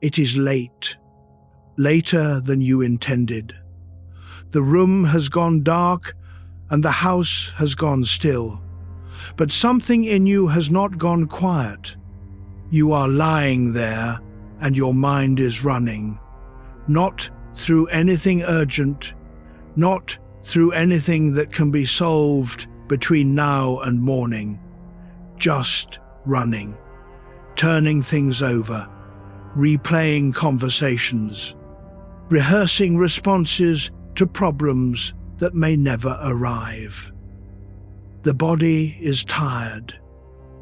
It is late, later than you intended. The room has gone dark and the house has gone still, but something in you has not gone quiet. You are lying there and your mind is running, not through anything urgent, not through anything that can be solved between now and morning, just running, turning things over, replaying conversations, rehearsing responses to problems that may never arrive. The body is tired,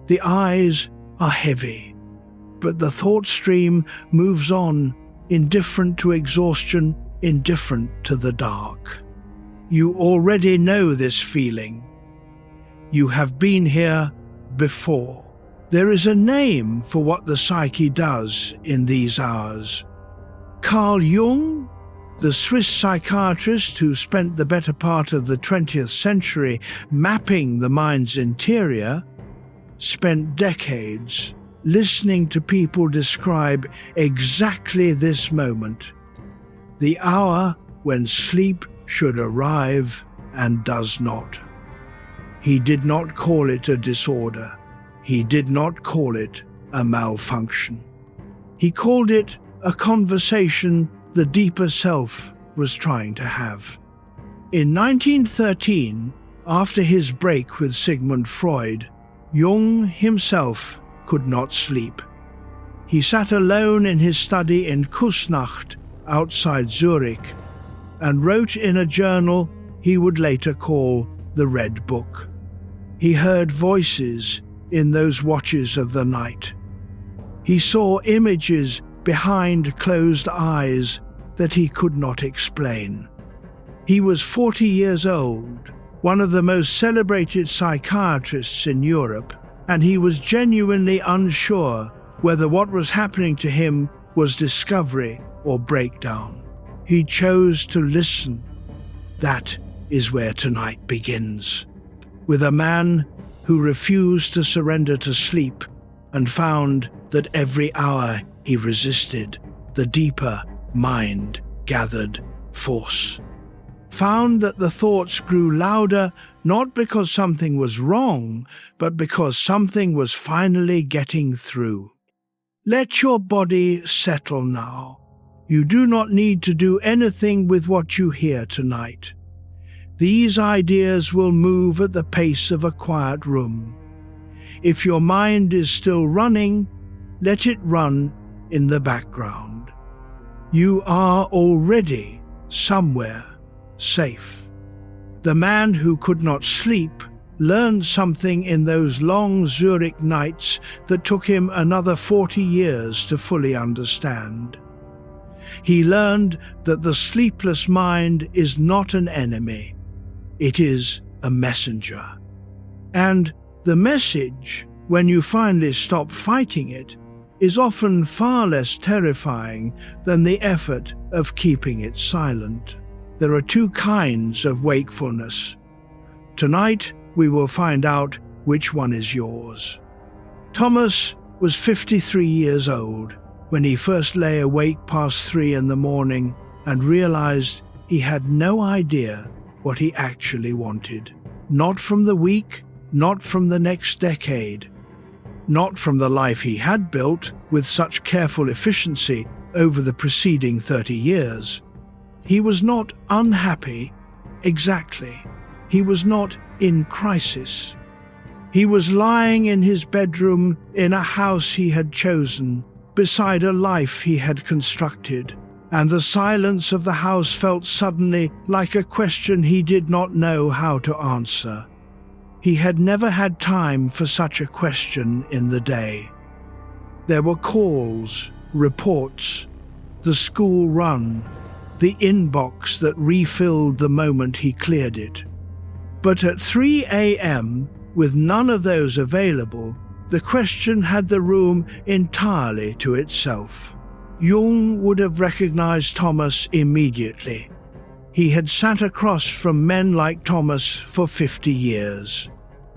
the eyes are heavy, but the thought stream moves on, indifferent to exhaustion, indifferent to the dark. You already know this feeling. You have been here before. There is a name for what the psyche does in these hours. Carl Jung, the Swiss psychiatrist who spent the better part of the 20th century mapping the mind's interior, spent decades listening to people describe exactly this moment, the hour when sleep should arrive and does not. He did not call it a disorder. He did not call it a malfunction. He called it a conversation the deeper self was trying to have. In 1913, after his break with Sigmund Freud, Jung himself could not sleep. He sat alone in his study in Kusnacht outside Zurich and wrote in a journal he would later call the Red Book. He heard voices in those watches of the night. He saw images behind closed eyes that he could not explain. He was 40 years old, one of the most celebrated psychiatrists in Europe, and he was genuinely unsure whether what was happening to him was discovery or breakdown. He chose to listen. That is where tonight begins, with a man who refused to surrender to sleep and found that every hour he resisted, the deeper mind gathered force. Found that the thoughts grew louder not because something was wrong, but because something was finally getting through. Let your body settle now. You do not need to do anything with what you hear tonight. These ideas will move at the pace of a quiet room. If your mind is still running, let it run in the background. You are already somewhere safe. The man who could not sleep learned something in those long Zurich nights that took him another 40 years to fully understand. He learned that the sleepless mind is not an enemy. It is a messenger. And the message, when you finally stop fighting it, is often far less terrifying than the effort of keeping it silent. There are two kinds of wakefulness. Tonight, we will find out which one is yours. Thomas was 53 years old when he first lay awake past 3 in the morning and realized he had no idea what he actually wanted. Not from the week, not from the next decade, not from the life he had built with such careful efficiency over the preceding 30 years. He was not unhappy, exactly. He was not in crisis. He was lying in his bedroom in a house he had chosen, beside a life he had constructed, and the silence of the house felt suddenly like a question he did not know how to answer. He had never had time for such a question in the day. There were calls, reports, the school run, the inbox that refilled the moment he cleared it. But at 3 a.m., with none of those available, the question had the room entirely to itself. Jung would have recognized Thomas immediately. He had sat across from men like Thomas for 50 years.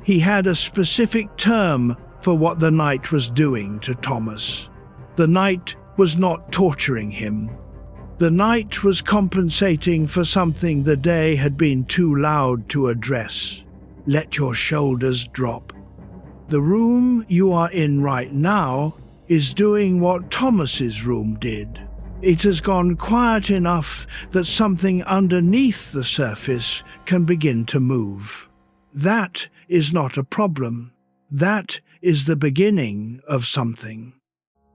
He had a specific term for what the night was doing to Thomas. The night was not torturing him. The night was compensating for something the day had been too loud to address. Let your shoulders drop. The room you are in right now is doing what Thomas's room did. It has gone quiet enough that something underneath the surface can begin to move. That is not a problem. That is the beginning of something.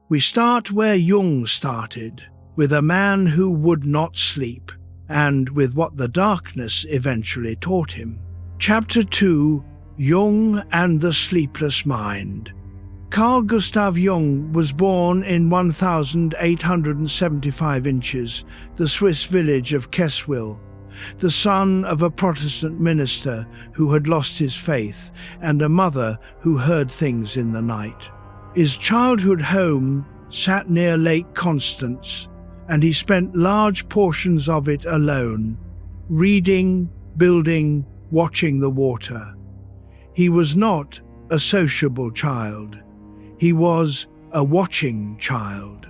We start where Jung started, with a man who would not sleep, and with what the darkness eventually taught him. Chapter 2: Jung and the Sleepless Mind. Carl Gustav Jung was born in 1875 inches, the Swiss village of Keswil, the son of a Protestant minister who had lost his faith and a mother who heard things in the night. His childhood home sat near Lake Constance, and he spent large portions of it alone, reading, building, watching the water. He was not a sociable child. He was a watching child.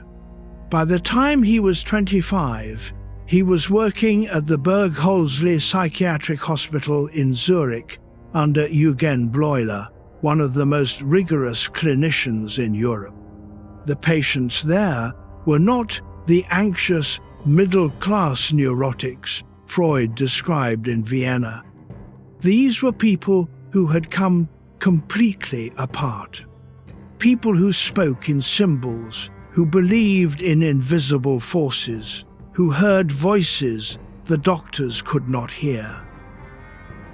By the time he was 25, he was working at the Bergholzli Psychiatric Hospital in Zurich under Eugen Bleuler, one of the most rigorous clinicians in Europe. The patients there were not the anxious, middle-class neurotics Freud described in Vienna. These were people who had come completely apart. People who spoke in symbols, who believed in invisible forces, who heard voices the doctors could not hear.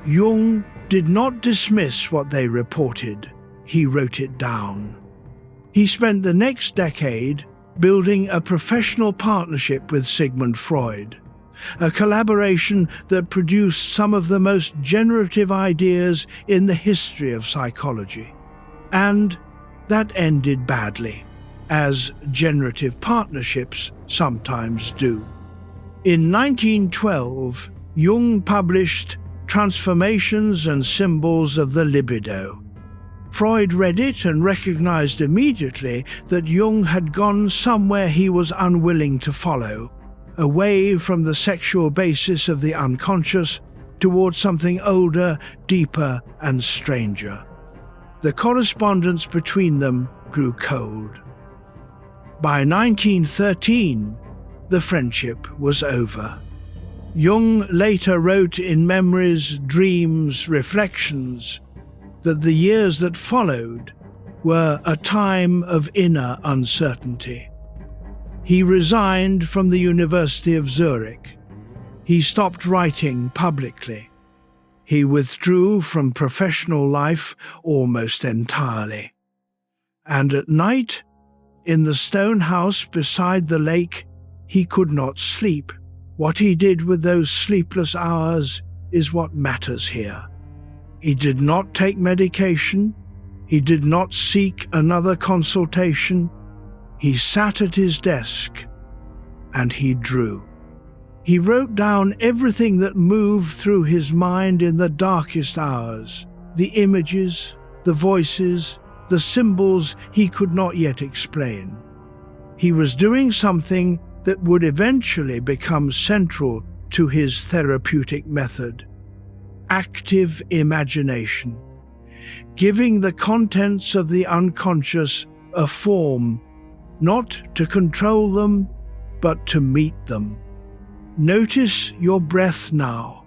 Jung did not dismiss what they reported. He wrote it down. He spent the next decade building a professional partnership with Sigmund Freud, a collaboration that produced some of the most generative ideas in the history of psychology. And that ended badly, as generative partnerships sometimes do. In 1912, Jung published Transformations and Symbols of the Libido. Freud read it and recognized immediately that Jung had gone somewhere he was unwilling to follow, away from the sexual basis of the unconscious towards something older, deeper, and stranger. The correspondence between them grew cold. By 1913, the friendship was over. Jung later wrote in Memories, Dreams, Reflections that the years that followed were a time of inner uncertainty. He resigned from the University of Zurich. He stopped writing publicly. He withdrew from professional life almost entirely. And at night, in the stone house beside the lake, he could not sleep. What he did with those sleepless hours is what matters here. He did not take medication. He did not seek another consultation. He sat at his desk and he drew. He wrote down everything that moved through his mind in the darkest hours, the images, the voices, the symbols he could not yet explain. He was doing something that would eventually become central to his therapeutic method: active imagination, giving the contents of the unconscious a form, not to control them, but to meet them. Notice your breath now.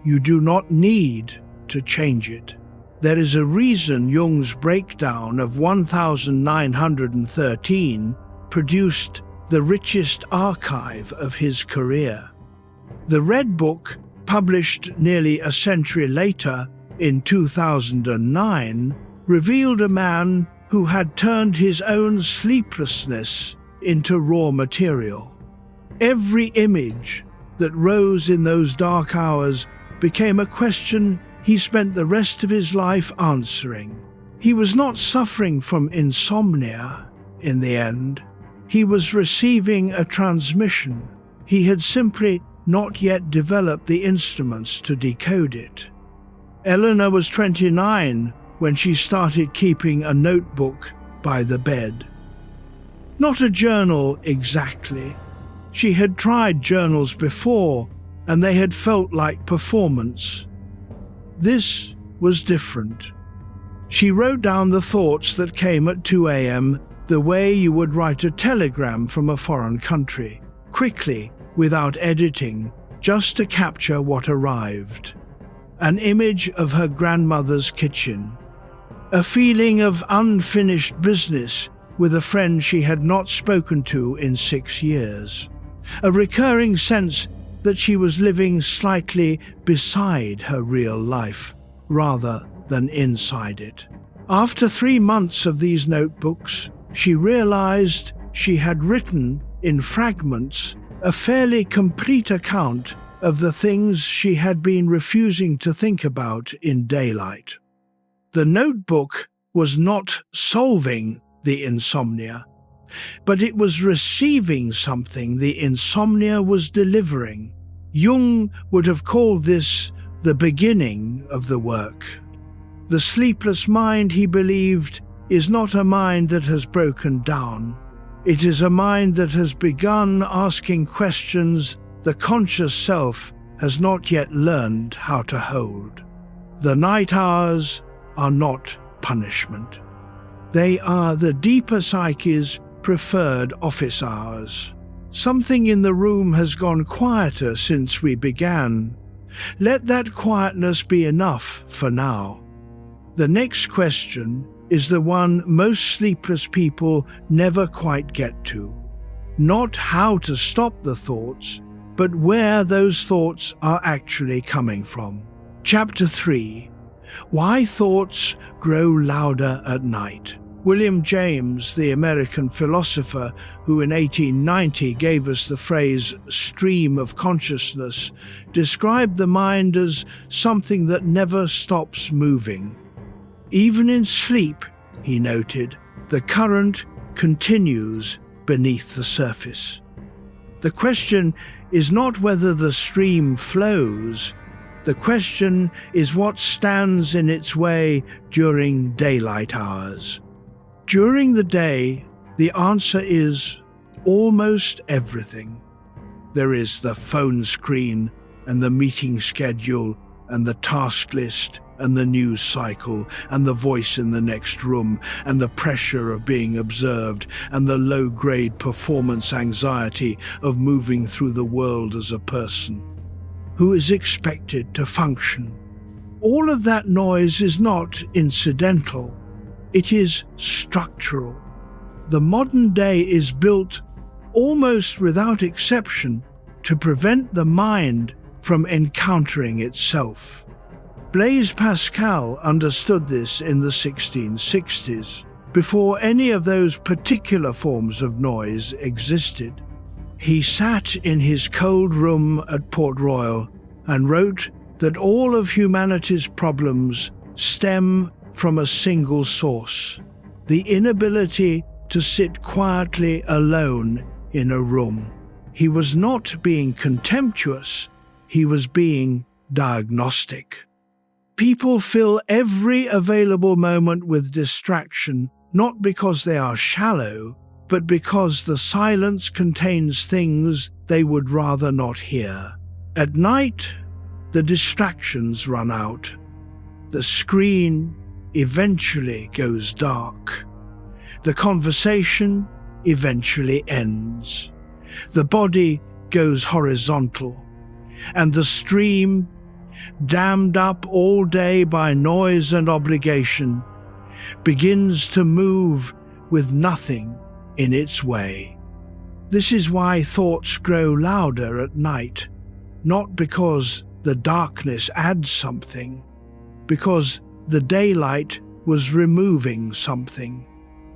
You do not need to change it. There is a reason Jung's breakdown of 1913 produced the richest archive of his career. The Red Book, published nearly a century later in 2009, revealed a man who had turned his own sleeplessness into raw material. Every image that rose in those dark hours became a question he spent the rest of his life answering. He was not suffering from insomnia in the end. He was receiving a transmission. He had simply not yet developed the instruments to decode it. Eleanor was 29 when she started keeping a notebook by the bed. Not a journal exactly. She had tried journals before, and they had felt like performance. This was different. She wrote down the thoughts that came at 2 a.m. the way you would write a telegram from a foreign country, quickly, without editing, just to capture what arrived. An image of her grandmother's kitchen. A feeling of unfinished business with a friend she had not spoken to in 6 years. A recurring sense that she was living slightly beside her real life, rather than inside it. After 3 months of these notebooks, she realized she had written, in fragments, a fairly complete account of the things she had been refusing to think about in daylight. The notebook was not solving the insomnia, but it was receiving something the insomnia was delivering. Jung would have called this the beginning of the work. The sleepless mind, he believed, is not a mind that has broken down. It is a mind that has begun asking questions the conscious self has not yet learned how to hold. The night hours are not punishment. They are the deeper psyche's preferred office hours. Something in the room has gone quieter since we began. Let that quietness be enough for now. The next question is the one most sleepless people never quite get to. Not how to stop the thoughts, but where those thoughts are actually coming from. Chapter 3. Why Thoughts Grow Louder at Night. William James, the American philosopher who in 1890 gave us the phrase stream of consciousness, described the mind as something that never stops moving. Even in sleep, he noted, the current continues beneath the surface. The question is not whether the stream flows. The question is what stands in its way during daylight hours. During the day, the answer is almost everything. There is the phone screen and the meeting schedule and the task list and the news cycle and the voice in the next room and the pressure of being observed and the low-grade performance anxiety of moving through the world as a person who is expected to function. All of that noise is not incidental. It is structural. The modern day is built, almost without exception, to prevent the mind from encountering itself. Blaise Pascal understood this in the 1660s, before any of those particular forms of noise existed. He sat in his cold room at Port Royal and wrote that all of humanity's problems stem from a single source: the inability to sit quietly alone in a room. He was not being contemptuous, he was being diagnostic. People fill every available moment with distraction, not because they are shallow, but because the silence contains things they would rather not hear. At night, the distractions run out. The screen eventually goes dark. The conversation eventually ends. The body goes horizontal, and the stream, dammed up all day by noise and obligation, begins to move with nothing in its way. This is why thoughts grow louder at night, not because the darkness adds something, because the daylight was removing something.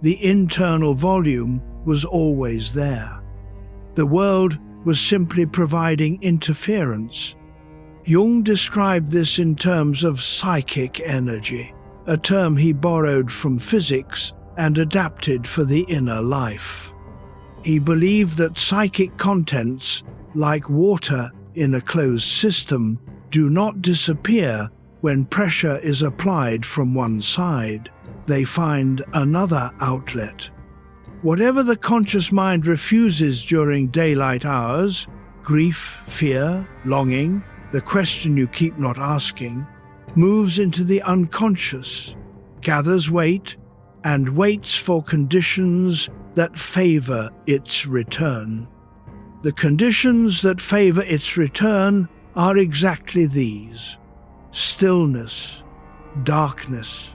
The internal volume was always there. The world was simply providing interference. Jung described this in terms of psychic energy, a term he borrowed from physics and adapted for the inner life. He believed that psychic contents, like water in a closed system, do not disappear when pressure is applied from one side. They find another outlet. Whatever the conscious mind refuses during daylight hours, grief, fear, longing, the question you keep not asking, moves into the unconscious, gathers weight, and waits for conditions that favor its return. The conditions that favor its return are exactly these: stillness, darkness,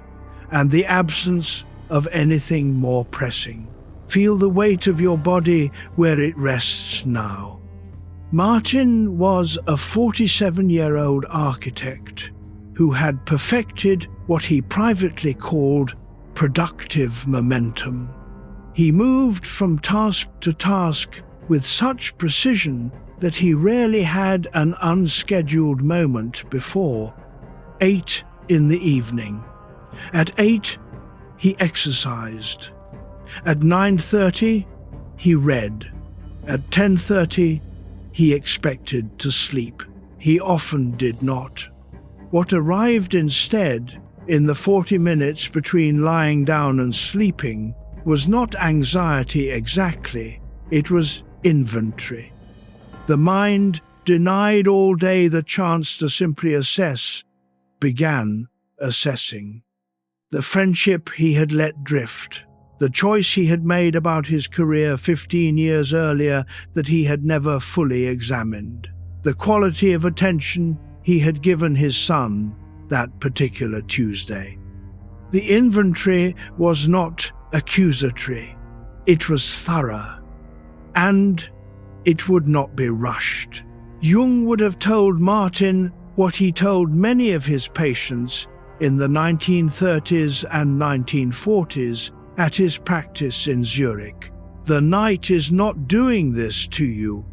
and the absence of anything more pressing. Feel the weight of your body where it rests now. Martin was a 47-year-old architect who had perfected what he privately called productive momentum. He moved from task to task with such precision that he rarely had an unscheduled moment before 8 in the evening. At 8, he exercised. At 9:30, he read. At 10:30, he expected to sleep. He often did not. What arrived instead, in the 40 minutes between lying down and sleeping, was not anxiety exactly, it was inventory. The mind, denied all day the chance to simply assess, began assessing. The friendship he had let drift, the choice he had made about his career 15 years earlier that he had never fully examined, the quality of attention he had given his son that particular Tuesday. The inventory was not accusatory, it was thorough, and it would not be rushed. Jung would have told Martin what he told many of his patients in the 1930s and 1940s at his practice in Zurich. The night is not doing this to you.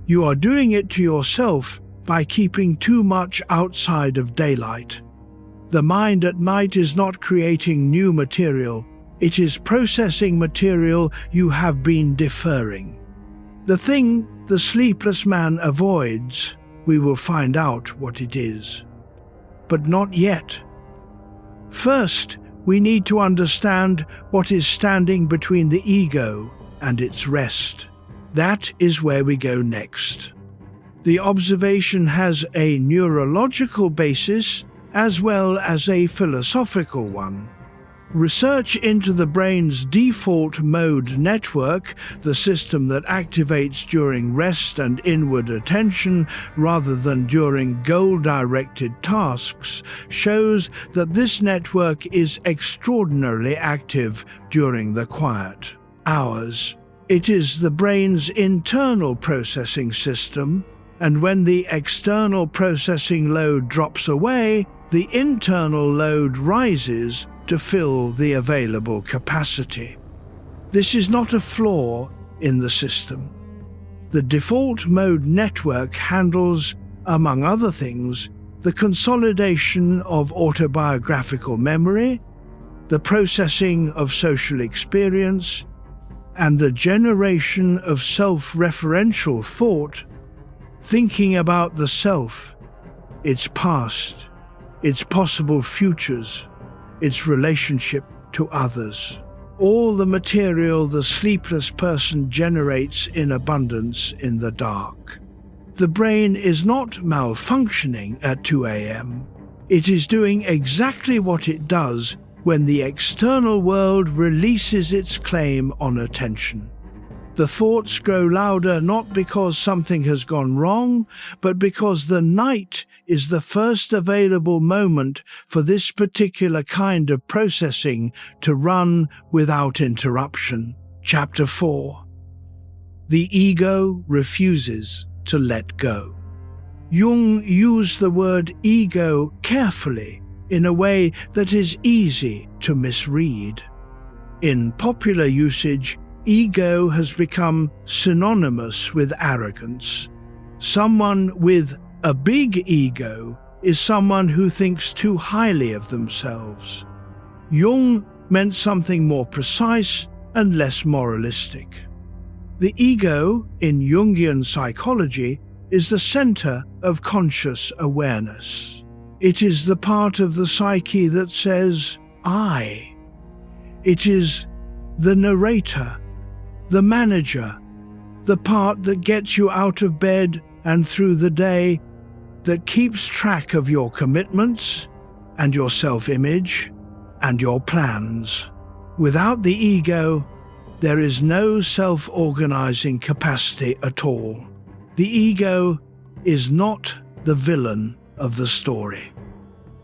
You are doing it to yourself by keeping too much outside of daylight. The mind at night is not creating new material, it is processing material you have been deferring. The thing the sleepless man avoids, we will find out what it is. But not yet. First, we need to understand what is standing between the ego and its rest. That is where we go next. The observation has a neurological basis as well as a philosophical one. Research into the brain's default mode network, the system that activates during rest and inward attention rather than during goal-directed tasks, shows that this network is extraordinarily active during the quiet hours. It is the brain's internal processing system, and when the external processing load drops away, the internal load rises to fill the available capacity. This is not a flaw in the system. The default mode network handles, among other things, the consolidation of autobiographical memory, the processing of social experience, and the generation of self-referential thought, thinking about the self, its past, its possible futures, its relationship to others. All the material the sleepless person generates in abundance in the dark. The brain is not malfunctioning at 2 a.m. It is doing exactly what it does when the external world releases its claim on attention. The thoughts grow louder not because something has gone wrong, but because the night is the first available moment for this particular kind of processing to run without interruption. Chapter 4. The ego refuses to let go. Jung used the word ego carefully in a way that is easy to misread. In popular usage, ego has become synonymous with arrogance. Someone with a big ego is someone who thinks too highly of themselves. Jung meant something more precise and less moralistic. The ego, in Jungian psychology, is the center of conscious awareness. It is the part of the psyche that says, I. It is the narrator the manager, the part that gets you out of bed and through the day, that keeps track of your commitments and your self-image and your plans. Without the ego, there is no self-organizing capacity at all. The ego is not the villain of the story.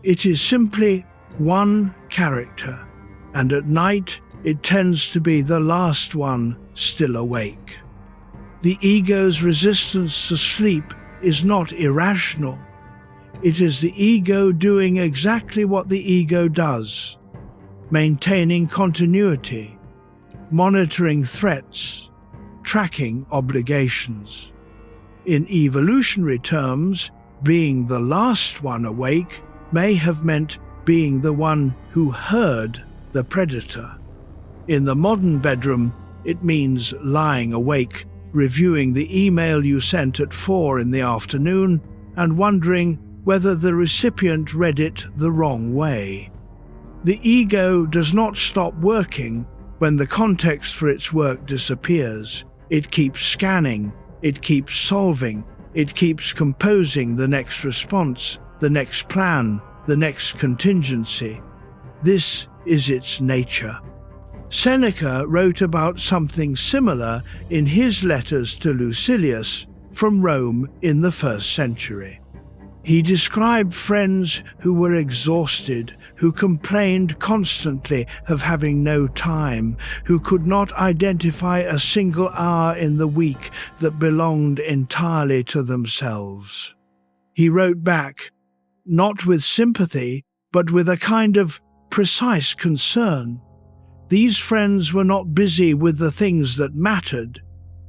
It is simply one character, and at night it tends to be the last one still awake. The ego's resistance to sleep is not irrational. It is the ego doing exactly what the ego does, maintaining continuity, monitoring threats, tracking obligations. In evolutionary terms, being the last one awake may have meant being the one who heard the predator. In the modern bedroom, it means lying awake, reviewing the email you sent at 4 in the afternoon and wondering whether the recipient read it the wrong way. The ego does not stop working when the context for its work disappears. It keeps scanning, it keeps solving, it keeps composing the next response, the next plan, the next contingency. This is its nature. Seneca wrote about something similar in his letters to Lucilius from Rome in the 1st century. He described friends who were exhausted, who complained constantly of having no time, who could not identify a single hour in the week that belonged entirely to themselves. He wrote back, not with sympathy, but with a kind of precise concern. These friends were not busy with the things that mattered.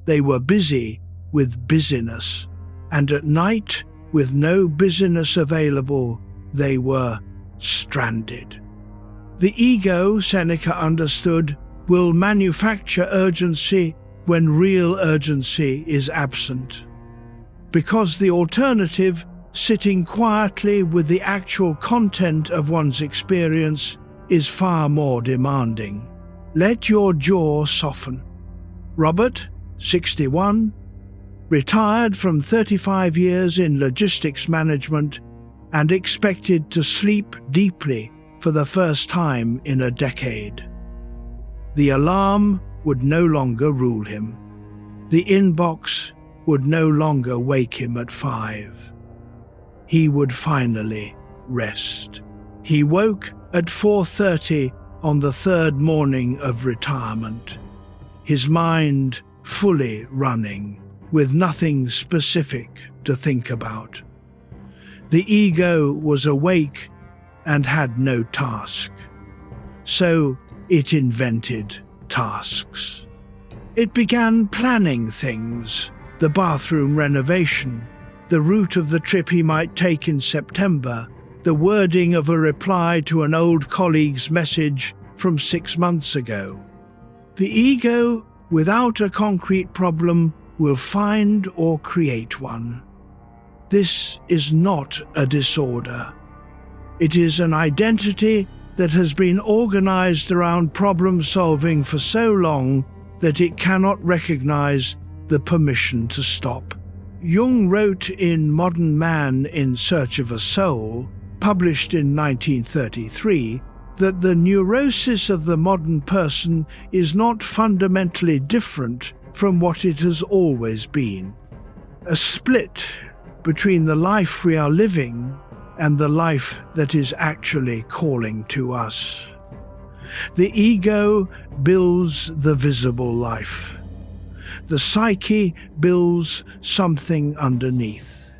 They were busy with busyness. And at night, with no busyness available, they were stranded. The ego, Seneca understood, will manufacture urgency when real urgency is absent. Because the alternative, sitting quietly with the actual content of one's experience, is far more demanding. Let your jaw soften. Robert, 61, retired from 35 years in logistics management and expected to sleep deeply for the first time in a decade. The alarm would no longer rule him. The inbox would no longer wake him at 5. He would finally rest. He woke at 4:30 on the 3rd morning of retirement, his mind fully running, with nothing specific to think about. The ego was awake and had no task, so it invented tasks. It began planning things, the bathroom renovation, the route of the trip he might take in September, the wording of a reply to an old colleague's message from 6 months ago. The ego, without a concrete problem, will find or create one. This is not a disorder. It is an identity that has been organized around problem-solving for so long that it cannot recognize the permission to stop. Jung wrote in Modern Man in Search of a Soul, published in 1933, that the neurosis of the modern person is not fundamentally different from what it has always been. A split between the life we are living and the life that is actually calling to us. The ego builds the visible life. The psyche builds something underneath.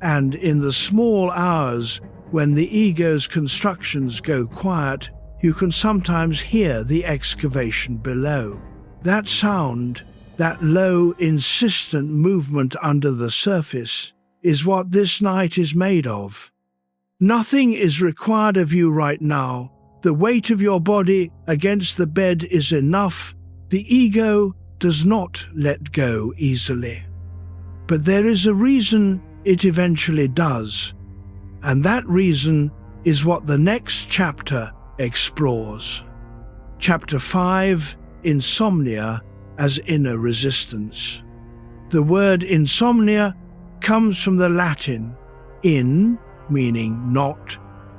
And in the small hours when the ego's constructions go quiet, you can sometimes hear the excavation below. That sound, that low, insistent movement under the surface, is what this night is made of. Nothing is required of you right now. The weight of your body against the bed is enough. The ego does not let go easily. But there is a reason it eventually does, and that reason is what the next chapter explores. Chapter 5, Insomnia, as inner resistance. The word insomnia comes from the Latin in, meaning not,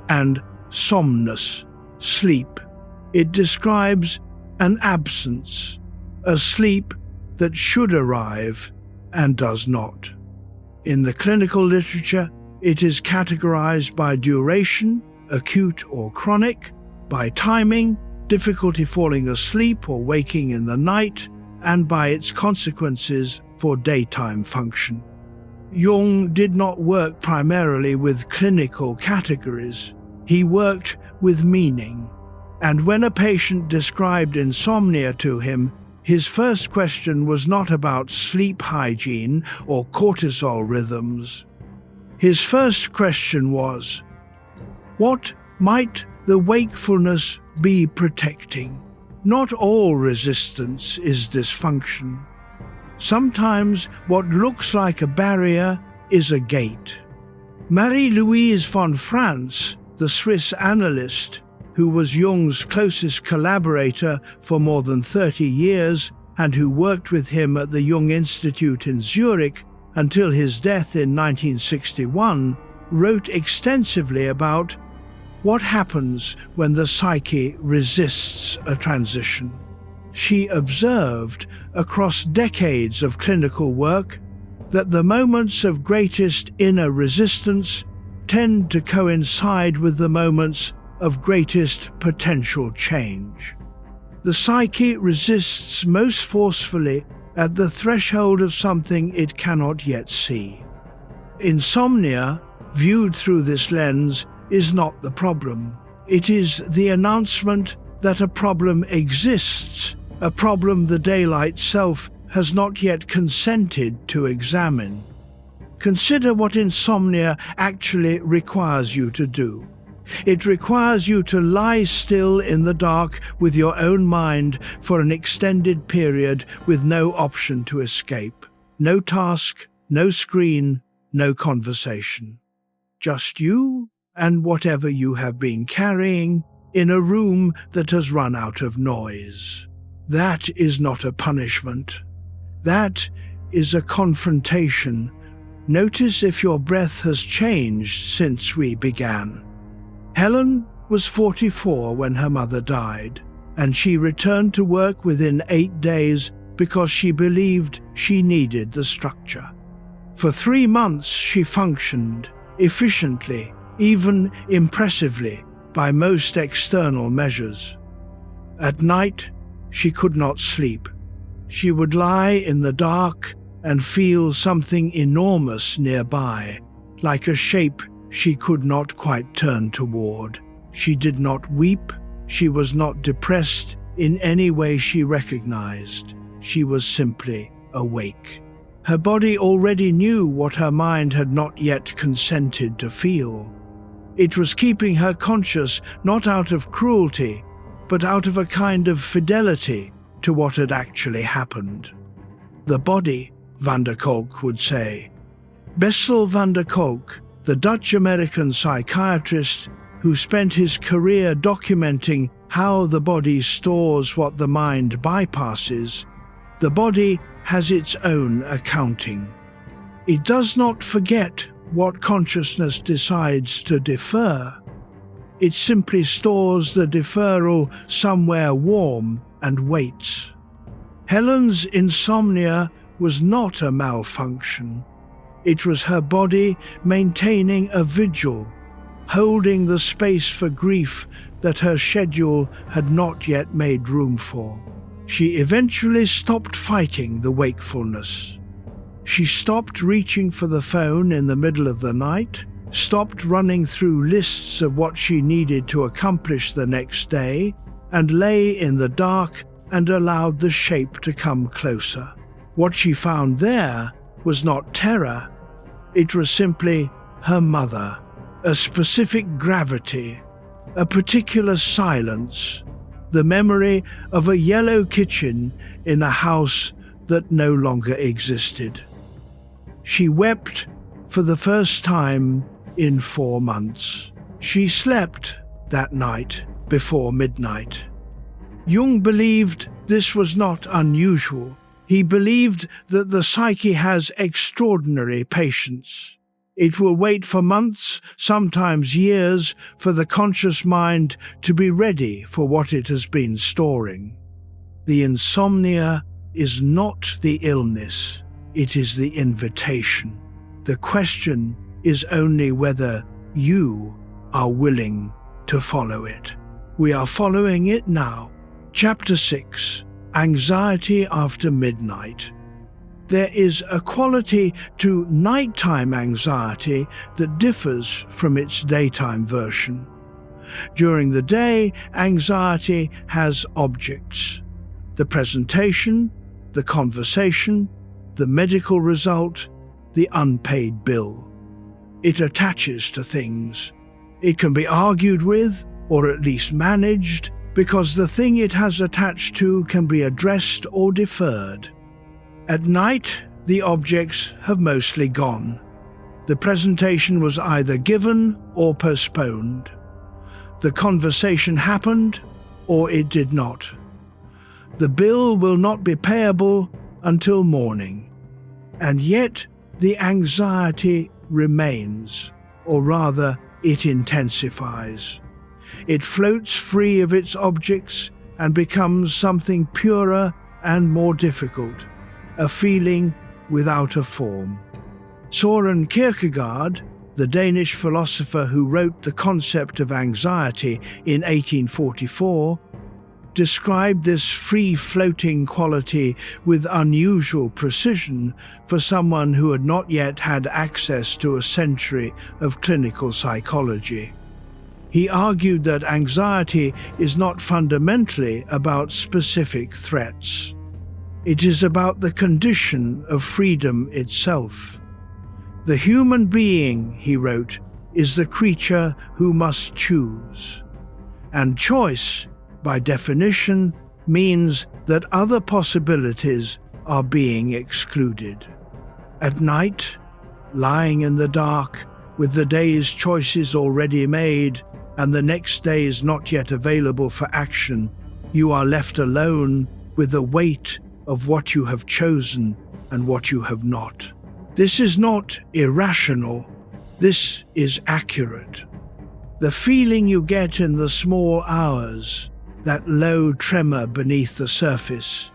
and somnus, sleep. It describes an absence, a sleep that should arrive and does not. In the clinical literature, it is categorized by duration, acute or chronic, by timing, difficulty falling asleep or waking in the night, and by its consequences for daytime function. Jung did not work primarily with clinical categories. He worked with meaning. And when a patient described insomnia to him, his first question was not about sleep hygiene or cortisol rhythms. His first question was, what might the wakefulness be protecting? Not all resistance is dysfunction. Sometimes what looks like a barrier is a gate. Marie-Louise von Franz, the Swiss analyst, who was Jung's closest collaborator for more than 30 years and who worked with him at the Jung Institute in Zurich until his death in 1961, wrote extensively about what happens when the psyche resists a transition. She observed, across decades of clinical work, that the moments of greatest inner resistance tend to coincide with the moments of greatest potential change. The psyche resists most forcefully at the threshold of something it cannot yet see. Insomnia, viewed through this lens, is not the problem. It is the announcement that a problem exists, a problem the daylight self has not yet consented to examine. Consider what insomnia actually requires you to do. It requires you to lie still in the dark with your own mind for an extended period with no option to escape. No task, no screen, no conversation. Just you and whatever you have been carrying in a room that has run out of noise. That is not a punishment. That is a confrontation. Notice if your breath has changed since we began. Helen was 44 when her mother died, and she returned to work within 8 days because she believed she needed the structure. For 3 months she functioned efficiently, even impressively, by most external measures. At night, she could not sleep. She would lie in the dark and feel something enormous nearby, like a shape she could not quite turn toward. She did not weep. She was not depressed in any way she recognized. She was simply awake. Her body already knew what her mind had not yet consented to feel. It was keeping her conscious not out of cruelty, but out of a kind of fidelity to what had actually happened. The body, van der Kolk would say. Bessel van der Kolk, the Dutch-American psychiatrist who spent his career documenting how the body stores what the mind bypasses, the body has its own accounting. It does not forget what consciousness decides to defer. It simply stores the deferral somewhere warm and waits. Helen's insomnia was not a malfunction. It was her body maintaining a vigil, holding the space for grief that her schedule had not yet made room for. She eventually stopped fighting the wakefulness. She stopped reaching for the phone in the middle of the night, stopped running through lists of what she needed to accomplish the next day, and lay in the dark and allowed the shape to come closer. What she found there was not terror. It was simply her mother, a specific gravity, a particular silence, the memory of a yellow kitchen in a house that no longer existed. She wept for the first time in 4 months. She slept that night before midnight. Jung believed This was not unusual. He believed that the psyche has extraordinary patience. It will wait for months, sometimes years, for the conscious mind to be ready for what it has been storing. The insomnia is not the illness, it is the invitation. The question is only whether you are willing to follow it. We are following it now. Chapter 6. Anxiety after midnight. There is a quality to nighttime anxiety that differs from its daytime version. During the day, anxiety has objects: the presentation, the conversation, the medical result, the unpaid bill. It attaches to things. It can be argued with, or at least managed, because the thing it has attached to can be addressed or deferred. At night, the objects have mostly gone. The presentation was either given or postponed. The conversation happened or it did not. The bill will not be payable until morning. And yet, the anxiety remains, or rather, it intensifies. It floats free of its objects and becomes something purer and more difficult, a feeling without a form. Søren Kierkegaard, the Danish philosopher who wrote The Concept of Anxiety in 1844, described this free-floating quality with unusual precision for someone who had not yet had access to a century of clinical psychology. He argued that anxiety is not fundamentally about specific threats. It is about the condition of freedom itself. The human being, he wrote, is the creature who must choose. And choice, by definition, means that other possibilities are being excluded. At night, lying in the dark, with the day's choices already made, and the next day is not yet available for action, you are left alone with the weight of what you have chosen and what you have not. This is not irrational, this is accurate. The feeling you get in the small hours, that low tremor beneath the surface,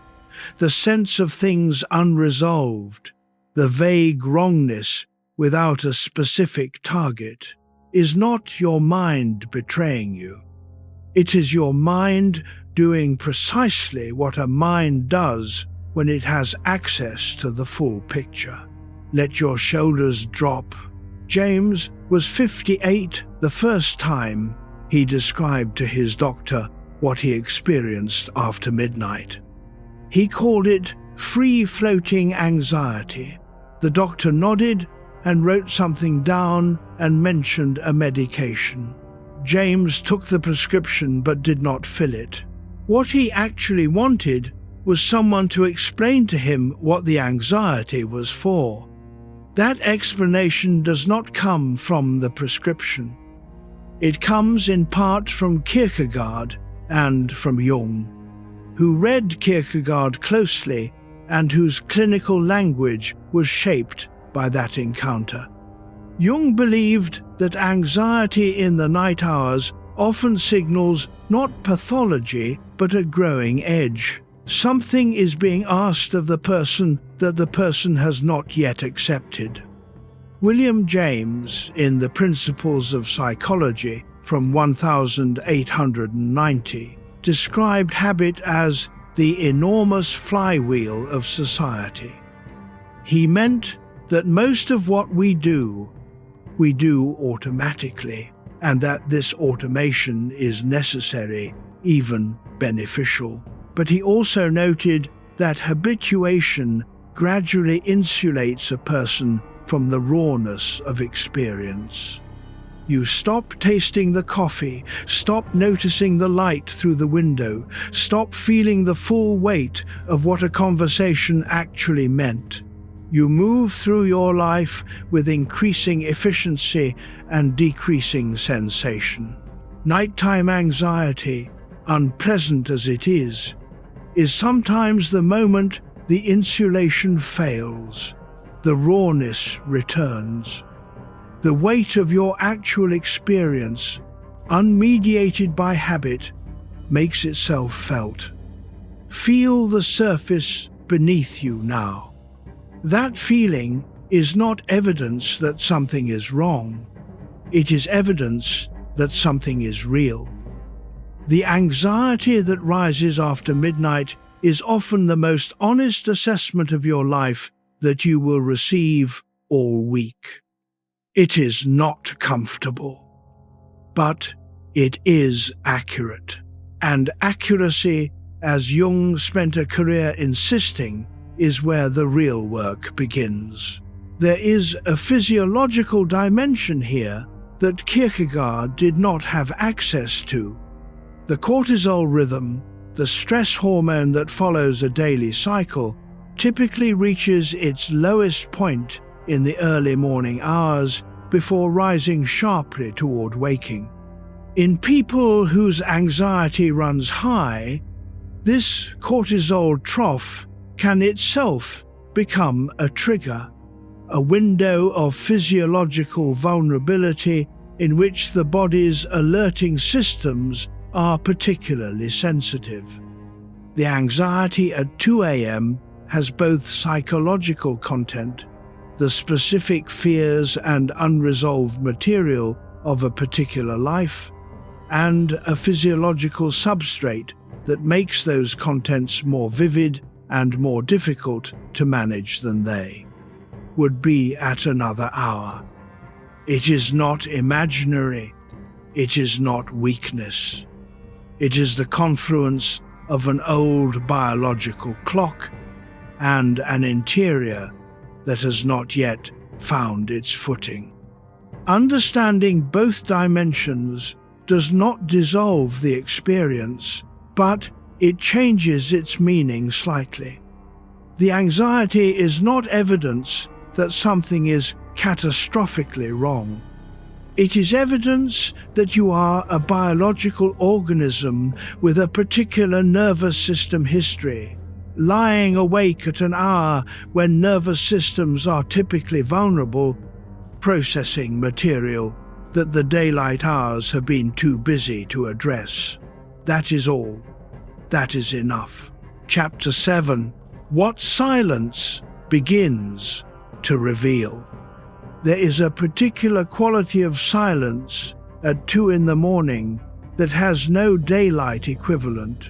the sense of things unresolved, the vague wrongness without a specific target, is not your mind betraying you. It is your mind doing precisely what a mind does when it has access to the full picture. Let your shoulders drop. James was 58 the first time he described to his doctor what he experienced after midnight. He called it free-floating anxiety. The doctor nodded and wrote something down and mentioned a medication. James took the prescription but did not fill it. What he actually wanted was someone to explain to him what the anxiety was for. That explanation does not come from the prescription. It comes in part from Kierkegaard and from Jung, who read Kierkegaard closely and whose clinical language was shaped by that encounter. Jung believed that anxiety in the night hours often signals not pathology but a growing edge. Something is being asked of the person that the person has not yet accepted. William James, in The Principles of Psychology from 1890, described habit as the enormous flywheel of society. He meant that most of what we do automatically, and that this automation is necessary, even beneficial. But he also noted that habituation gradually insulates a person from the rawness of experience. You stop tasting the coffee, stop noticing the light through the window, stop feeling the full weight of what a conversation actually meant. You move through your life with increasing efficiency and decreasing sensation. Nighttime anxiety, unpleasant as it is is sometimes the moment the insulation fails, the rawness returns. The weight of your actual experience, unmediated by habit, makes itself felt. Feel the surface beneath you now. That feeling is not evidence that something is wrong. It is evidence that something is real. The anxiety that rises after midnight is often the most honest assessment of your life that you will receive all week. It is not comfortable, but it is accurate. And accuracy, as Jung spent a career insisting, is where the real work begins. There is a physiological dimension here that Kierkegaard did not have access to. The cortisol rhythm, the stress hormone that follows a daily cycle, typically reaches its lowest point in the early morning hours before rising sharply toward waking. In people whose anxiety runs high, this cortisol trough can itself become a trigger, a window of physiological vulnerability in which the body's alerting systems are particularly sensitive. The anxiety at 2 a.m. has both psychological content, the specific fears and unresolved material of a particular life, and a physiological substrate that makes those contents more vivid and more difficult to manage than they would be at another hour. It is not imaginary. It is not weakness. It is the confluence of an old biological clock and an interior that has not yet found its footing. Understanding both dimensions does not dissolve the experience, but it changes its meaning slightly. The anxiety is not evidence that something is catastrophically wrong. It is evidence that you are a biological organism with a particular nervous system history, lying awake at an hour when nervous systems are typically vulnerable, processing material that the daylight hours have been too busy to address. That is all. That is enough. Chapter 7. What silence begins to reveal. There is a particular quality of silence at 2 in the morning that has no daylight equivalent.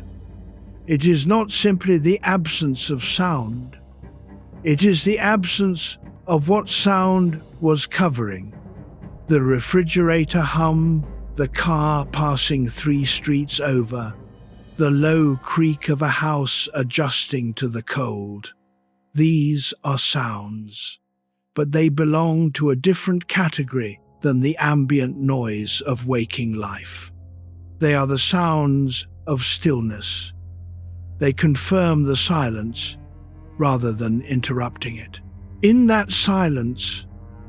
It is not simply the absence of sound. It is the absence of what sound was covering. The refrigerator hum, the car passing 3 streets over, the low creak of a house adjusting to the cold. These are sounds, but they belong to a different category than the ambient noise of waking life. They are the sounds of stillness. They confirm the silence rather than interrupting it. In that silence,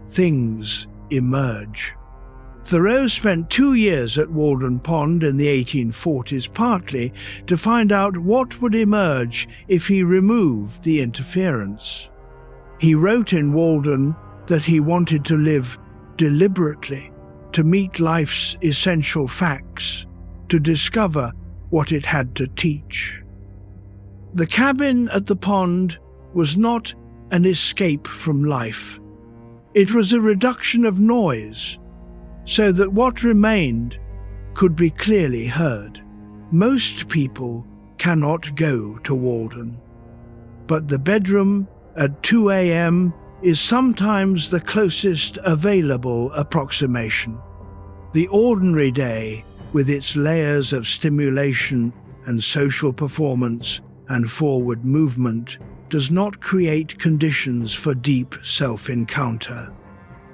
things emerge. Thoreau spent 2 years at Walden Pond in the 1840s partly to find out what would emerge if he removed the interference. He wrote in Walden that he wanted to live deliberately, to meet life's essential facts, to discover what it had to teach. The cabin at the pond was not an escape from life. It was a reduction of noise, so that what remained could be clearly heard. Most people cannot go to Walden, but the bedroom at 2 a.m. is sometimes the closest available approximation. The ordinary day, with its layers of stimulation and social performance and forward movement, does not create conditions for deep self-encounter.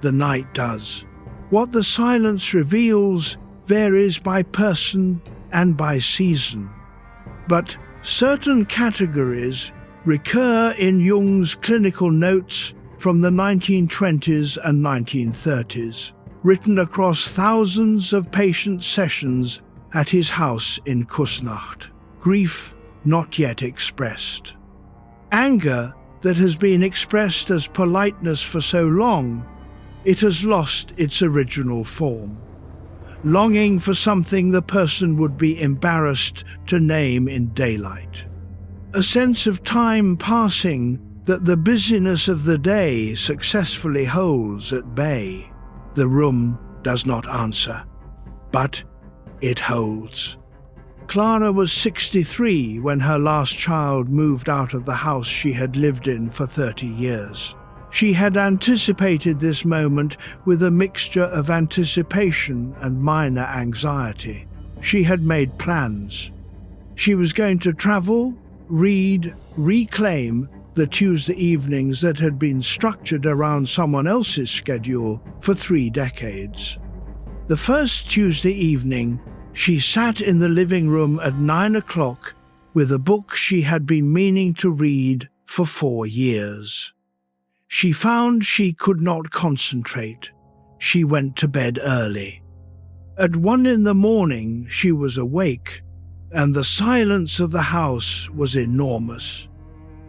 The night does. What the silence reveals varies by person and by season, but certain categories recur in Jung's clinical notes from the 1920s and 1930s, written across thousands of patient sessions at his house in Kusnacht. Grief, not yet expressed. Anger that has been expressed as politeness for so long, it has lost its original form. Longing for something the person would be embarrassed to name in daylight. A sense of time passing that the busyness of the day successfully holds at bay. The room does not answer, but it holds. Clara was 63 when her last child moved out of the house she had lived in for 30 years. She had anticipated this moment with a mixture of anticipation and minor anxiety. She had made plans. She was going to travel, read, reclaim the Tuesday evenings that had been structured around someone else's schedule for 3 decades. The first Tuesday evening, she sat in the living room at 9 o'clock with a book she had been meaning to read for 4 years. She found she could not concentrate. She went to bed early. At 1 in the morning, she was awake, and the silence of the house was enormous.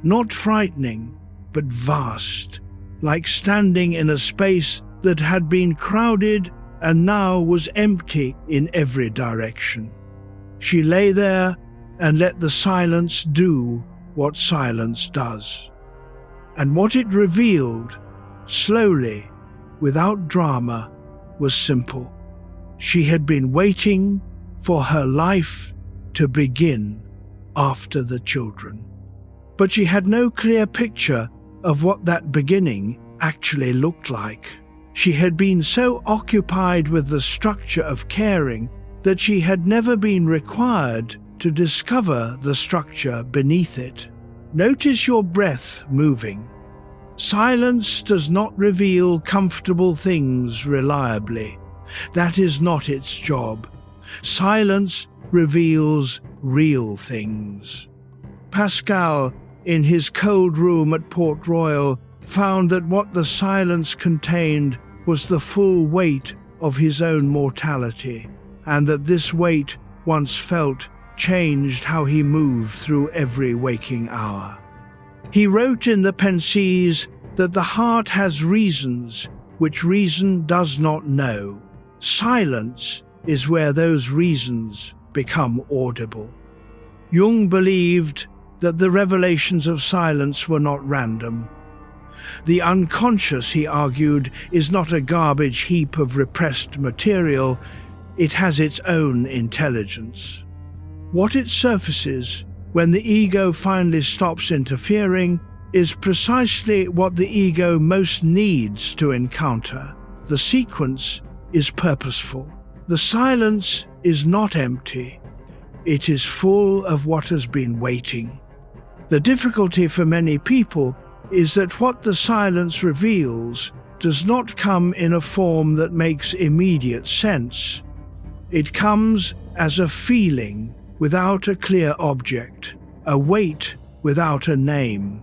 Not frightening, but vast, like standing in a space that had been crowded and now was empty in every direction. She lay there and let the silence do what silence does. And what it revealed, slowly, without drama, was simple. She had been waiting for her life to begin after the children. But she had no clear picture of what that beginning actually looked like. She had been so occupied with the structure of caring that she had never been required to discover the structure beneath it. Notice your breath moving. Silence does not reveal comfortable things reliably. That is not its job. Silence reveals real things. Pascal, in his cold room at Port Royal, found that what the silence contained was the full weight of his own mortality, and that this weight, once felt, changed how he moved through every waking hour. He wrote in the Pensées that the heart has reasons which reason does not know. Silence is where those reasons become audible. Jung believed that the revelations of silence were not random. The unconscious, he argued, is not a garbage heap of repressed material. It has its own intelligence. What it surfaces when the ego finally stops interfering is precisely what the ego most needs to encounter. The sequence is purposeful. The silence is not empty. It is full of what has been waiting. The difficulty for many people is that what the silence reveals does not come in a form that makes immediate sense. It comes as a feeling without a clear object, a weight without a name,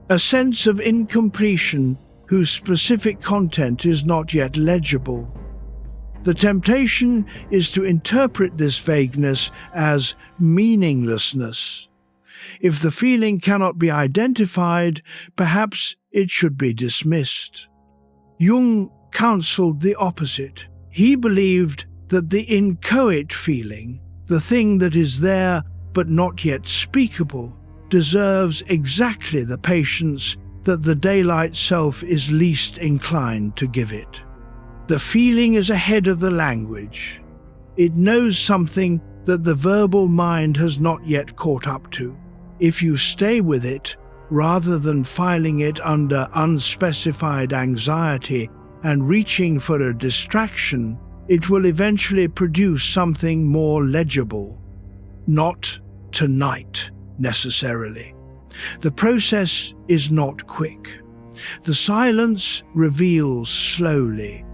a sense of incompletion whose specific content is not yet legible. The temptation is to interpret this vagueness as meaninglessness. If the feeling cannot be identified, perhaps it should be dismissed. Jung counseled the opposite. He believed that the inchoate feeling, the thing that is there but not yet speakable, deserves exactly the patience that the daylight self is least inclined to give it. The feeling is ahead of the language. It knows something that the verbal mind has not yet caught up to. If you stay with it, rather than filing it under unspecified anxiety and reaching for a distraction, it will eventually produce something more legible. Not tonight, necessarily. The process is not quick. The silence reveals slowly,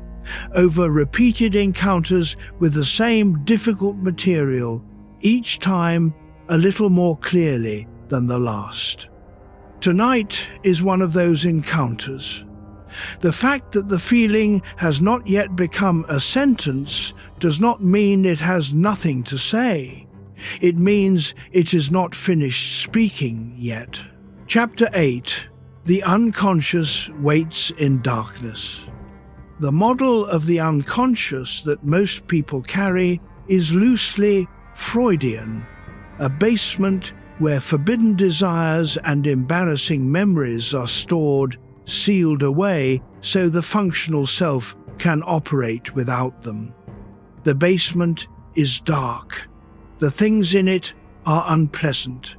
over repeated encounters with the same difficult material, each time a little more clearly than the last. Tonight is one of those encounters. The fact that the feeling has not yet become a sentence does not mean it has nothing to say. It means it is not finished speaking yet. Chapter 8. The unconscious waits in darkness. The model of the unconscious that most people carry is loosely Freudian, a basement where forbidden desires and embarrassing memories are stored, sealed away so the functional self can operate without them. The basement is dark. The things in it are unpleasant.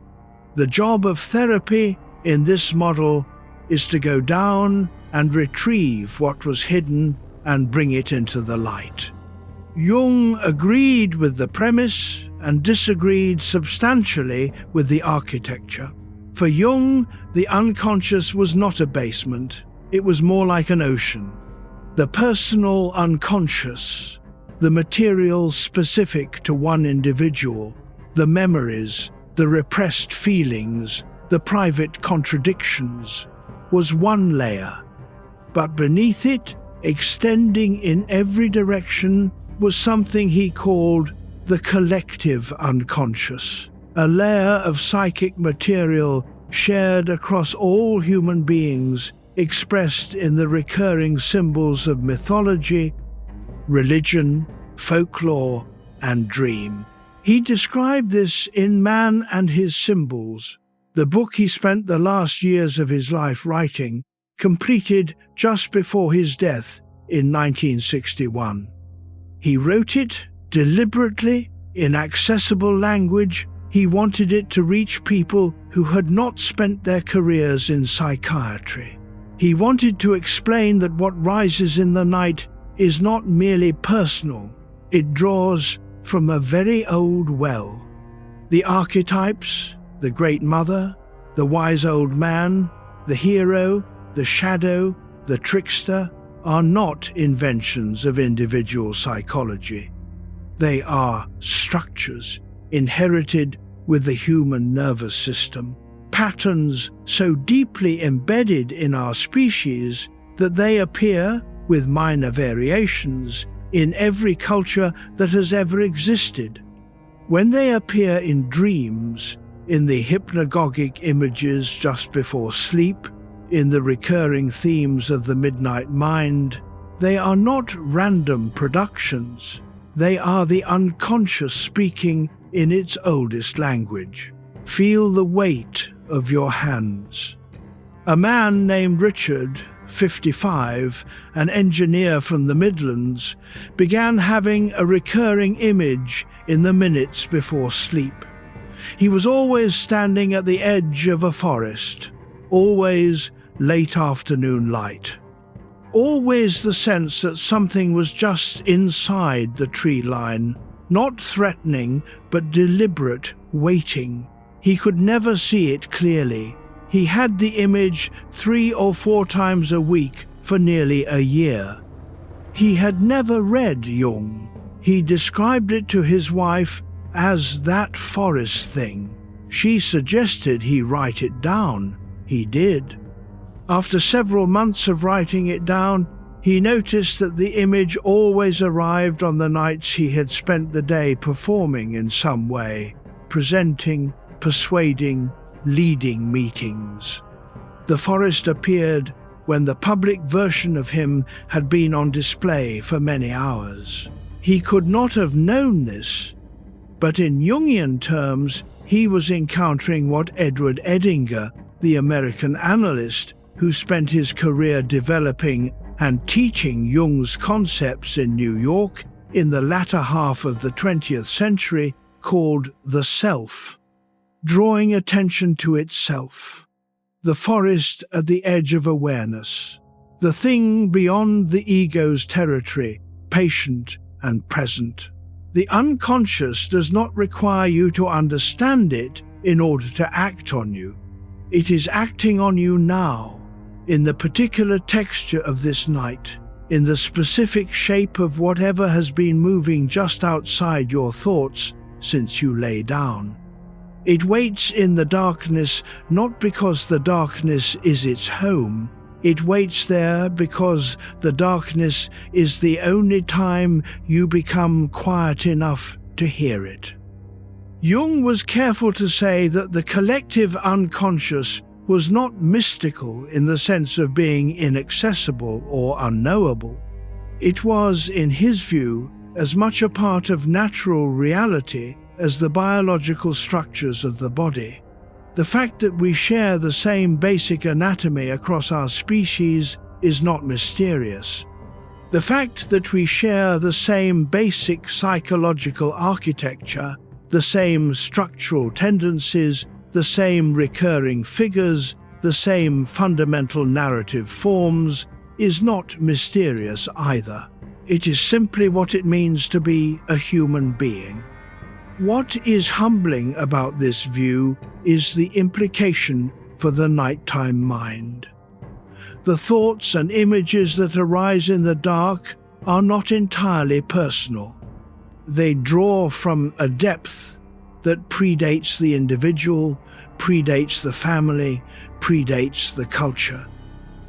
The job of therapy in this model is to go down and retrieve what was hidden and bring it into the light. Jung agreed with the premise and disagreed substantially with the architecture. For Jung, the unconscious was not a basement, it was more like an ocean. The personal unconscious, the material specific to one individual, the memories, the repressed feelings, the private contradictions, was one layer. But beneath it, extending in every direction, was something he called the collective unconscious, a layer of psychic material shared across all human beings, expressed in the recurring symbols of mythology, religion, folklore, and dream. He described this in Man and His Symbols, the book he spent the last years of his life writing, completed just before his death in 1961. He wrote it deliberately, in accessible language. He wanted it to reach people who had not spent their careers in psychiatry. He wanted to explain that what rises in the night is not merely personal, it draws from a very old well. The archetypes, the great mother, the wise old man, the hero, the shadow, the trickster, are not inventions of individual psychology. They are structures inherited with the human nervous system, patterns so deeply embedded in our species that they appear, with minor variations, in every culture that has ever existed. When they appear in dreams, in the hypnagogic images just before sleep, in the recurring themes of the midnight mind, they are not random productions. They are the unconscious speaking in its oldest language. Feel the weight of your hands. A man named Richard, 55, an engineer from the Midlands, began having a recurring image in the minutes before sleep. He was always standing at the edge of a forest, always late afternoon light. Always the sense that something was just inside the tree line, not threatening but deliberate, waiting. He could never see it clearly. He had the image 3 or 4 times a week for nearly a year. He had never read Jung. He described it to his wife as that forest thing. She suggested he write it down. He did. After several months of writing it down, he noticed that the image always arrived on the nights he had spent the day performing in some way, presenting, persuading, leading meetings. The forest appeared when the public version of him had been on display for many hours. He could not have known this, but in Jungian terms, he was encountering what Edward Edinger, the American analyst who spent his career developing and teaching Jung's concepts in New York in the latter half of the 20th century, called the self, drawing attention to itself, the forest at the edge of awareness, the thing beyond the ego's territory, patient and present. The unconscious does not require you to understand it in order to act on you. It is acting on you now, in the particular texture of this night, in the specific shape of whatever has been moving just outside your thoughts since you lay down. It waits in the darkness not because the darkness is its home. It waits there because the darkness is the only time you become quiet enough to hear it. Jung was careful to say that the collective unconscious was not mystical in the sense of being inaccessible or unknowable. It was, in his view, as much a part of natural reality as the biological structures of the body. The fact that we share the same basic anatomy across our species is not mysterious. The fact that we share the same basic psychological architecture, the same structural tendencies, the same recurring figures, the same fundamental narrative forms, is not mysterious either. It is simply what it means to be a human being. What is humbling about this view is the implication for the nighttime mind. The thoughts and images that arise in the dark are not entirely personal. They draw from a depth that predates the individual, predates the family, predates the culture.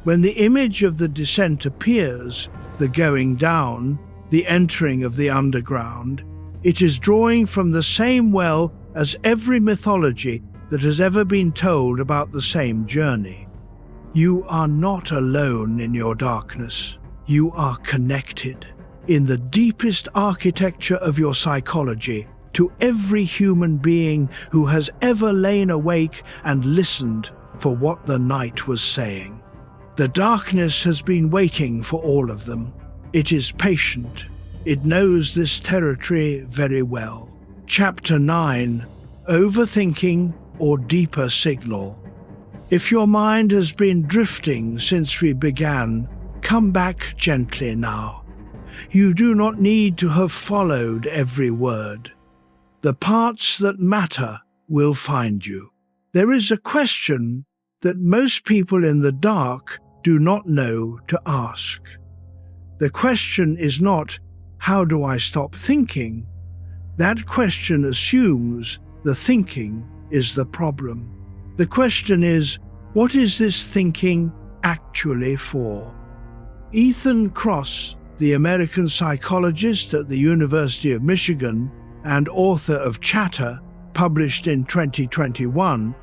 When the image of the descent appears, the going down, the entering of the underground, it is drawing from the same well as every mythology that has ever been told about the same journey. You are not alone in your darkness. You are connected, in the deepest architecture of your psychology, to every human being who has ever lain awake and listened for what the night was saying. The darkness has been waiting for all of them. It is patient. It knows this territory very well. Chapter 9: Overthinking or Deeper Signal. If your mind has been drifting since we began, come back gently now. You do not need to have followed every word. The parts that matter will find you. There is a question that most people in the dark do not know to ask. The question is not, how do I stop thinking? That question assumes the thinking is the problem. The question is, what is this thinking actually for? Ethan Kross, the American psychologist at the University of Michigan and author of Chatter, published in 2021,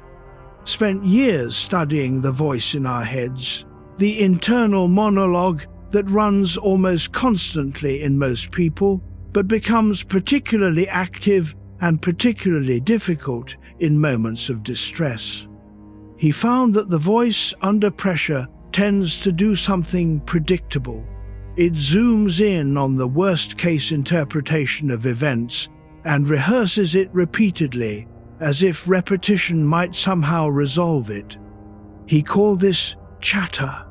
spent years studying the voice in our heads, the internal monologue that runs almost constantly in most people, but becomes particularly active and particularly difficult in moments of distress. He found that the voice under pressure tends to do something predictable. It zooms in on the worst-case interpretation of events and rehearses it repeatedly, as if repetition might somehow resolve it. He called this chatter,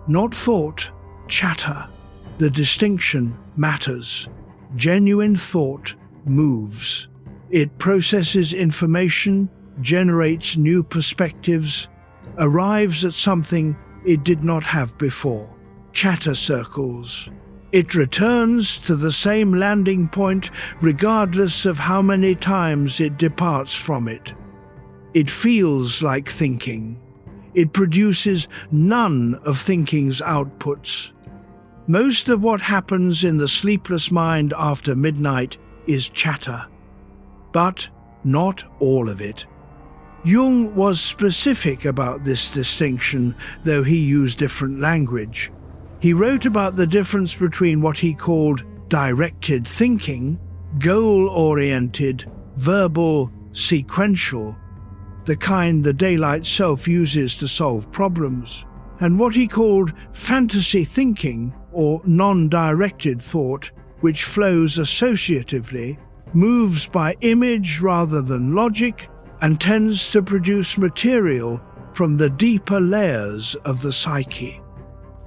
not thought, chatter. The distinction matters. Genuine thought moves. It processes information, generates new perspectives, arrives at something it did not have before. Chatter circles. It returns to the same landing point regardless of how many times it departs from it. It feels like thinking. It produces none of thinking's outputs. Most of what happens in the sleepless mind after midnight is chatter, but not all of it. Jung was specific about this distinction, though he used different language. He wrote about the difference between what he called directed thinking, goal-oriented, verbal, sequential, the kind the daylight self uses to solve problems, and what he called fantasy thinking, or non-directed thought, which flows associatively, moves by image rather than logic, and tends to produce material from the deeper layers of the psyche.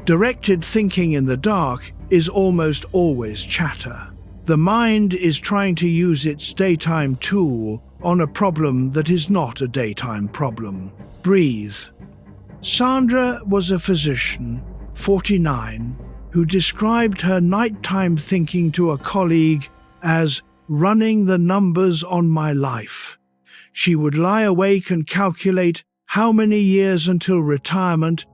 Directed thinking in the dark is almost always chatter. The mind is trying to use its daytime tool on a problem that is not a daytime problem. Breathe. Sandra was a physician, 49, who described her nighttime thinking to a colleague as running the numbers on my life. She would lie awake and calculate how many years until retirement,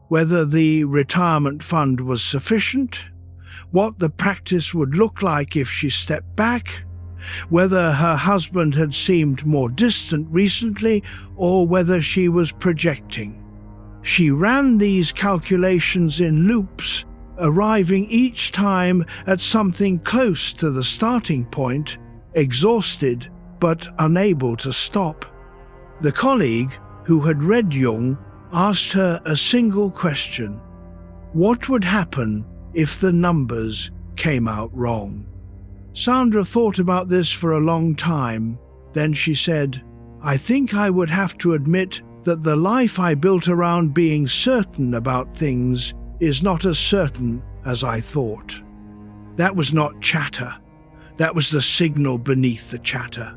whether the retirement fund was sufficient, what the practice would look like if she stepped back, whether her husband had seemed more distant recently or whether she was projecting. She ran these calculations in loops, arriving each time at something close to the starting point, exhausted but unable to stop. The colleague, who had read Jung, asked her a single question: what would happen if the numbers came out wrong? Sandra thought about this for a long time. Then she said, "I think I would have to admit that the life I built around being certain about things is not as certain as I thought." That was not chatter. That was the signal beneath the chatter.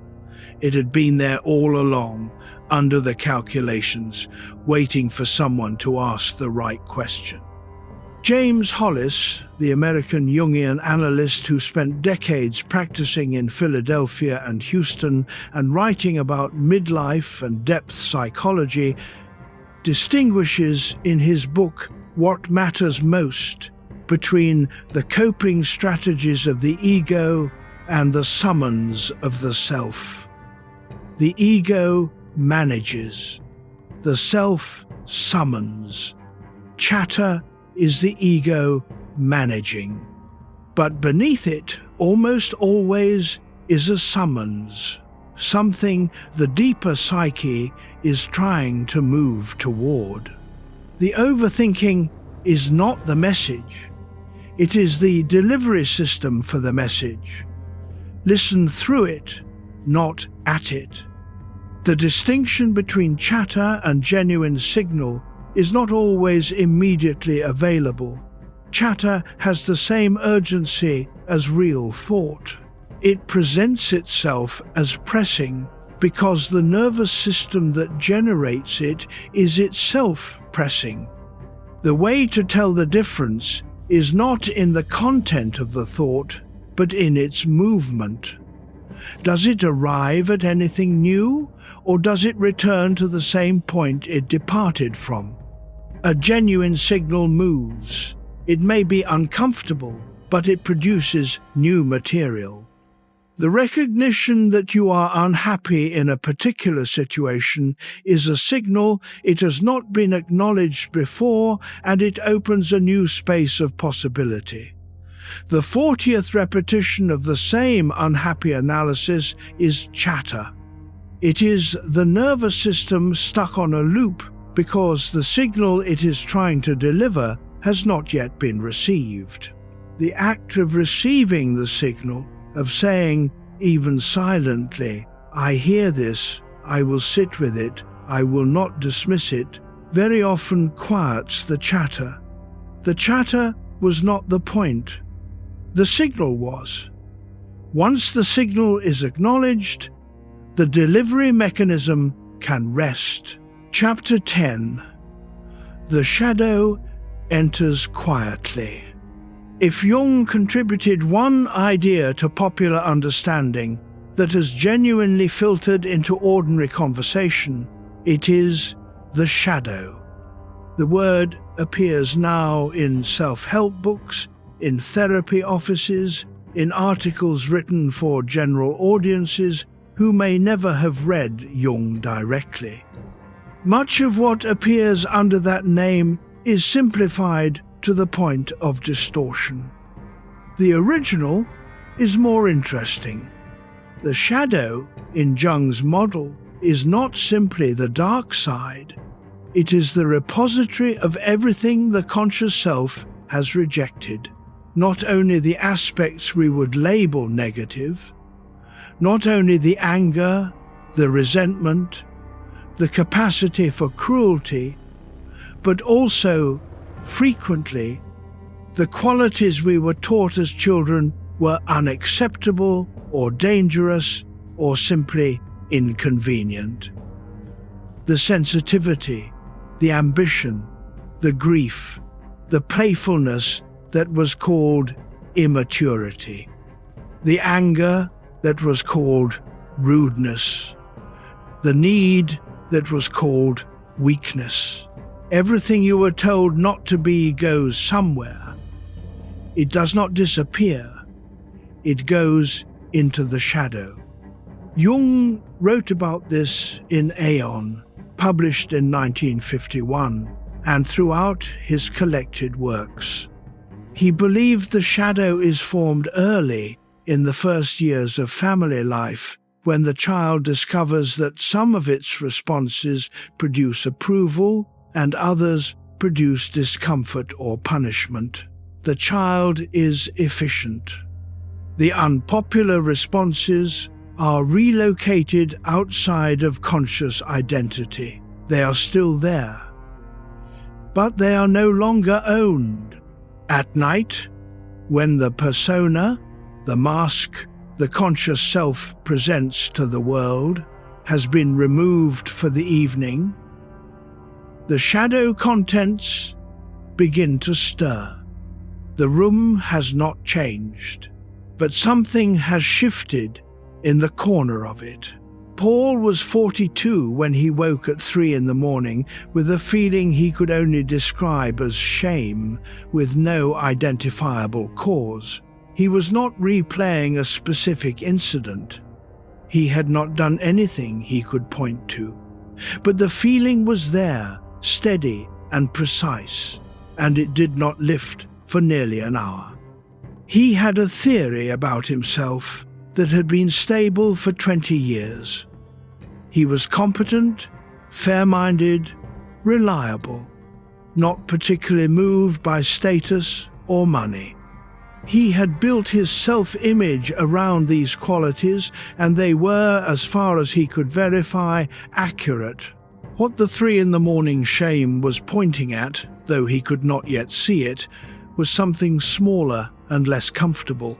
It had been there all along, under the calculations, waiting for someone to ask the right question. James Hollis, the American Jungian analyst who spent decades practicing in Philadelphia and Houston and writing about midlife and depth psychology, distinguishes in his book What Matters Most between the coping strategies of the ego and the summons of the self. The ego manages. The self summons. Chatter is the ego managing. But beneath it, almost always, is a summons. Something the deeper psyche is trying to move toward. The overthinking is not the message. It is the delivery system for the message. Listen through it, not at it. The distinction between chatter and genuine signal is not always immediately available. Chatter has the same urgency as real thought. It presents itself as pressing because the nervous system that generates it is itself pressing. The way to tell the difference is not in the content of the thought, but in its movement. Does it arrive at anything new, or does it return to the same point it departed from? A genuine signal moves. It may be uncomfortable, but it produces new material. The recognition that you are unhappy in a particular situation is a signal it has not been acknowledged before, and it opens a new space of possibility. The 40th repetition of the same unhappy analysis is chatter. It is the nervous system stuck on a loop because the signal it is trying to deliver has not yet been received. The act of receiving the signal, of saying, even silently, "I hear this, I will sit with it, I will not dismiss it," very often quiets the chatter. The chatter was not the point. The signal was. Once the signal is acknowledged, the delivery mechanism can rest. Chapter 10. The shadow enters quietly. If Jung contributed one idea to popular understanding that has genuinely filtered into ordinary conversation, it is the shadow. The word appears now in self-help books, in therapy offices, in articles written for general audiences who may never have read Jung directly. Much of what appears under that name is simplified to the point of distortion. The original is more interesting. The shadow, in Jung's model, is not simply the dark side. It is the repository of everything the conscious self has rejected. Not only the aspects we would label negative, not only the anger, the resentment, the capacity for cruelty, but also, frequently, the qualities we were taught as children were unacceptable or dangerous or simply inconvenient. The sensitivity, the ambition, the grief, the playfulness that was called immaturity, the anger that was called rudeness, the need that was called weakness. Everything you were told not to be goes somewhere. It does not disappear. It goes into the shadow. Jung wrote about this in Aeon, published in 1951, and throughout his collected works. He believed the shadow is formed early in the first years of family life, when the child discovers that some of its responses produce approval and others produce discomfort or punishment. The child is efficient. The unpopular responses are relocated outside of conscious identity. They are still there, but they are no longer owned. At night, when the persona, the mask, the conscious self presents to the world, has been removed for the evening, the shadow contents begin to stir. The room has not changed, but something has shifted in the corner of it. Paul was 42 when he woke at 3 a.m. with a feeling he could only describe as shame, with no identifiable cause. He was not replaying a specific incident. He had not done anything he could point to. But the feeling was there, steady and precise, and it did not lift for nearly an hour. He had a theory about himself that had been stable for 20 years. He was competent, fair-minded, reliable, not particularly moved by status or money. He had built his self-image around these qualities, and they were, as far as he could verify, accurate. What the 3 a.m. shame was pointing at, though he could not yet see it, was something smaller and less comfortable.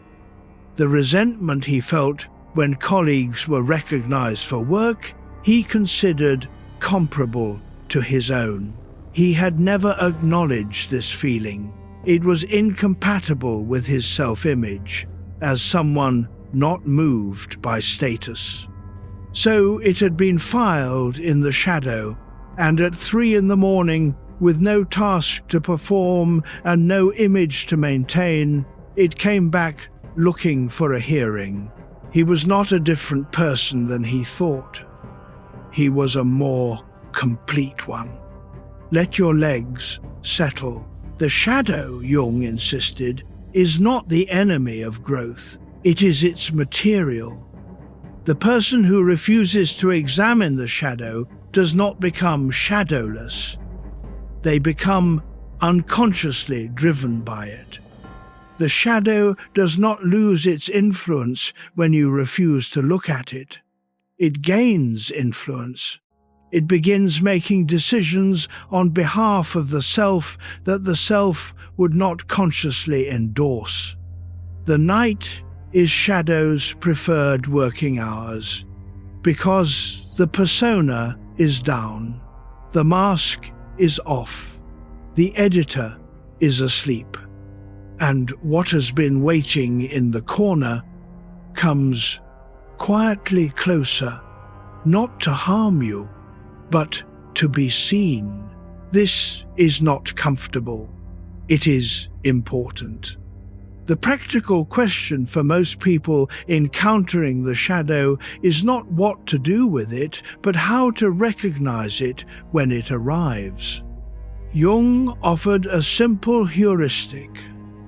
The resentment he felt when colleagues were recognized for work he considered comparable to his own. He had never acknowledged this feeling. It was incompatible with his self-image as someone not moved by status. So it had been filed in the shadow, and at 3 a.m, with no task to perform and no image to maintain, it came back looking for a hearing. He was not a different person than he thought. He was a more complete one. Let your legs settle. The shadow, Jung insisted, is not the enemy of growth. It is its material. The person who refuses to examine the shadow does not become shadowless. They become unconsciously driven by it. The shadow does not lose its influence when you refuse to look at it. It gains influence. It begins making decisions on behalf of the self that the self would not consciously endorse. The night is shadow's preferred working hours, because the persona is down, the mask is off, the editor is asleep, and what has been waiting in the corner comes quietly closer, not to harm you, but to be seen. This is not comfortable. It is important. The practical question for most people encountering the shadow is not what to do with it, but how to recognize it when it arrives. Jung offered a simple heuristic.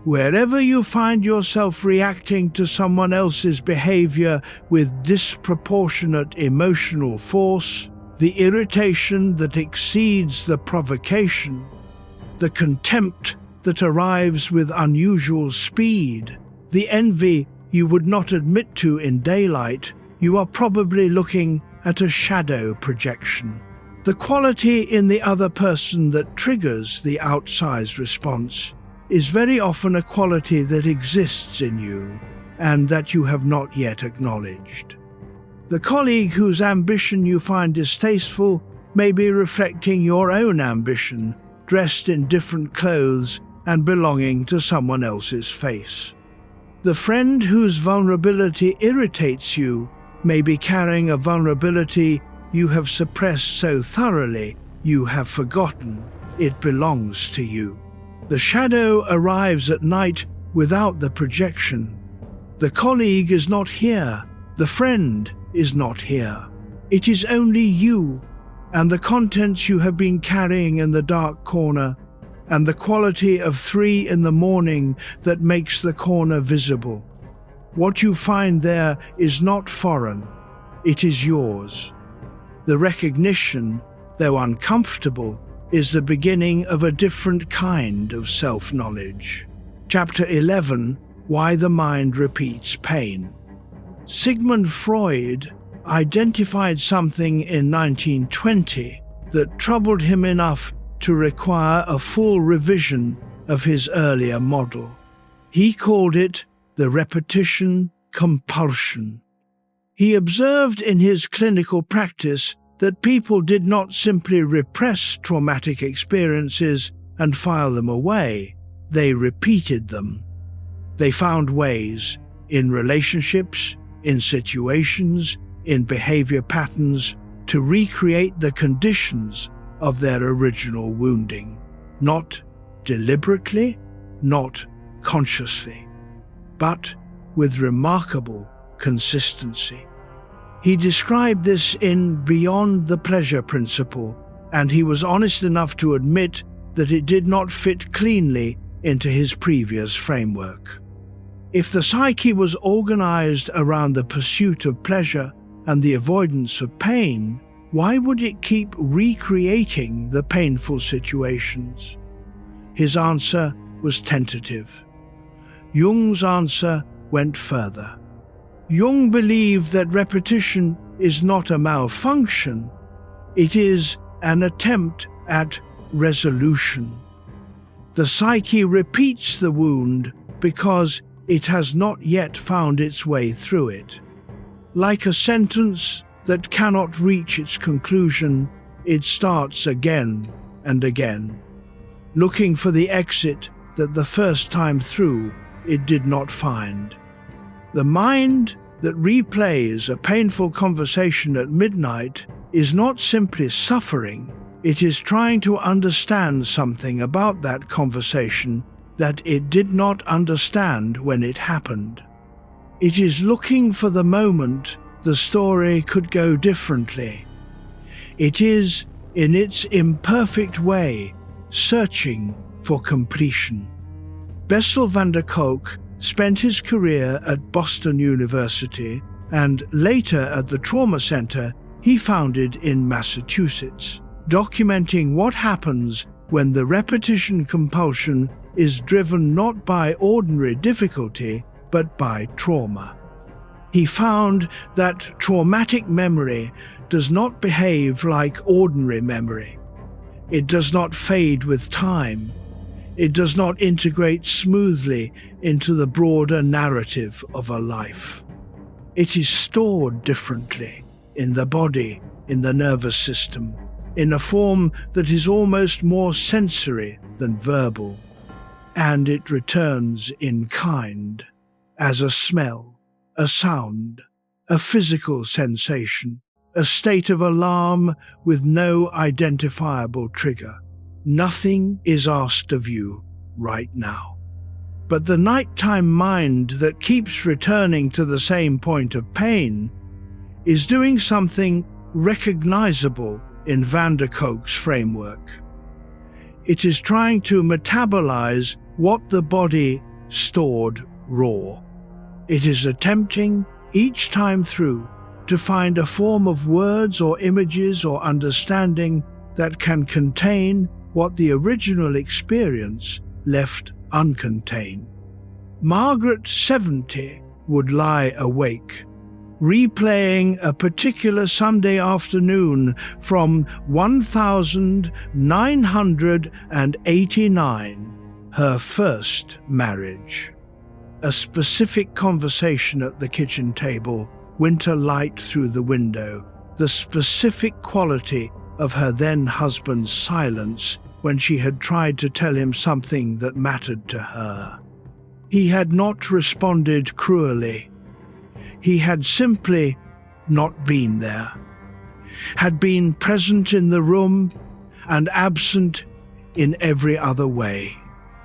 Wherever you find yourself reacting to someone else's behavior with disproportionate emotional force, the irritation that exceeds the provocation, the contempt that arrives with unusual speed, the envy you would not admit to in daylight, you are probably looking at a shadow projection. The quality in the other person that triggers the outsized response is very often a quality that exists in you and that you have not yet acknowledged. The colleague whose ambition you find distasteful may be reflecting your own ambition, dressed in different clothes and belonging to someone else's face. The friend whose vulnerability irritates you may be carrying a vulnerability you have suppressed so thoroughly you have forgotten it belongs to you. The shadow arrives at night without the projection. The colleague is not here. The friend is not here. It is only you and the contents you have been carrying in the dark corner, and the quality of 3 in the morning that makes the corner visible. What you find there is not foreign. It is yours. The recognition, though uncomfortable, is the beginning of a different kind of self-knowledge. Chapter 11: Why the Mind Repeats Pain. Sigmund Freud identified something in 1920 that troubled him enough to require a full revision of his earlier model. He called it the repetition compulsion. He observed in his clinical practice that people did not simply repress traumatic experiences and file them away. They repeated them. They found ways, in relationships, in situations, in behavior patterns, to recreate the conditions of their original wounding, not deliberately, not consciously, but with remarkable consistency. He described this in Beyond the Pleasure Principle, and he was honest enough to admit that it did not fit cleanly into his previous framework. If the psyche was organized around the pursuit of pleasure and the avoidance of pain, why would it keep recreating the painful situations? His answer was tentative. Jung's answer went further. Jung believed that repetition is not a malfunction, it is an attempt at resolution. The psyche repeats the wound because it has not yet found its way through it. Like a sentence that cannot reach its conclusion, it starts again and again, looking for the exit that the first time through it did not find. The mind that replays a painful conversation at midnight is not simply suffering, it is trying to understand something about that conversation that it did not understand when it happened. It is looking for the moment the story could go differently. It is, in its imperfect way, searching for completion. Bessel van der Kolk spent his career at Boston University and later at the trauma center he founded in Massachusetts, documenting what happens when the repetition compulsion is driven not by ordinary difficulty but by trauma. He found that traumatic memory does not behave like ordinary memory. It does not fade with time. It does not integrate smoothly into the broader narrative of a life. It is stored differently in the body, in the nervous system, in a form that is almost more sensory than verbal. And it returns in kind, as a smell, a sound, a physical sensation, a state of alarm with no identifiable trigger. Nothing is asked of you right now. But the nighttime mind that keeps returning to the same point of pain is doing something recognizable in van der Kolk's framework. It is trying to metabolize what the body stored raw. It is attempting, each time through, to find a form of words or images or understanding that can contain what the original experience left uncontained. Margaret, 70, would lie awake, replaying a particular Sunday afternoon from 1989, her first marriage. A specific conversation at the kitchen table, winter light through the window, the specific quality of her then-husband's silence when she had tried to tell him something that mattered to her. He had not responded cruelly. He had simply not been there, had been present in the room and absent in every other way.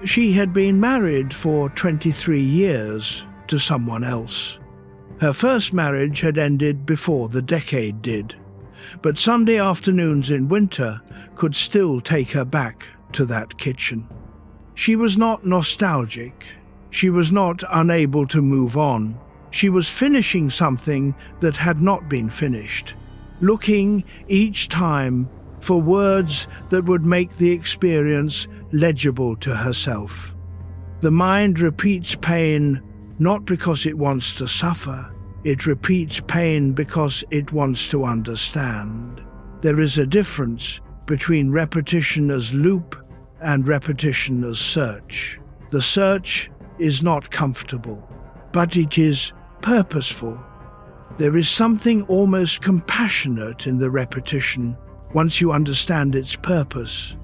She had been married for 23 years to someone else. Her first marriage had ended before the decade did, but Sunday afternoons in winter could still take her back to that kitchen. She was not nostalgic. She was not unable to move on. She was finishing something that had not been finished, looking each time for words that would make the experience legible to herself. The mind repeats pain not because it wants to suffer. It repeats pain because it wants to understand. There is a difference between repetition as loop and repetition as search. The search is not comfortable, but it is purposeful. There is something almost compassionate in the repetition once you understand its purpose.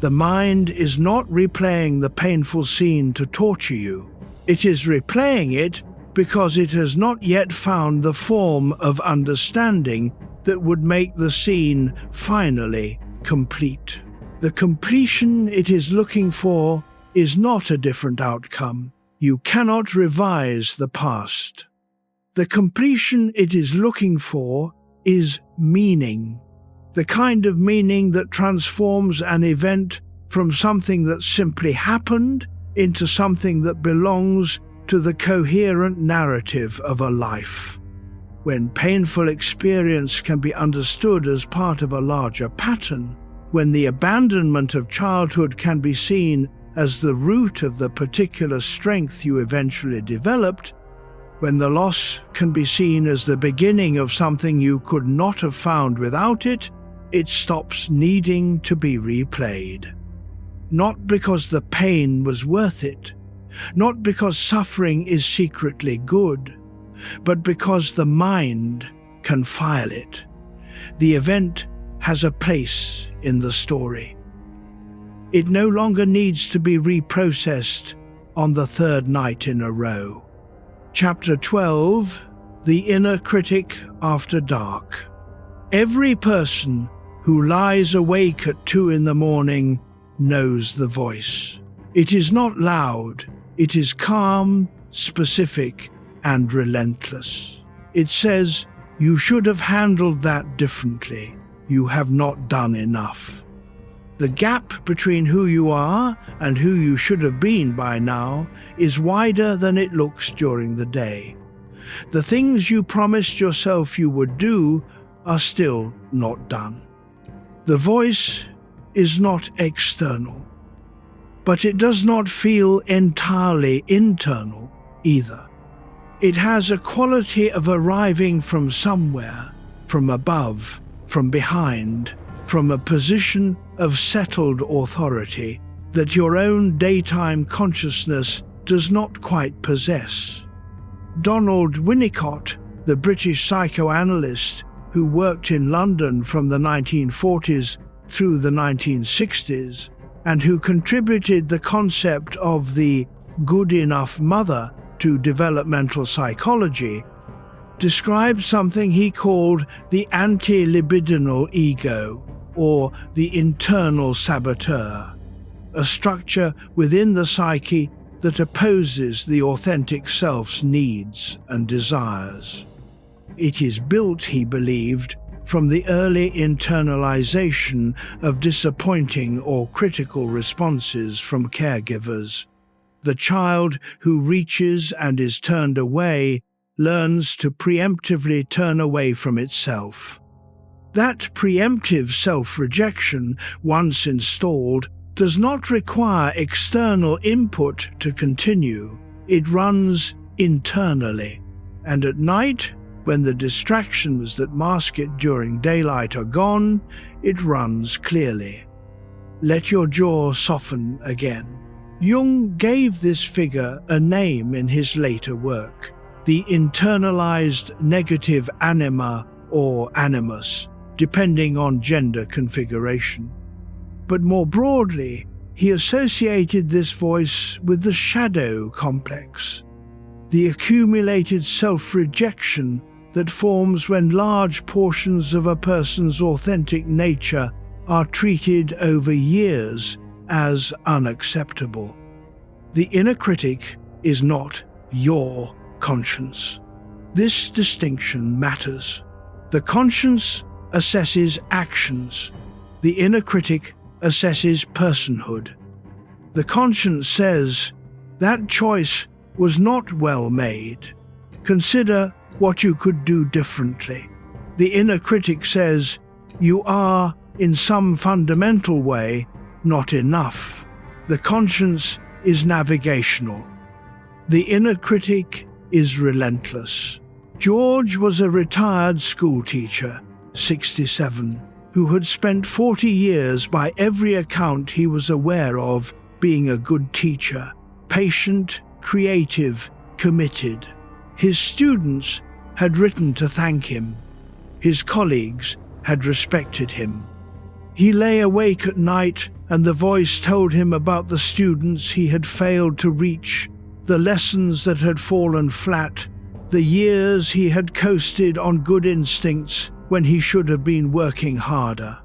The mind is not replaying the painful scene to torture you. It is replaying it because it has not yet found the form of understanding that would make the scene finally complete. The completion it is looking for is not a different outcome. You cannot revise the past. The completion it is looking for is meaning. The kind of meaning that transforms an event from something that simply happened into something that belongs to the coherent narrative of a life. When painful experience can be understood as part of a larger pattern, when the abandonment of childhood can be seen as the root of the particular strength you eventually developed, when the loss can be seen as the beginning of something you could not have found without it, it stops needing to be replayed. Not because the pain was worth it, not because suffering is secretly good, but because the mind can file it. The event has a place in the story. It no longer needs to be reprocessed on the third night in a row. Chapter 12, The Inner Critic After Dark. Every person who lies awake at 2 a.m. knows the voice. It is not loud. It is calm, specific, and relentless. It says, "You should have handled that differently. You have not done enough." The gap between who you are and who you should have been by now is wider than it looks during the day. The things you promised yourself you would do are still not done. The voice is not external, but it does not feel entirely internal either. It has a quality of arriving from somewhere, from above, from behind, from a position of settled authority that your own daytime consciousness does not quite possess. Donald Winnicott, the British psychoanalyst who worked in London from the 1940s through the 1960s, and who contributed the concept of the good enough mother to developmental psychology, described something he called the anti-libidinal ego, or the internal saboteur, a structure within the psyche that opposes the authentic self's needs and desires. It is built, he believed, from the early internalization of disappointing or critical responses from caregivers. The child who reaches and is turned away learns to preemptively turn away from itself. That preemptive self-rejection, once installed, does not require external input to continue. It runs internally, and at night, when the distractions that mask it during daylight are gone, it runs clearly. Let your jaw soften again. Jung gave this figure a name in his later work, the internalized negative anima or animus, depending on gender configuration. But more broadly, he associated this voice with the shadow complex, the accumulated self-rejection that forms when large portions of a person's authentic nature are treated over years as unacceptable. The inner critic is not your conscience. This distinction matters. The conscience assesses actions. The inner critic assesses personhood. The conscience says, that choice was not well made. Consider what you could do differently. The inner critic says, you are, in some fundamental way, not enough. The conscience is navigational. The inner critic is relentless. George was a retired schoolteacher, 67, who had spent 40 years by every account he was aware of being a good teacher, patient, creative, committed. His students had written to thank him. His colleagues had respected him. He lay awake at night, and the voice told him about the students he had failed to reach, the lessons that had fallen flat, the years he had coasted on good instincts when he should have been working harder.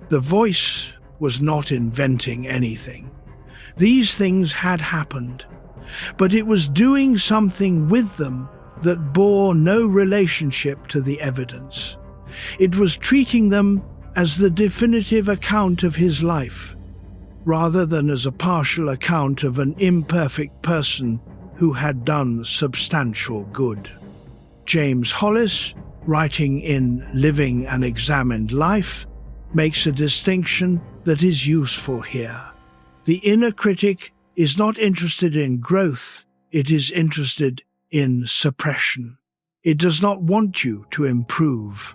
The voice was not inventing anything. These things had happened, but it was doing something with them that bore no relationship to the evidence. It was treating them as the definitive account of his life, rather than as a partial account of an imperfect person who had done substantial good. James Hollis, writing in Living an Examined Life, makes a distinction that is useful here. The inner critic is not interested in growth, it is interested in suppression. It does not want you to improve.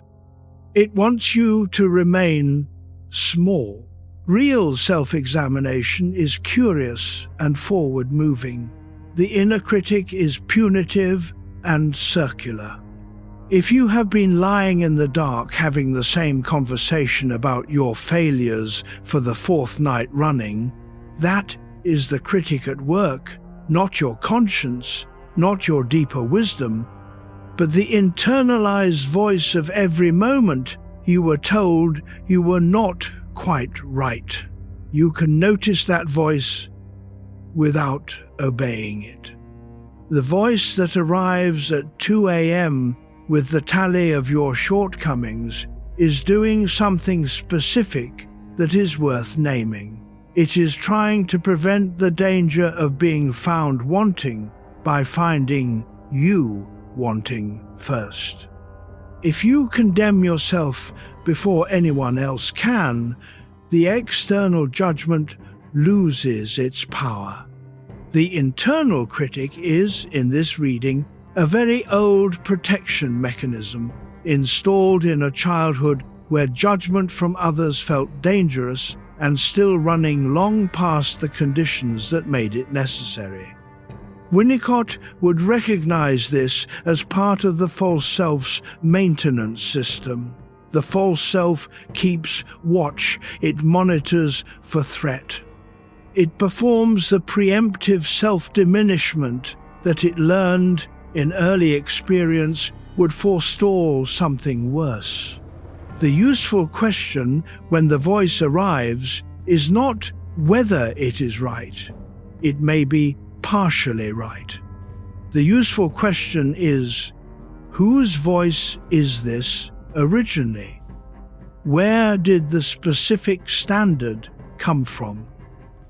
It wants you to remain small. Real self-examination is curious and forward-moving. The inner critic is punitive and circular. If you have been lying in the dark having the same conversation about your failures for the fourth night running, that is the critic at work, not your conscience, not your deeper wisdom, but the internalized voice of every moment you were told you were not quite right. You can notice that voice without obeying it. The voice that arrives at 2 a.m. with the tally of your shortcomings is doing something specific that is worth naming. It is trying to prevent the danger of being found wanting by finding you wanting first. If you condemn yourself before anyone else can, the external judgment loses its power. The internal critic is, in this reading, a very old protection mechanism installed in a childhood where judgment from others felt dangerous and still running long past the conditions that made it necessary. Winnicott would recognize this as part of the false self's maintenance system. The false self keeps watch, it monitors for threat. It performs the preemptive self-diminishment that it learned in early experience would forestall something worse. The useful question when the voice arrives is not whether it is right. It may be partially right. The useful question is, whose voice is this originally? Where did the specific standard come from?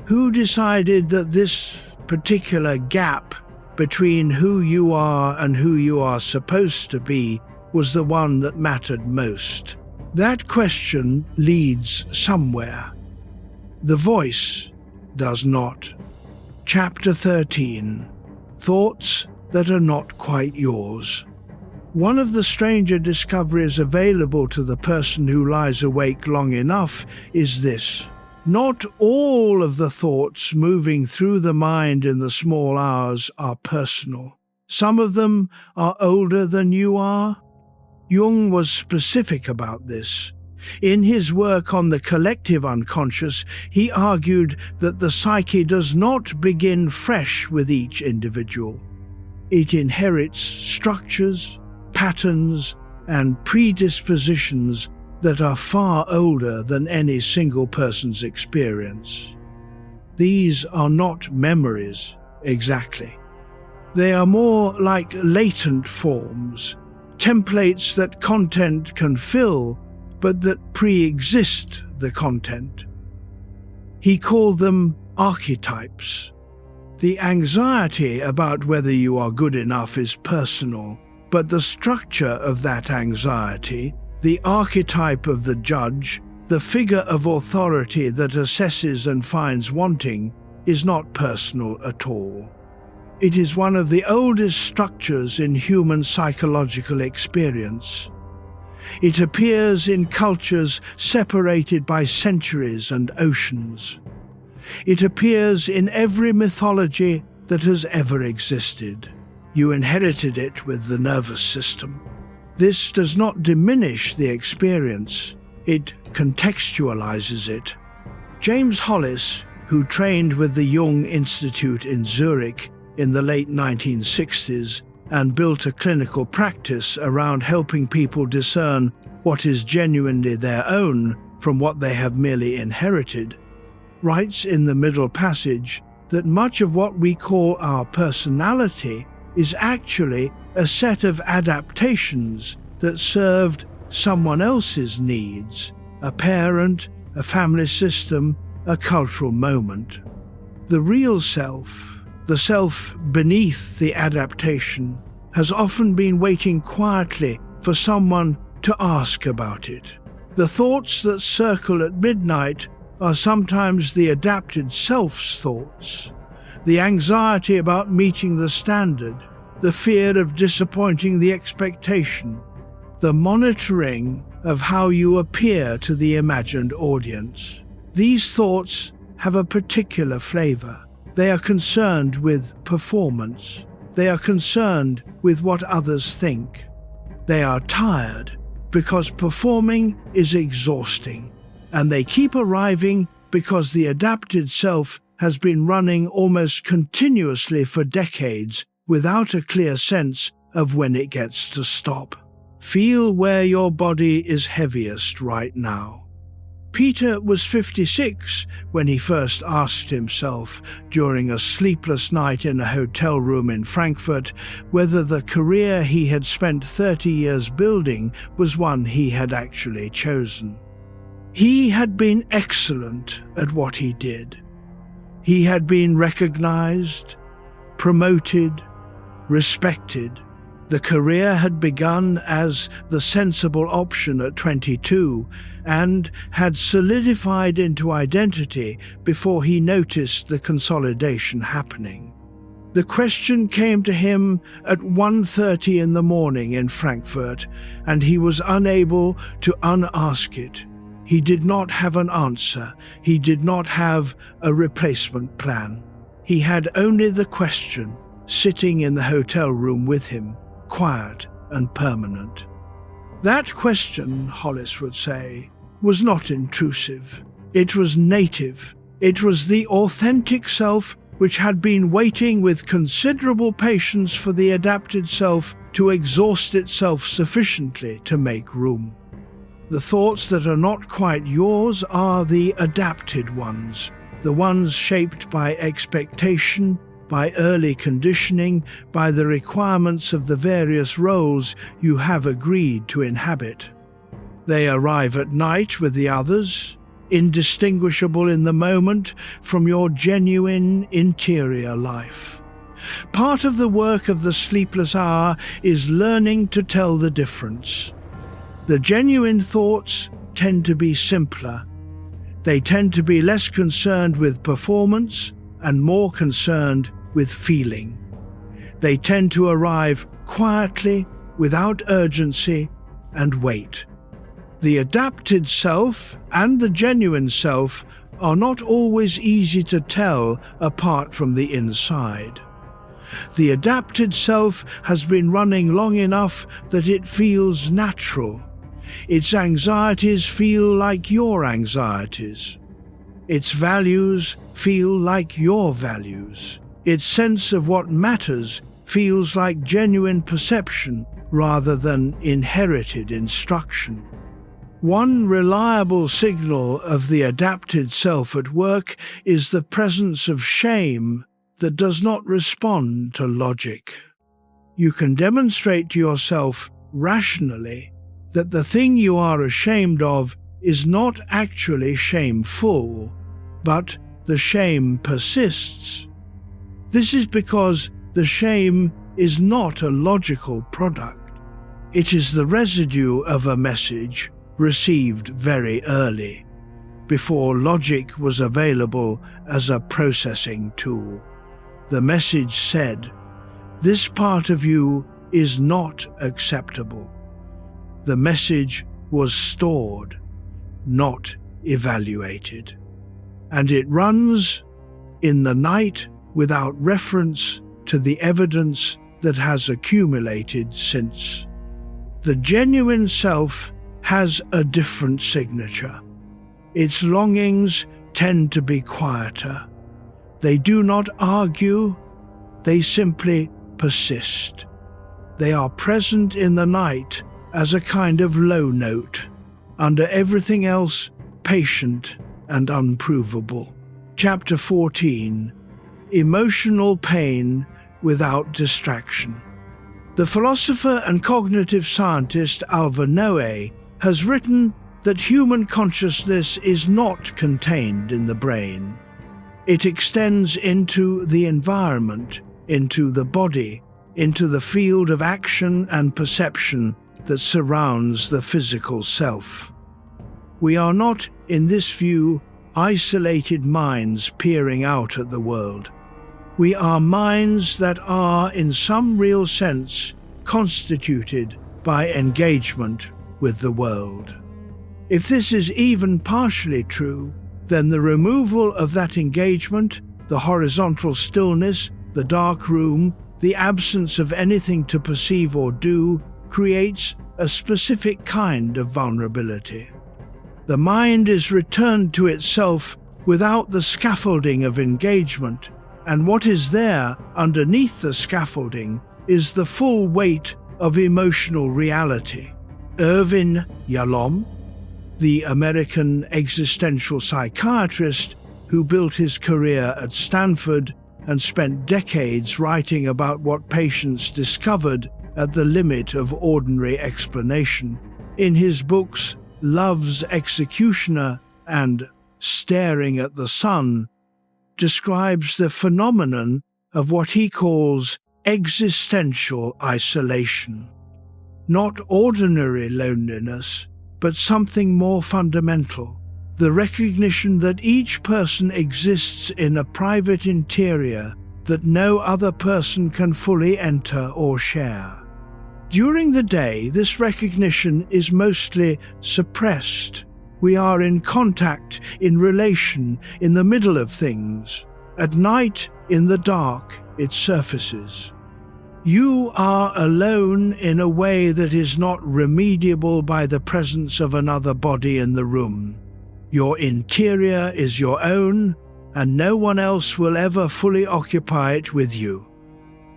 Who decided that this particular gap between who you are and who you are supposed to be was the one that mattered most? That question leads somewhere. The voice does not. Chapter 13. Thoughts that are not quite yours. One of the stranger discoveries available to the person who lies awake long enough is this: not all of the thoughts moving through the mind in the small hours are personal. Some of them are older than you are. Jung was specific about this. In his work on the collective unconscious, he argued that the psyche does not begin fresh with each individual. It inherits structures, patterns, and predispositions that are far older than any single person's experience. These are not memories, exactly. They are more like latent forms, templates that content can fill, but that pre-exist the content. He called them archetypes. The anxiety about whether you are good enough is personal, but the structure of that anxiety, the archetype of the judge, the figure of authority that assesses and finds wanting, is not personal at all. It is one of the oldest structures in human psychological experience. It appears in cultures separated by centuries and oceans. It appears in every mythology that has ever existed. You inherited it with the nervous system. This does not diminish the experience, it contextualizes it. James Hollis, who trained with the Jung Institute in Zurich in the late 1960s and built a clinical practice around helping people discern what is genuinely their own from what they have merely inherited, writes in the middle passage that much of what we call our personality is actually a set of adaptations that served someone else's needs, a parent, a family system, a cultural moment. The real self, the self beneath the adaptation, has often been waiting quietly for someone to ask about it. The thoughts that circle at midnight are sometimes the adapted self's thoughts. The anxiety about meeting the standard, the fear of disappointing the expectation, the monitoring of how you appear to the imagined audience. These thoughts have a particular flavor. They are concerned with performance. They are concerned with what others think. They are tired because performing is exhausting, and they keep arriving because the adapted self has been running almost continuously for decades without a clear sense of when it gets to stop. Feel where your body is heaviest right now. Peter was 56 when he first asked himself, during a sleepless night in a hotel room in Frankfurt, whether the career he had spent 30 years building was one he had actually chosen. He had been excellent at what he did. He had been recognized, promoted, respected. The career had begun as the sensible option at 22 and had solidified into identity before he noticed the consolidation happening. The question came to him at 1:30 in the morning in Frankfurt, and he was unable to unask it. He did not have an answer. He did not have a replacement plan. He had only the question sitting in the hotel room with him, quiet and permanent. That question, Hollis would say, was not intrusive. It was native. It was the authentic self which had been waiting with considerable patience for the adapted self to exhaust itself sufficiently to make room. The thoughts that are not quite yours are the adapted ones, the ones shaped by expectation, by early conditioning, by the requirements of the various roles you have agreed to inhabit. They arrive at night with the others, indistinguishable in the moment from your genuine interior life. Part of the work of the sleepless hour is learning to tell the difference. The genuine thoughts tend to be simpler. They tend to be less concerned with performance and more concerned with feeling. They tend to arrive quietly, without urgency, and wait. The adapted self and the genuine self are not always easy to tell apart from the inside. The adapted self has been running long enough that it feels natural. Its anxieties feel like your anxieties. Its values feel like your values. Its sense of what matters feels like genuine perception rather than inherited instruction. One reliable signal of the adapted self at work is the presence of shame that does not respond to logic. You can demonstrate to yourself rationally that the thing you are ashamed of is not actually shameful, but the shame persists. This is because the shame is not a logical product. It is the residue of a message received very early, before logic was available as a processing tool. The message said, "This part of you is not acceptable." The message was stored, not evaluated. And it runs in the night without reference to the evidence that has accumulated since. The genuine self has a different signature. Its longings tend to be quieter. They do not argue, they simply persist. They are present in the night as a kind of low note, under everything else patient and unprovable. Chapter 14. Emotional Pain Without Distraction. The philosopher and cognitive scientist Alva Noe has written that human consciousness is not contained in the brain. It extends into the environment, into the body, into the field of action and perception that surrounds the physical self. We are not, in this view, isolated minds peering out at the world. We are minds that are, in some real sense, constituted by engagement with the world. If this is even partially true, then the removal of that engagement, the horizontal stillness, the dark room, the absence of anything to perceive or do, creates a specific kind of vulnerability. The mind is returned to itself without the scaffolding of engagement, and what is there underneath the scaffolding is the full weight of emotional reality. Irvin Yalom, the American existential psychiatrist who built his career at Stanford and spent decades writing about what patients discovered at the limit of ordinary explanation, in his books Love's Executioner and Staring at the Sun, describes the phenomenon of what he calls existential isolation. Not ordinary loneliness, but something more fundamental, the recognition that each person exists in a private interior that no other person can fully enter or share. During the day, this recognition is mostly suppressed. We are in contact, in relation, in the middle of things. At night, in the dark, it surfaces. You are alone in a way that is not remediable by the presence of another body in the room. Your interior is your own, and no one else will ever fully occupy it with you.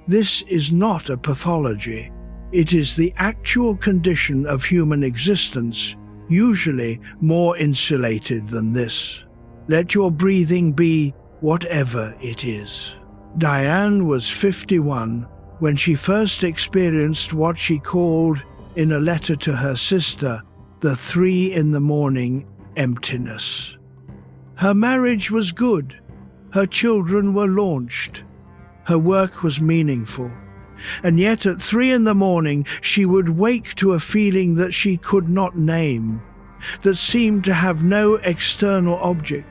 This is not a pathology. It is the actual condition of human existence, usually more insulated than this. Let your breathing be whatever it is. Diane was 51 when she first experienced what she called, in a letter to her sister, the 3 a.m. emptiness. Her marriage was good. Her children were launched. Her work was meaningful. And yet at 3 a.m. she would wake to a feeling that she could not name, that seemed to have no external object,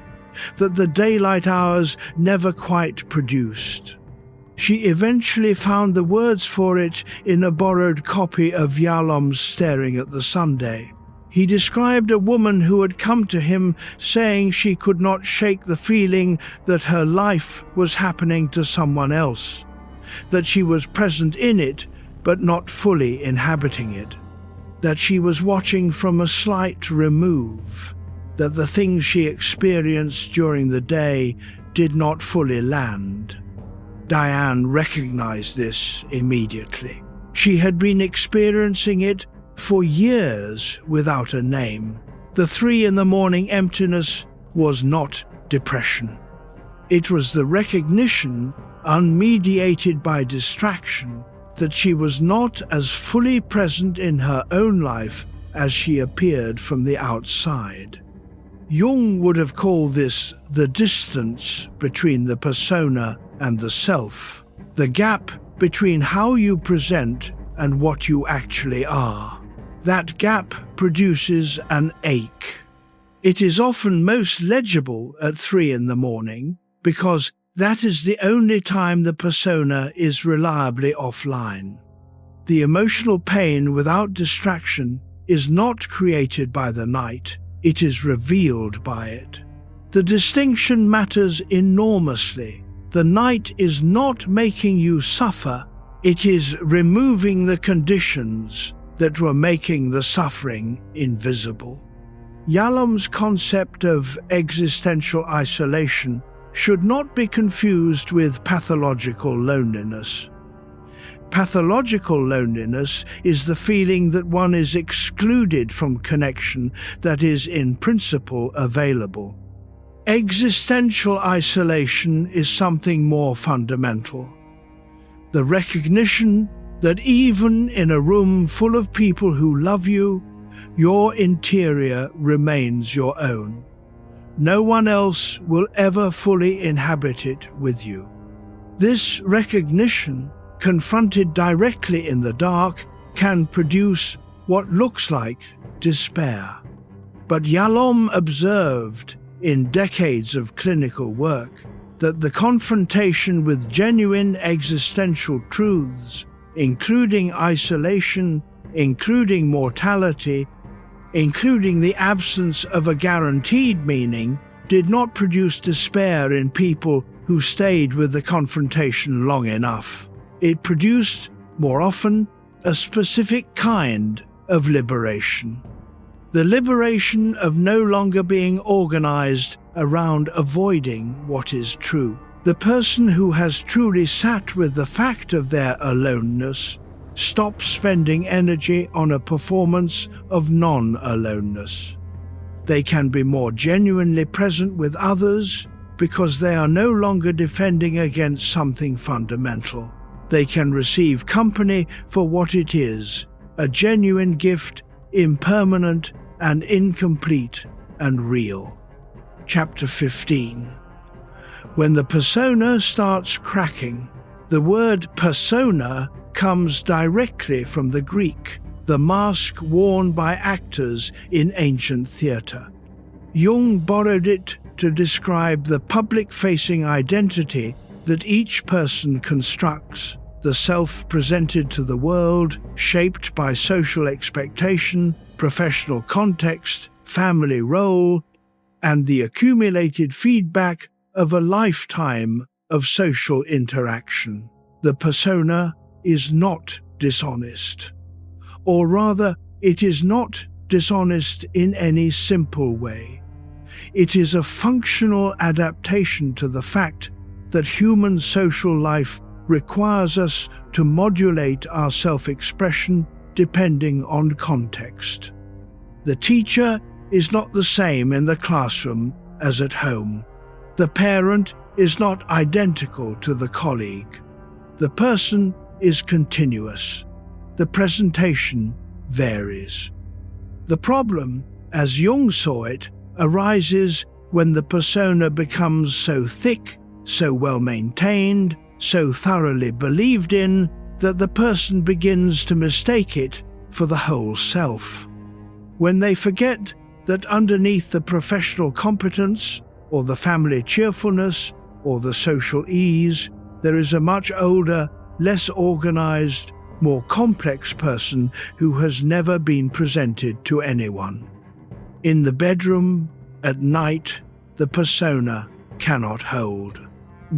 that the daylight hours never quite produced. She eventually found the words for it in a borrowed copy of Yalom's Staring at the Sunday. He described a woman who had come to him saying she could not shake the feeling that her life was happening to someone else, that she was present in it but not fully inhabiting it, that she was watching from a slight remove, that the things she experienced during the day did not fully land. Diane recognized this immediately. She had been experiencing it for years without a name. The 3 a.m. emptiness was not depression. It was the recognition unmediated by distraction, that she was not as fully present in her own life as she appeared from the outside. Jung would have called this the distance between the persona and the self, the gap between how you present and what you actually are. That gap produces an ache. It is often most legible at 3 in the morning because that is the only time the persona is reliably offline. The emotional pain without distraction is not created by the night, it is revealed by it. The distinction matters enormously. The night is not making you suffer, it is removing the conditions that were making the suffering invisible. Yalom's concept of existential isolation should not be confused with pathological loneliness. Pathological loneliness is the feeling that one is excluded from connection that is in principle available. Existential isolation is something more fundamental. The recognition that even in a room full of people who love you, your interior remains your own. No one else will ever fully inhabit it with you. This recognition, confronted directly in the dark, can produce what looks like despair. But Yalom observed in decades of clinical work that the confrontation with genuine existential truths, including isolation, including mortality, including the absence of a guaranteed meaning, did not produce despair in people who stayed with the confrontation long enough. It produced, more often, a specific kind of liberation. The liberation of no longer being organized around avoiding what is true. The person who has truly sat with the fact of their aloneness stops spending energy on a performance of non-aloneness. They can be more genuinely present with others because they are no longer defending against something fundamental. They can receive company for what it is, a genuine gift, impermanent and incomplete and real. Chapter 15. When the persona starts cracking, the word persona comes directly from the Greek, the mask worn by actors in ancient theatre. Jung borrowed it to describe the public-facing identity that each person constructs, the self presented to the world, shaped by social expectation, professional context, family role, and the accumulated feedback of a lifetime of social interaction. The persona is not dishonest. Or rather, it is not dishonest in any simple way. It is a functional adaptation to the fact that human social life requires us to modulate our self-expression depending on context. The teacher is not the same in the classroom as at home. The parent is not identical to the colleague. The person is continuous. The presentation varies. The problem, as Jung saw it, arises when the persona becomes so thick, so well-maintained, so thoroughly believed in, that the person begins to mistake it for the whole self. When they forget that underneath the professional competence, or the family cheerfulness, or the social ease, there is a much older, less organized, more complex person who has never been presented to anyone. In the bedroom, at night, the persona cannot hold.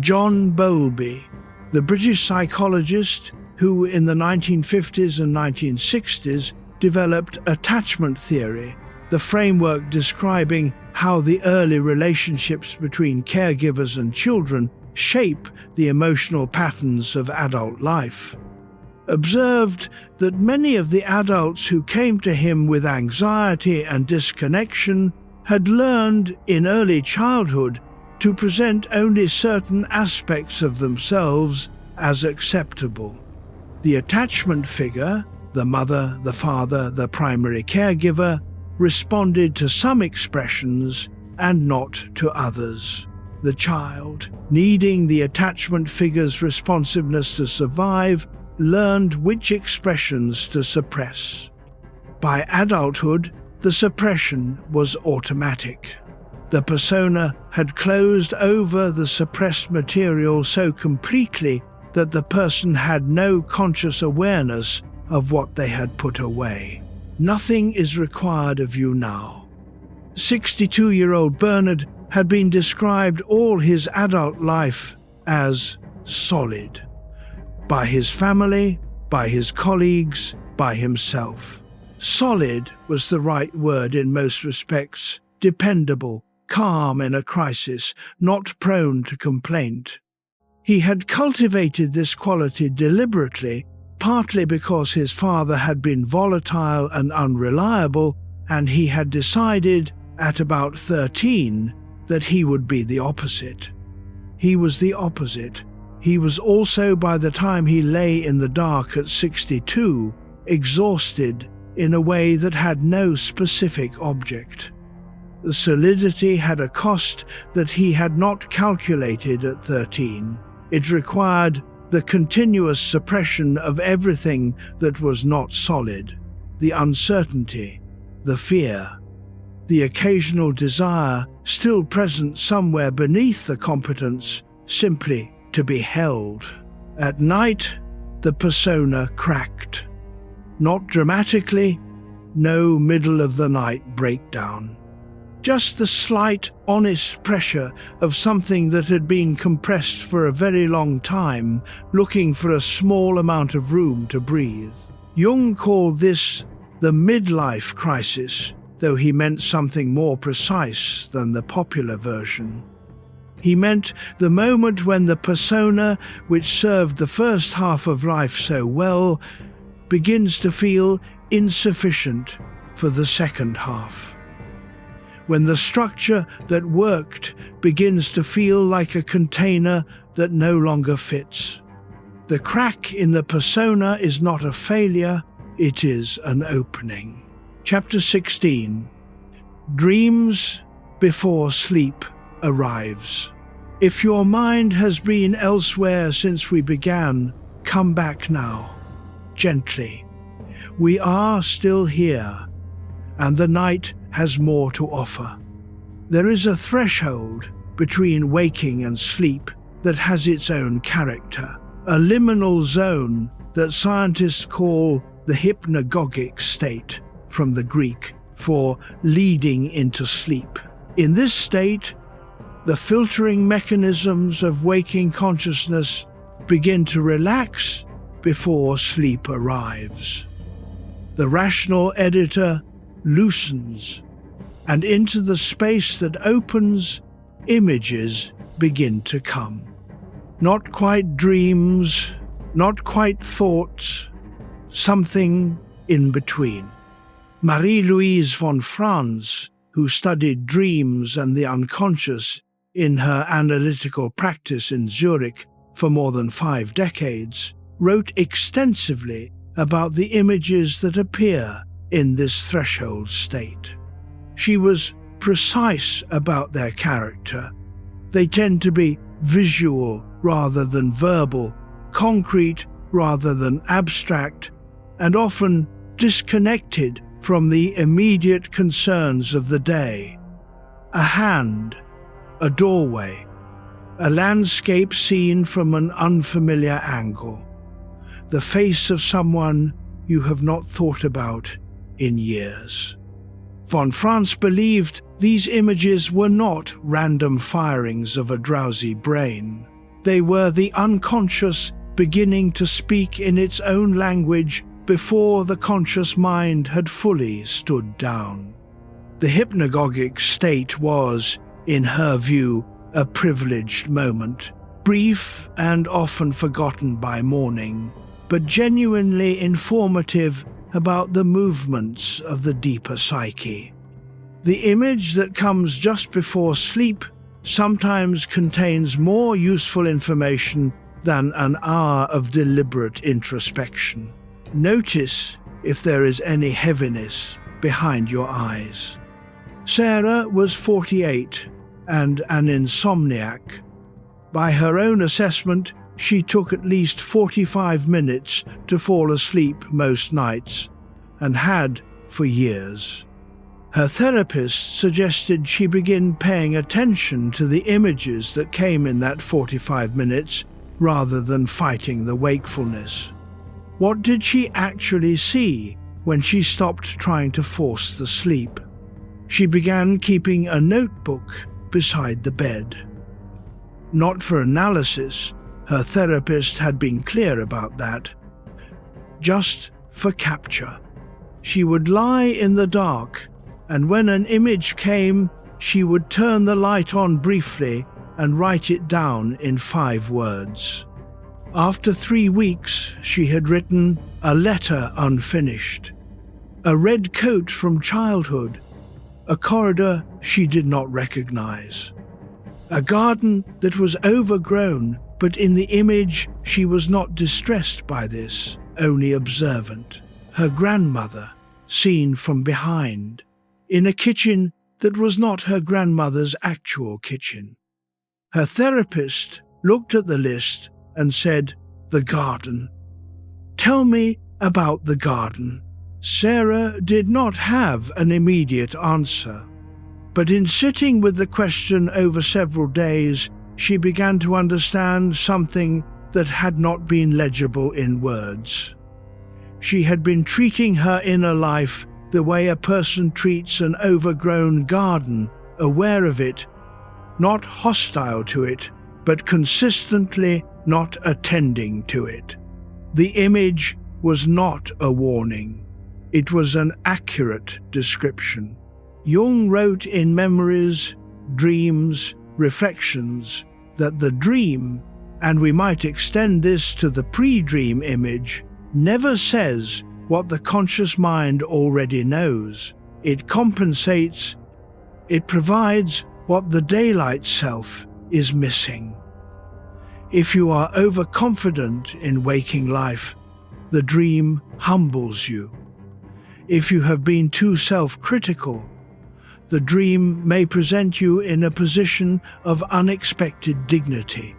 John Bowlby, the British psychologist who in the 1950s and 1960s developed attachment theory, the framework describing how the early relationships between caregivers and children shape the emotional patterns of adult life, observed that many of the adults who came to him with anxiety and disconnection had learned in early childhood to present only certain aspects of themselves as acceptable. The attachment figure, the mother, the father, the primary caregiver, responded to some expressions and not to others. The child, needing the attachment figure's responsiveness to survive, learned which expressions to suppress. By adulthood, the suppression was automatic. The persona had closed over the suppressed material so completely that the person had no conscious awareness of what they had put away. Nothing is required of you now. 62-year-old Bernard had been described all his adult life as solid. By his family, by his colleagues, by himself. Solid was the right word in most respects, dependable, calm in a crisis, not prone to complaint. He had cultivated this quality deliberately, partly because his father had been volatile and unreliable, and he had decided, at about 13, that he would be the opposite. He was the opposite. He was also, by the time he lay in the dark at 62, exhausted in a way that had no specific object. The solidity had a cost that he had not calculated at 13. It required the continuous suppression of everything that was not solid, the uncertainty, the fear, the occasional desire still present somewhere beneath the competence, simply to be held. At night, the persona cracked. Not dramatically, no middle-of-the-night breakdown. Just the slight, honest pressure of something that had been compressed for a very long time, looking for a small amount of room to breathe. Jung called this the midlife crisis, though he meant something more precise than the popular version. He meant the moment when the persona, which served the first half of life so well, begins to feel insufficient for the second half. When the structure that worked begins to feel like a container that no longer fits. The crack in the persona is not a failure, it is an opening. Chapter 16. Dreams before sleep arrives. If your mind has been elsewhere since we began, come back now, gently. We are still here, and the night has more to offer. There is a threshold between waking and sleep that has its own character, a liminal zone that scientists call the hypnagogic state, from the Greek for leading into sleep. In this state, the filtering mechanisms of waking consciousness begin to relax before sleep arrives. The rational editor loosens, and into the space that opens, images begin to come. Not quite dreams, not quite thoughts, something in between. Marie-Louise von Franz, who studied dreams and the unconscious in her analytical practice in Zurich for more than 5 decades, wrote extensively about the images that appear in this threshold state. She was precise about their character. They tend to be visual rather than verbal, concrete rather than abstract, and often disconnected from the immediate concerns of the day. A hand, a doorway, a landscape seen from an unfamiliar angle, the face of someone you have not thought about in years. Von Franz believed these images were not random firings of a drowsy brain. They were the unconscious beginning to speak in its own language before the conscious mind had fully stood down. The hypnagogic state was, in her view, a privileged moment, brief and often forgotten by morning, but genuinely informative about the movements of the deeper psyche. The image that comes just before sleep sometimes contains more useful information than an hour of deliberate introspection. Notice if there is any heaviness behind your eyes. Sarah was 48 and an insomniac. By her own assessment, she took at least 45 minutes to fall asleep most nights, and had for years. Her therapist suggested she begin paying attention to the images that came in that 45 minutes rather than fighting the wakefulness. What did she actually see when she stopped trying to force the sleep? She began keeping a notebook beside the bed. Not for analysis, her therapist had been clear about that. Just for capture. She would lie in the dark, and when an image came, she would turn the light on briefly and write it down in 5 words. After 3 weeks, she had written a letter unfinished, a red coat from childhood, a corridor she did not recognize, a garden that was overgrown, but in the image she was not distressed by this, only observant. Her grandmother, seen from behind, in a kitchen that was not her grandmother's actual kitchen. Her therapist looked at the list and said, "The garden. Tell me about the garden." Sarah did not have an immediate answer, but in sitting with the question over several days, she began to understand something that had not been legible in words. She had been treating her inner life the way a person treats an overgrown garden, aware of it, not hostile to it, but consistently not attending to it. The image was not a warning. It was an accurate description. Jung wrote in Memories, Dreams, Reflections that the dream, and we might extend this to the pre-dream image, never says what the conscious mind already knows. It compensates, it provides what the daylight self is missing. If you are overconfident in waking life, the dream humbles you. If you have been too self-critical, the dream may present you in a position of unexpected dignity.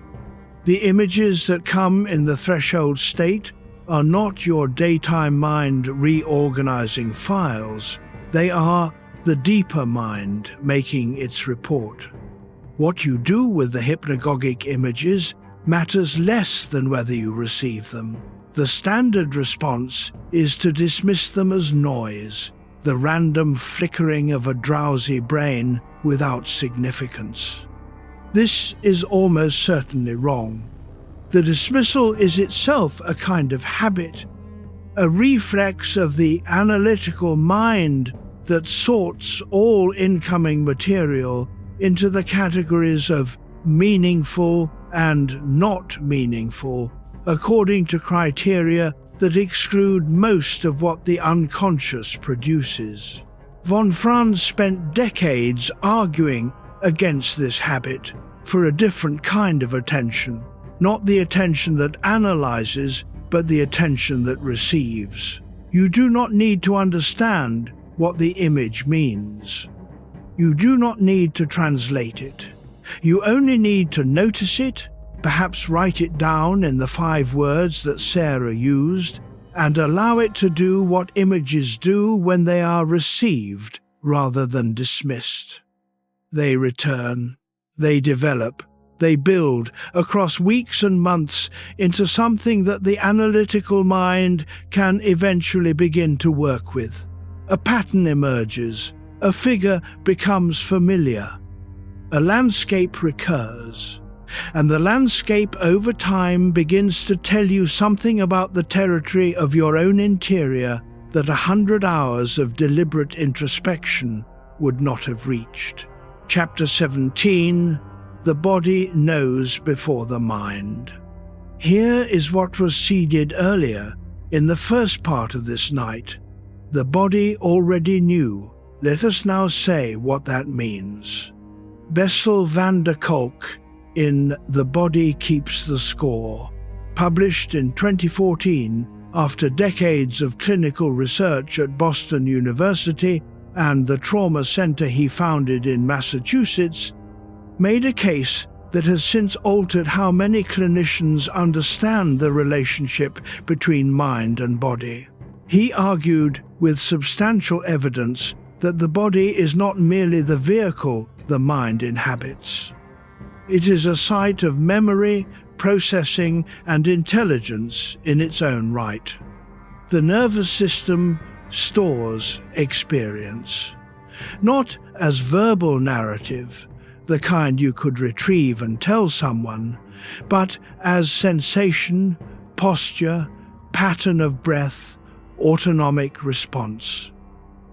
The images that come in the threshold state are not your daytime mind reorganizing files. They are the deeper mind making its report. What you do with the hypnagogic images matters less than whether you receive them. The standard response is to dismiss them as noise, the random flickering of a drowsy brain without significance. This is almost certainly wrong. The dismissal is itself a kind of habit, a reflex of the analytical mind that sorts all incoming material into the categories of meaningful and not meaningful, according to criteria that exclude most of what the unconscious produces. Von Franz spent decades arguing against this habit for a different kind of attention, not the attention that analyzes, but the attention that receives. You do not need to understand what the image means. You do not need to translate it. You only need to notice it, perhaps write it down in the 5 words that Sarah used, and allow it to do what images do when they are received rather than dismissed. They return, they develop, they build across weeks and months into something that the analytical mind can eventually begin to work with. A pattern emerges, a figure becomes familiar, a landscape recurs, and the landscape over time begins to tell you something about the territory of your own interior that 100 hours of deliberate introspection would not have reached. Chapter 17, The Body Knows Before the Mind. Here is what was seeded earlier in the first part of this night. The body already knew. Let us now say what that means. Bessel van der Kolk in The Body Keeps the Score, published in 2014 after decades of clinical research at Boston University and the trauma center he founded in Massachusetts, made a case that has since altered how many clinicians understand the relationship between mind and body. He argued with substantial evidence that the body is not merely the vehicle the mind inhabits. It is a site of memory, processing, and intelligence in its own right. The nervous system stores experience, not as verbal narrative, the kind you could retrieve and tell someone, but as sensation, posture, pattern of breath, autonomic response.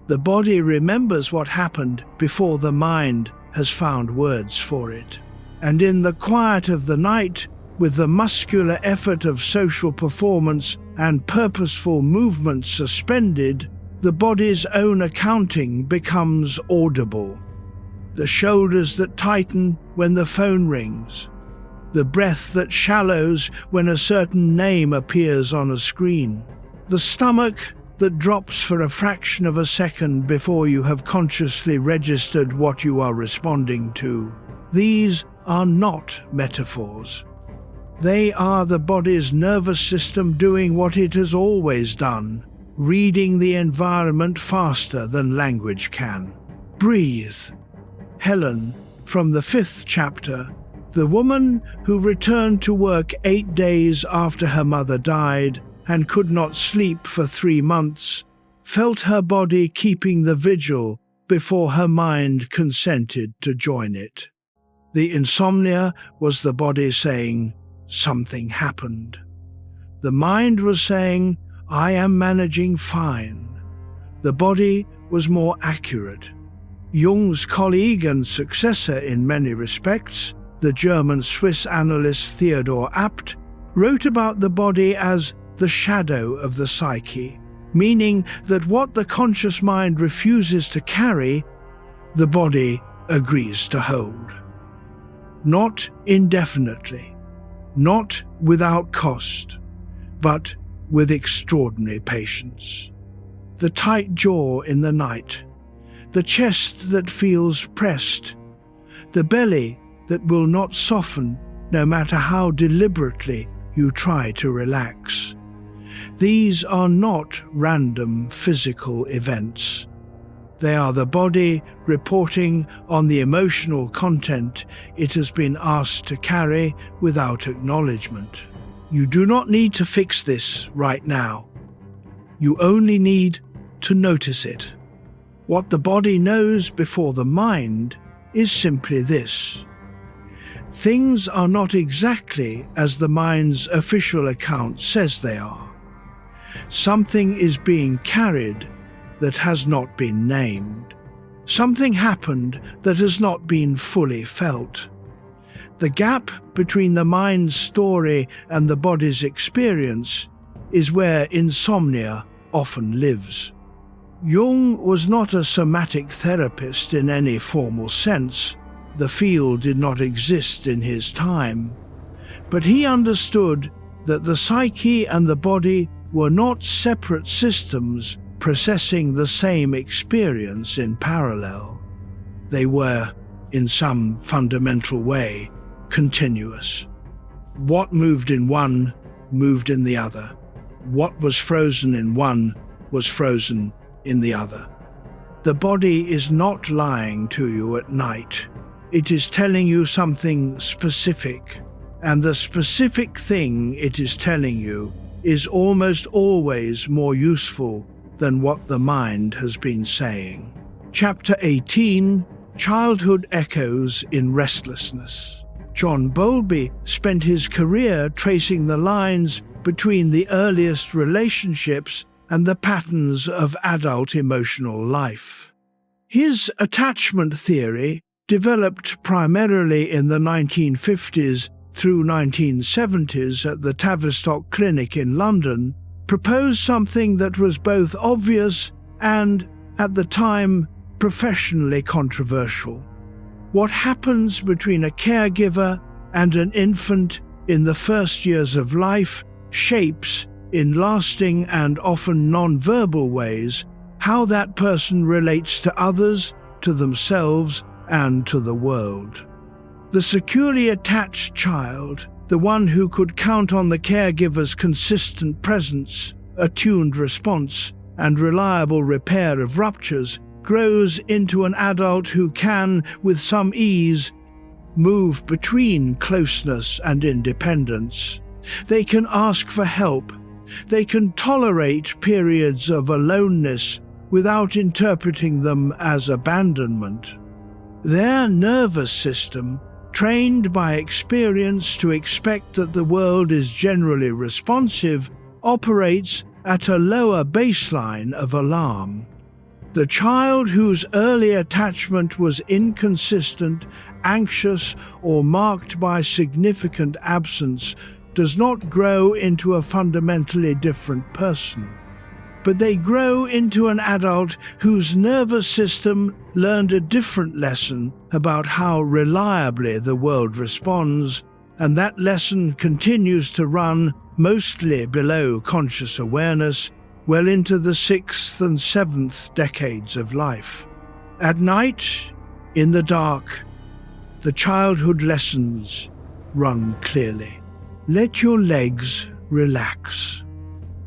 The body remembers what happened before the mind has found words for it. And in the quiet of the night, with the muscular effort of social performance and purposeful movement suspended, the body's own accounting becomes audible. The shoulders that tighten when the phone rings, the breath that shallows when a certain name appears on a screen, the stomach that drops for a fraction of a second before you have consciously registered what you are responding to. These are not metaphors. They are the body's nervous system doing what it has always done, reading the environment faster than language can. Breathe. Helen, from the 5th chapter, the woman who returned to work 8 days after her mother died and could not sleep for 3 months, felt her body keeping the vigil before her mind consented to join it. The insomnia was the body saying, "Something happened." The mind was saying, "I am managing fine." The body was more accurate. Jung's colleague and successor in many respects, the German-Swiss analyst Theodor Abt, wrote about the body as the shadow of the psyche, meaning that what the conscious mind refuses to carry, the body agrees to hold. Not indefinitely, not without cost, but with extraordinary patience. The tight jaw in the night, the chest that feels pressed, the belly that will not soften no matter how deliberately you try to relax. These are not random physical events. They are the body reporting on the emotional content it has been asked to carry without acknowledgement. You do not need to fix this right now. You only need to notice it. What the body knows before the mind is simply this: things are not exactly as the mind's official account says they are. Something is being carried that has not been named. Something happened that has not been fully felt. The gap between the mind's story and the body's experience is where insomnia often lives. Jung was not a somatic therapist in any formal sense. The field did not exist in his time. But he understood that the psyche and the body were not separate systems processing the same experience in parallel. They were, in some fundamental way, continuous. What moved in one moved in the other. What was frozen in one was frozen in the other. The body is not lying to you at night. It is telling you something specific, and the specific thing it is telling you is almost always more useful than what the mind has been saying. Chapter 18, Childhood Echoes in Restlessness. John Bowlby spent his career tracing the lines between the earliest relationships and the patterns of adult emotional life. His attachment theory, developed primarily in the 1950s through 1970s at the Tavistock Clinic in London, proposed something that was both obvious and, at the time, professionally controversial. What happens between a caregiver and an infant in the first years of life shapes, in lasting and often non-verbal ways, how that person relates to others, to themselves, and to the world. The securely attached child, the one who could count on the caregiver's consistent presence, attuned response, and reliable repair of ruptures, grows into an adult who can, with some ease, move between closeness and independence. They can ask for help. They can tolerate periods of aloneness without interpreting them as abandonment. Their nervous system, trained by experience to expect that the world is generally responsive, operates at a lower baseline of alarm. The child whose early attachment was inconsistent, anxious, or marked by significant absence does not grow into a fundamentally different person, but they grow into an adult whose nervous system learned a different lesson about how reliably the world responds, and that lesson continues to run mostly below conscious awareness, well into the 6th and 7th decades of life. At night, in the dark, the childhood lessons run clearly. Let your legs relax.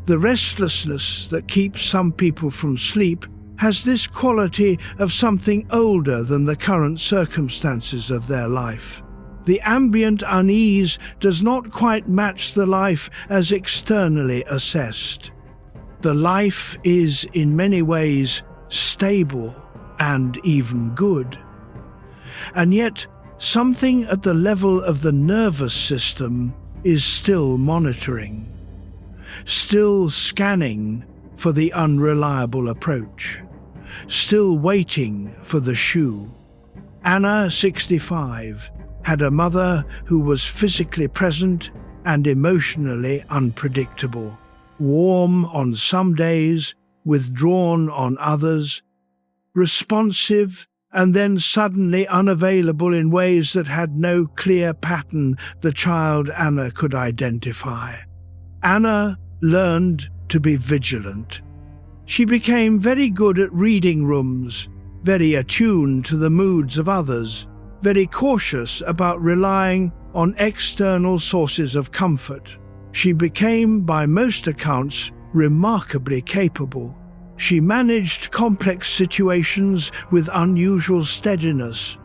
The restlessness that keeps some people from sleep has this quality of something older than the current circumstances of their life. The ambient unease does not quite match the life as externally assessed. The life is, in many ways, stable and even good. And yet, something at the level of the nervous system is still monitoring, still scanning for the unreliable approach, still waiting for the shoe. Anna, 65, had a mother who was physically present and emotionally unpredictable. Warm on some days, withdrawn on others, responsive and then suddenly unavailable in ways that had no clear pattern the child Anna could identify. Anna learned to be vigilant. She became very good at reading rooms, very attuned to the moods of others, very cautious about relying on external sources of comfort. She became, by most accounts, remarkably capable. She managed complex situations with unusual steadiness.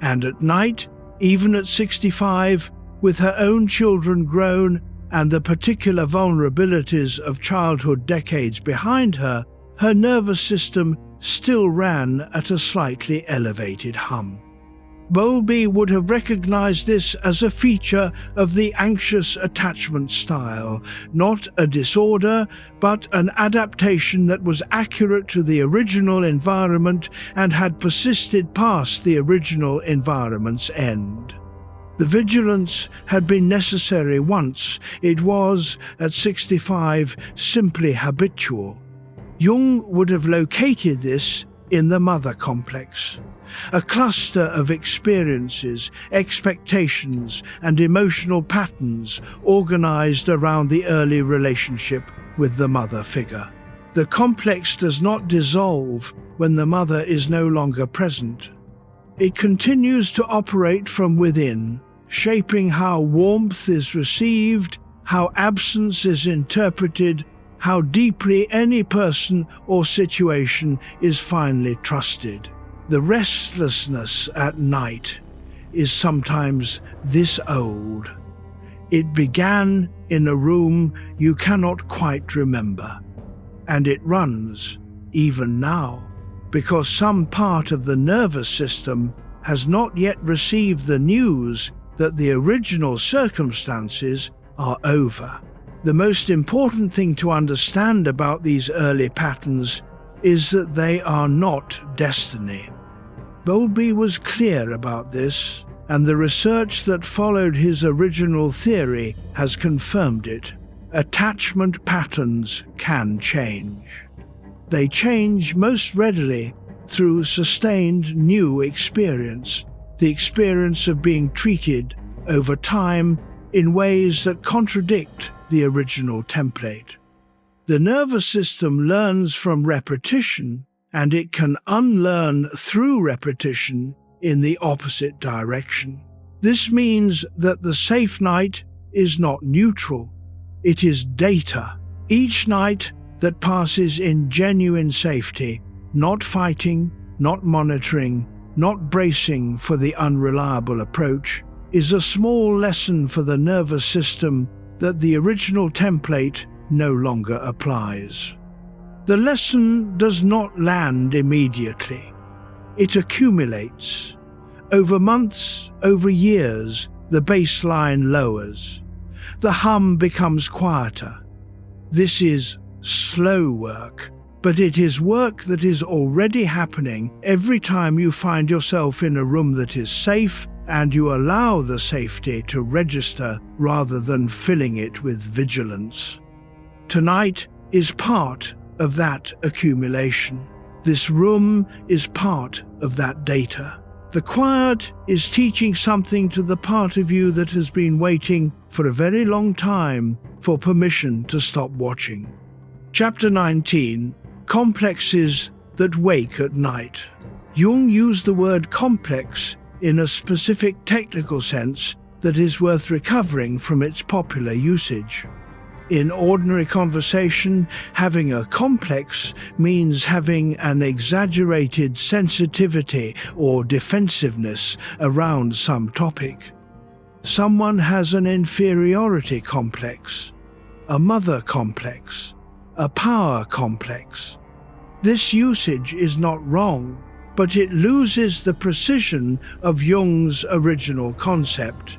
And at night, even at 65, with her own children grown and the particular vulnerabilities of childhood decades behind her, her nervous system still ran at a slightly elevated hum. Bowlby would have recognized this as a feature of the anxious attachment style, not a disorder, but an adaptation that was accurate to the original environment and had persisted past the original environment's end. The vigilance had been necessary once. It was, at 65, simply habitual. Jung would have located this in the mother complex. A cluster of experiences, expectations, and emotional patterns organized around the early relationship with the mother figure. The complex does not dissolve when the mother is no longer present. It continues to operate from within, shaping how warmth is received, how absence is interpreted, how deeply any person or situation is finally trusted. The restlessness at night is sometimes this old. It began in a room you cannot quite remember, and it runs even now, because some part of the nervous system has not yet received the news that the original circumstances are over. The most important thing to understand about these early patterns is that they are not destiny. Bowlby was clear about this, and the research that followed his original theory has confirmed it. Attachment patterns can change. They change most readily through sustained new experience, the experience of being treated over time in ways that contradict the original template. The nervous system learns from repetition, and it can unlearn through repetition in the opposite direction. This means that the safe night is not neutral. It is data. Each night that passes in genuine safety, not fighting, not monitoring, not bracing for the unreliable approach, is a small lesson for the nervous system that the original template no longer applies. The lesson does not land immediately. It accumulates. Over months, over years, the baseline lowers. The hum becomes quieter. This is slow work, but it is work that is already happening every time you find yourself in a room that is safe and you allow the safety to register rather than filling it with vigilance. Tonight is part of that accumulation. This room is part of that data. The quiet is teaching something to the part of you that has been waiting for a very long time for permission to stop watching. Chapter 19. Complexes that wake at night. Jung used the word complex in a specific technical sense that is worth recovering from its popular usage. In ordinary conversation, having a complex means having an exaggerated sensitivity or defensiveness around some topic. Someone has an inferiority complex, a mother complex, a power complex. This usage is not wrong, but it loses the precision of Jung's original concept.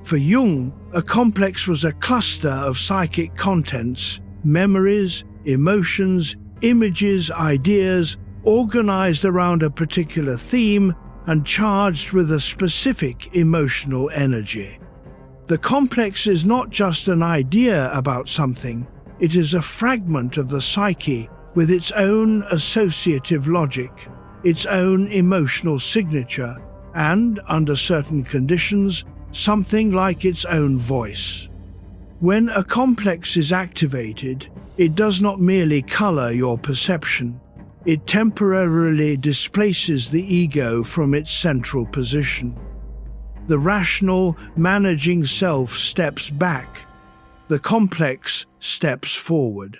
For Jung, a complex was a cluster of psychic contents, memories, emotions, images, ideas, organized around a particular theme and charged with a specific emotional energy. The complex is not just an idea about something, it is a fragment of the psyche with its own associative logic, its own emotional signature, and, under certain conditions, something like its own voice. When a complex is activated, it does not merely color your perception. It temporarily displaces the ego from its central position. The rational, managing self steps back. The complex steps forward.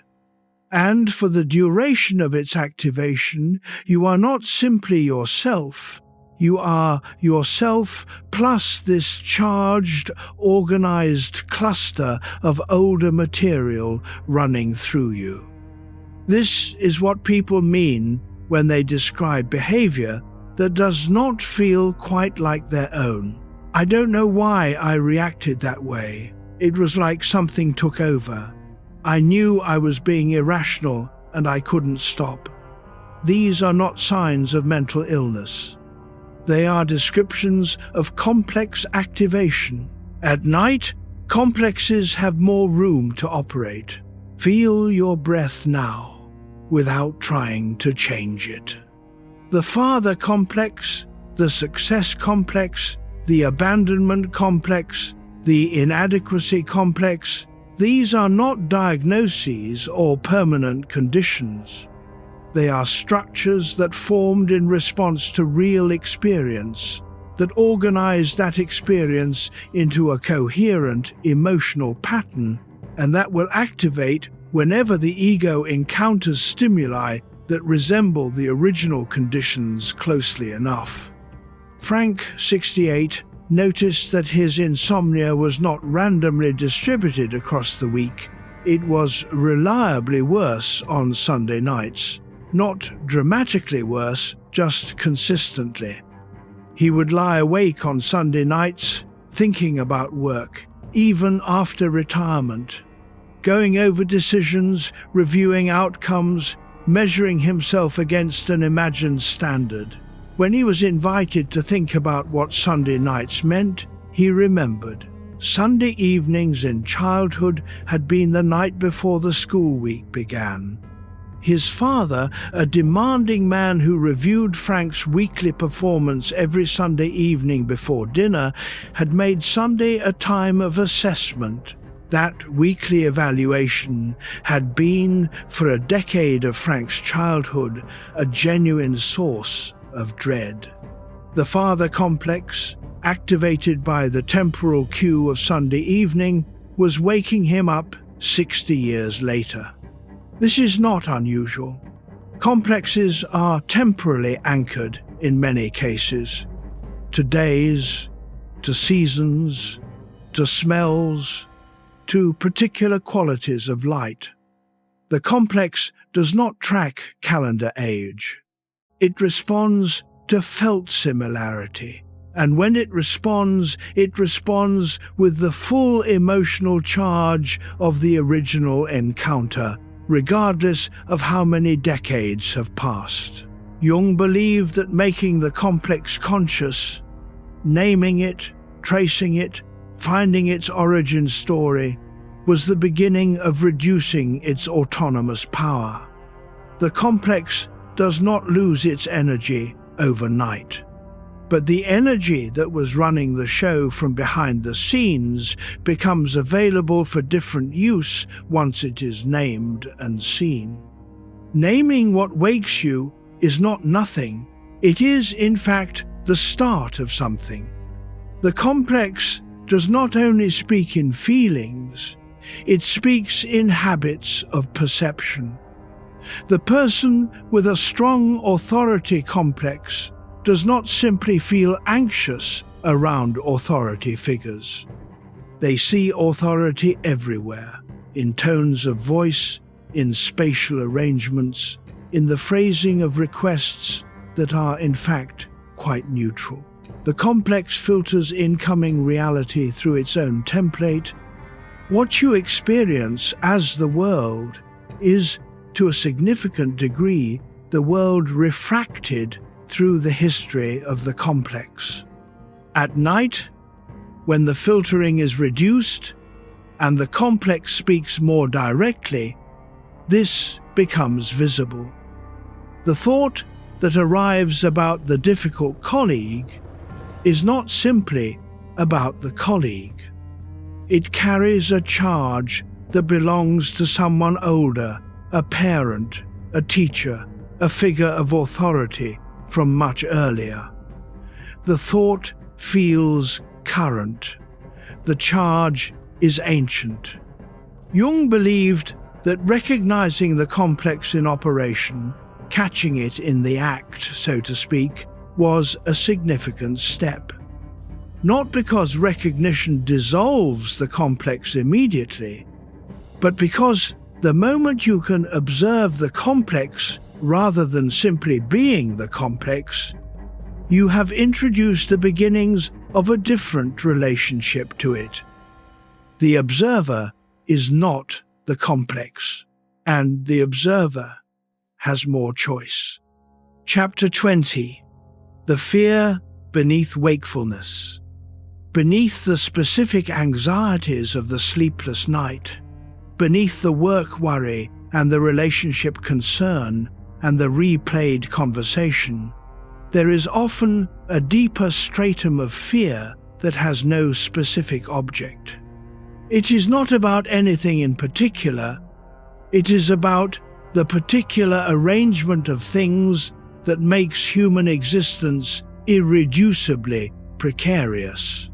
And for the duration of its activation, you are not simply yourself. You are yourself plus this charged, organized cluster of older material running through you. This is what people mean when they describe behavior that does not feel quite like their own. I don't know why I reacted that way. It was like something took over. I knew I was being irrational and I couldn't stop. These are not signs of mental illness. They are descriptions of complex activation. At night, complexes have more room to operate. Feel your breath now, without trying to change it. The father complex, the success complex, the abandonment complex, the inadequacy complex, these are not diagnoses or permanent conditions. They are structures that formed in response to real experience, that organize that experience into a coherent emotional pattern, and that will activate whenever the ego encounters stimuli that resemble the original conditions closely enough. Frank, 68, noticed that his insomnia was not randomly distributed across the week. It was reliably worse on Sunday nights. Not dramatically worse, just consistently. He would lie awake on Sunday nights, thinking about work, even after retirement, going over decisions, reviewing outcomes, measuring himself against an imagined standard. When he was invited to think about what Sunday nights meant, he remembered. Sunday evenings in childhood had been the night before the school week began. His father, a demanding man who reviewed Frank's weekly performance every Sunday evening before dinner, had made Sunday a time of assessment. That weekly evaluation had been, for a decade of Frank's childhood, a genuine source of dread. The father complex, activated by the temporal cue of Sunday evening, was waking him up 60 years later. This is not unusual. Complexes are temporally anchored in many cases, to days, to seasons, to smells, to particular qualities of light. The complex does not track calendar age. It responds to felt similarity, and when it responds with the full emotional charge of the original encounter, regardless of how many decades have passed. Jung believed that making the complex conscious, naming it, tracing it, finding its origin story, was the beginning of reducing its autonomous power. The complex does not lose its energy overnight, but the energy that was running the show from behind the scenes becomes available for different use once it is named and seen. Naming what wakes you is not nothing. It is, in fact, the start of something. The complex does not only speak in feelings, it speaks in habits of perception. The person with a strong authority complex does not simply feel anxious around authority figures. They see authority everywhere, in tones of voice, in spatial arrangements, in the phrasing of requests that are in fact quite neutral. The complex filters incoming reality through its own template. What you experience as the world is, to a significant degree, the world refracted through the history of the complex. At night, when the filtering is reduced and the complex speaks more directly, this becomes visible. The thought that arrives about the difficult colleague is not simply about the colleague. It carries a charge that belongs to someone older, a parent, a teacher, a figure of authority from much earlier. The thought feels current. The charge is ancient. Jung believed that recognizing the complex in operation, catching it in the act, so to speak, was a significant step. Not because recognition dissolves the complex immediately, but because the moment you can observe the complex rather than simply being the complex, you have introduced the beginnings of a different relationship to it. The observer is not the complex, and the observer has more choice. Chapter 20. The Fear Beneath Wakefulness. Beneath the specific anxieties of the sleepless night, beneath the work worry and the relationship concern and the replayed conversation, there is often a deeper stratum of fear that has no specific object. It is not about anything in particular, it is about the particular arrangement of things that makes human existence irreducibly precarious.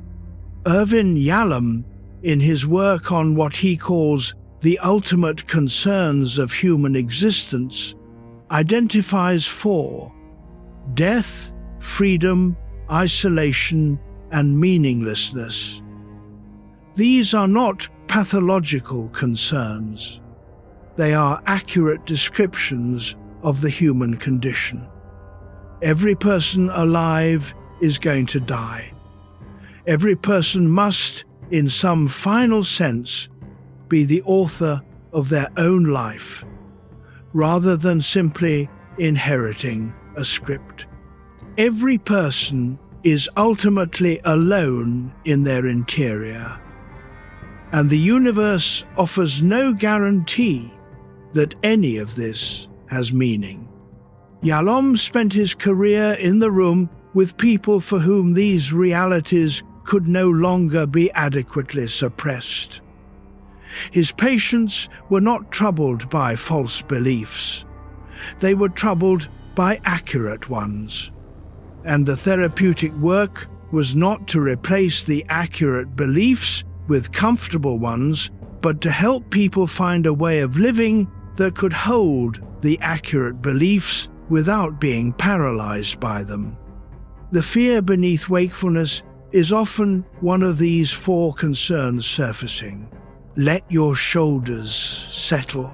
Irvin Yalom, in his work on what he calls the ultimate concerns of human existence, identifies four: death, freedom, isolation, and meaninglessness. These are not pathological concerns. They are accurate descriptions of the human condition. Every person alive is going to die. Every person must, in some final sense, be the author of their own life, rather than simply inheriting a script. Every person is ultimately alone in their interior, and the universe offers no guarantee that any of this has meaning. Yalom spent his career in the room with people for whom these realities could no longer be adequately suppressed. His patients were not troubled by false beliefs. They were troubled by accurate ones. And the therapeutic work was not to replace the accurate beliefs with comfortable ones, but to help people find a way of living that could hold the accurate beliefs without being paralyzed by them. The fear beneath wakefulness is often one of these four concerns surfacing. Let your shoulders settle.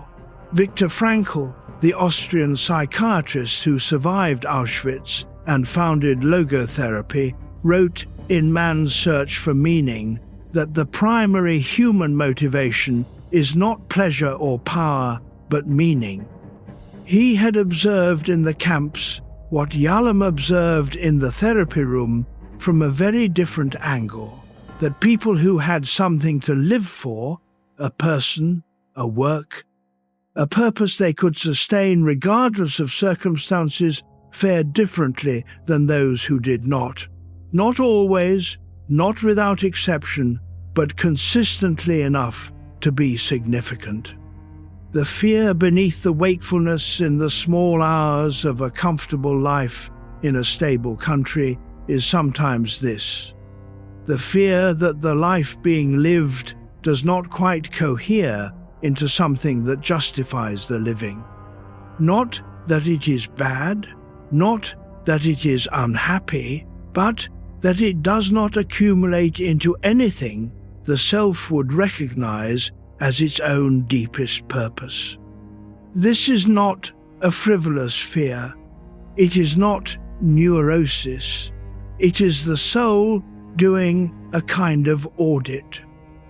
Viktor Frankl, the Austrian psychiatrist who survived Auschwitz and founded logotherapy, wrote in Man's Search for Meaning that the primary human motivation is not pleasure or power, but meaning. He had observed in the camps what Yalom observed in the therapy room from a very different angle, that people who had something to live for, a person, a work, a purpose they could sustain regardless of circumstances, fared differently than those who did not. Not always, not without exception, but consistently enough to be significant. The fear beneath the wakefulness in the small hours of a comfortable life in a stable country is sometimes this: the fear that the life being lived does not quite cohere into something that justifies the living. Not that it is bad, not that it is unhappy, but that it does not accumulate into anything the self would recognize as its own deepest purpose. This is not a frivolous fear. It is not neurosis. It is the soul doing a kind of audit.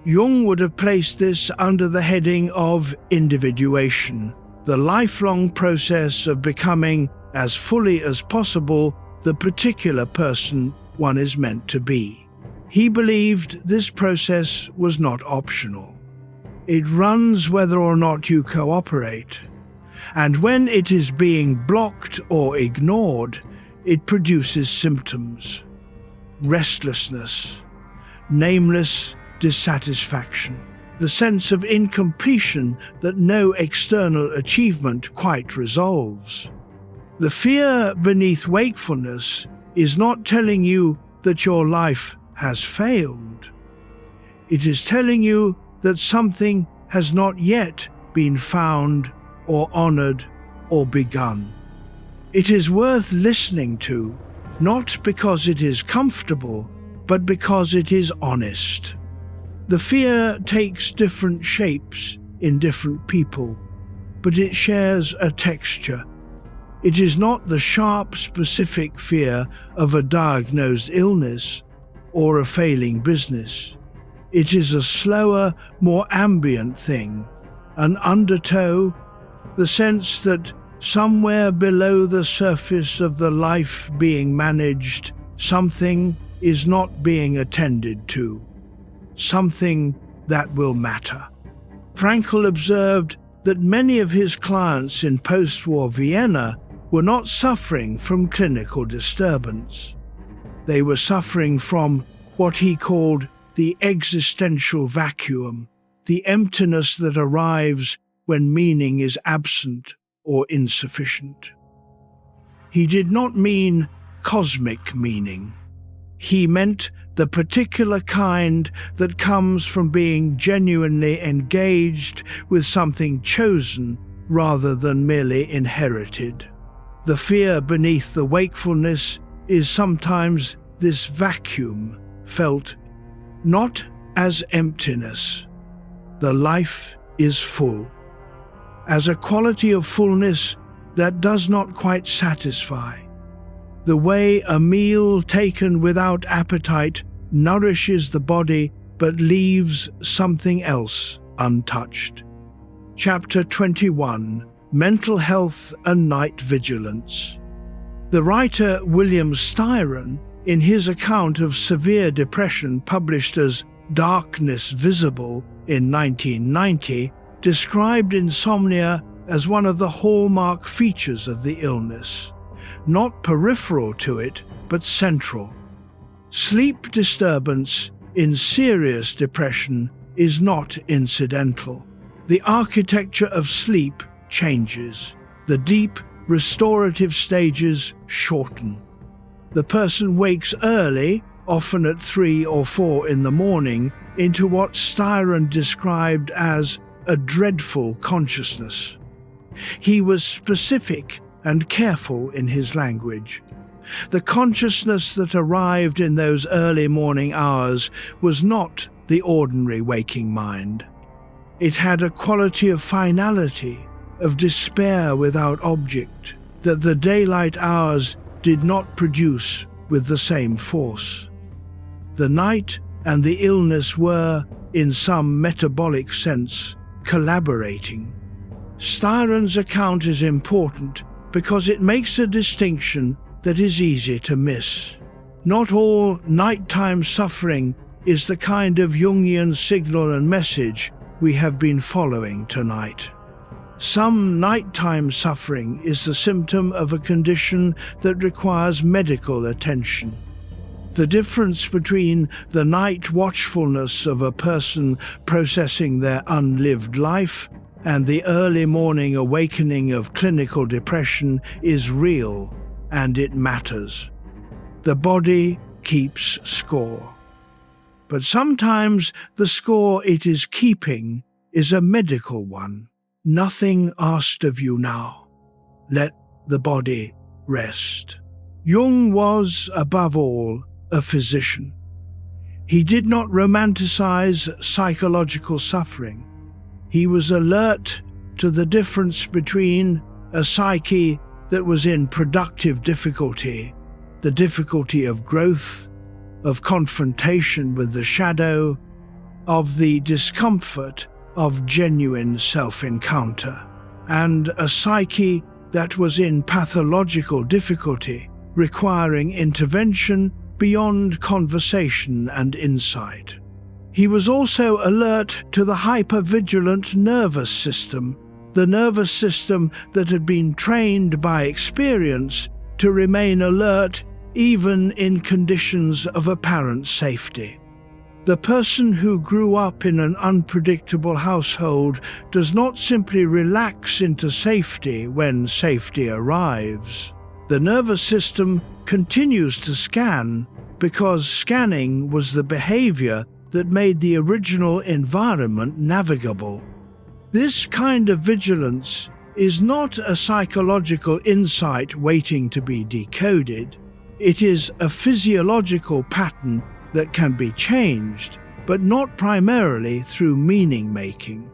Jung would have placed this under the heading of individuation, the lifelong process of becoming as fully as possible the particular person one is meant to be. He believed this process was not optional. It runs whether or not you cooperate, and when it is being blocked or ignored, it produces symptoms: restlessness, nameless dissatisfaction, the sense of incompletion that no external achievement quite resolves. The fear beneath wakefulness is not telling you that your life has failed. It is telling you that something has not yet been found or honored or begun. It is worth listening to, not because it is comfortable, but because it is honest. The fear takes different shapes in different people, but it shares a texture. It is not the sharp, specific fear of a diagnosed illness or a failing business. It is a slower, more ambient thing, an undertow, the sense that somewhere below the surface of the life being managed, something is not being attended to, something that will matter. Frankl observed that many of his clients in post-war Vienna were not suffering from clinical disturbance. They were suffering from what he called the existential vacuum, the emptiness that arrives when meaning is absent or insufficient. He did not mean cosmic meaning. He meant the particular kind that comes from being genuinely engaged with something chosen rather than merely inherited. The fear beneath the wakefulness is sometimes this vacuum felt not as emptiness. The life is full, as a quality of fullness that does not quite satisfy. The way a meal taken without appetite nourishes the body but leaves something else untouched. Chapter 21: Mental Health and Night Vigilance. The writer William Styron, in his account of severe depression published as Darkness Visible in 1990, described insomnia as one of the hallmark features of the illness, not peripheral to it, but central. Sleep disturbance in serious depression is not incidental. The architecture of sleep changes. The deep, restorative stages shorten. The person wakes early, often at 3 or 4 in the morning, into what Styron described as a dreadful consciousness. He was specific and careful in his language. The consciousness that arrived in those early morning hours was not the ordinary waking mind. It had a quality of finality, of despair without object, that the daylight hours did not produce with the same force. The night and the illness were, in some metabolic sense, collaborating. Styron's account is important because it makes a distinction that is easy to miss. Not all nighttime suffering is the kind of Jungian signal and message we have been following tonight. Some nighttime suffering is the symptom of a condition that requires medical attention. The difference between the night watchfulness of a person processing their unlived life and the early morning awakening of clinical depression is real, and it matters. The body keeps score. But sometimes the score it is keeping is a medical one. Nothing asked of you now. Let the body rest. Jung was, above all, a physician. He did not romanticize psychological suffering. He was alert to the difference between a psyche that was in productive difficulty, the difficulty of growth, of confrontation with the shadow, of the discomfort of genuine self-encounter, and a psyche that was in pathological difficulty, requiring intervention beyond conversation and insight. He was also alert to the hypervigilant nervous system, the nervous system that had been trained by experience to remain alert even in conditions of apparent safety. The person who grew up in an unpredictable household does not simply relax into safety when safety arrives. The nervous system continues to scan because scanning was the behavior that made the original environment navigable. This kind of vigilance is not a psychological insight waiting to be decoded. It is a physiological pattern that can be changed, but not primarily through meaning-making.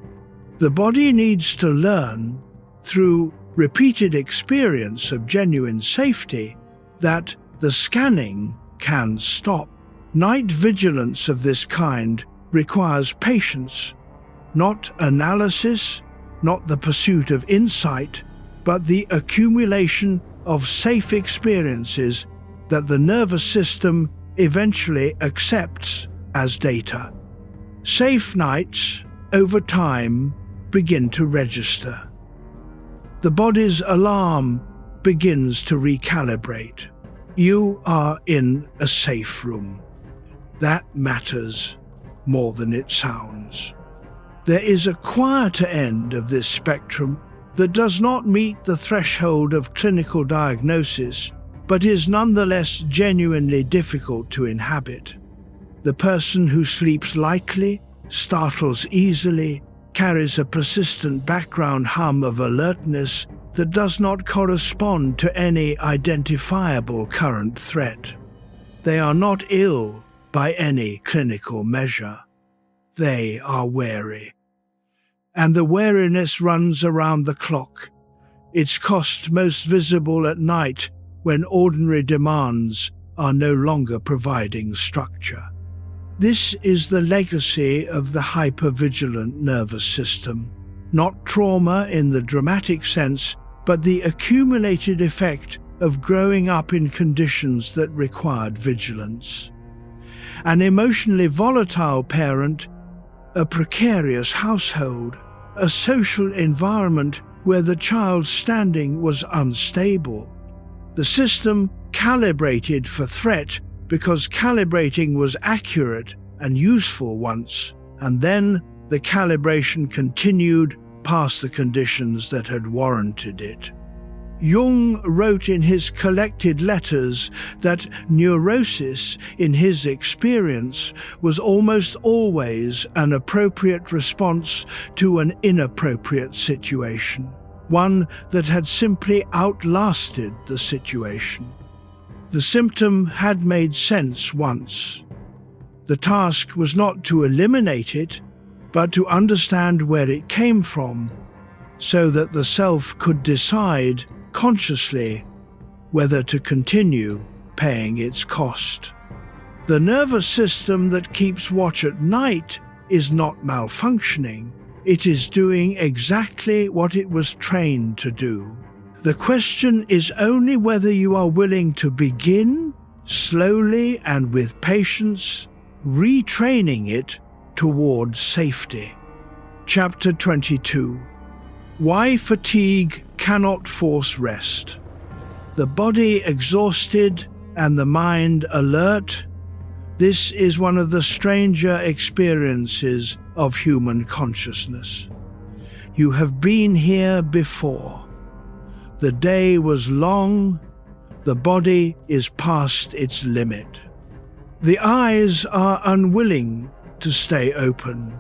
The body needs to learn, through repeated experience of genuine safety, that the scanning can stop. Night vigilance of this kind requires patience, not analysis, not the pursuit of insight, but the accumulation of safe experiences that the nervous system eventually accepts as data. Safe nights, over time, begin to register. The body's alarm begins to recalibrate. You are in a safe room. That matters more than it sounds. There is a quieter end of this spectrum that does not meet the threshold of clinical diagnosis, but is nonetheless genuinely difficult to inhabit. The person who sleeps lightly, startles easily, carries a persistent background hum of alertness that does not correspond to any identifiable current threat. They are not ill by any clinical measure. They are wary. And the wariness runs around the clock, its cost most visible at night when ordinary demands are no longer providing structure. This is the legacy of the hypervigilant nervous system, not trauma in the dramatic sense, but the accumulated effect of growing up in conditions that required vigilance. An emotionally volatile parent, a precarious household, a social environment where the child's standing was unstable. The system calibrated for threat because calibrating was accurate and useful once, and then the calibration continued past the conditions that had warranted it. Jung wrote in his collected letters that neurosis, in his experience, was almost always an appropriate response to an inappropriate situation, one that had simply outlasted the situation. The symptom had made sense once. The task was not to eliminate it, but to understand where it came from, so that the self could decide consciously whether to continue paying its cost. The nervous system that keeps watch at night is not malfunctioning. It is doing exactly what it was trained to do. The question is only whether you are willing to begin, slowly and with patience, retraining it towards safety. Chapter 22. Why fatigue cannot force rest. The body exhausted and the mind alert. This is one of the stranger experiences of human consciousness. You have been here before. The day was long. The body is past its limit. The eyes are unwilling to stay open.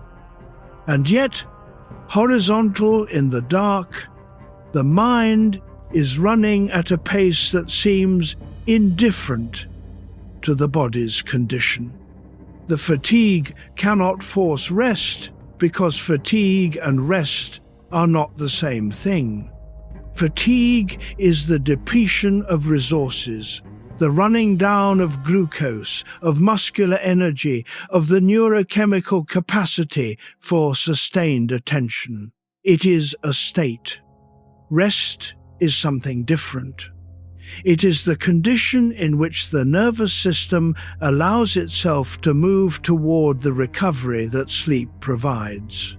And yet, horizontal in the dark, the mind is running at a pace that seems indifferent to the body's condition. The fatigue cannot force rest because fatigue and rest are not the same thing. Fatigue is the depletion of resources, the running down of glucose, of muscular energy, of the neurochemical capacity for sustained attention. It is a state. Rest is something different. It is the condition in which the nervous system allows itself to move toward the recovery that sleep provides.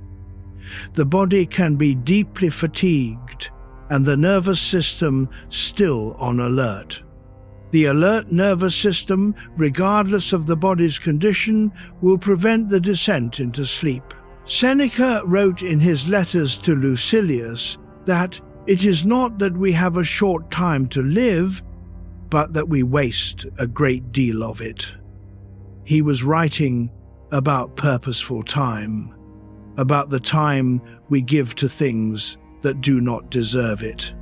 The body can be deeply fatigued, and the nervous system still on alert. The alert nervous system, regardless of the body's condition, will prevent the descent into sleep. Seneca wrote in his letters to Lucilius that it is not that we have a short time to live, but that we waste a great deal of it. He was writing about purposeful time, about the time we give to things that do not deserve it.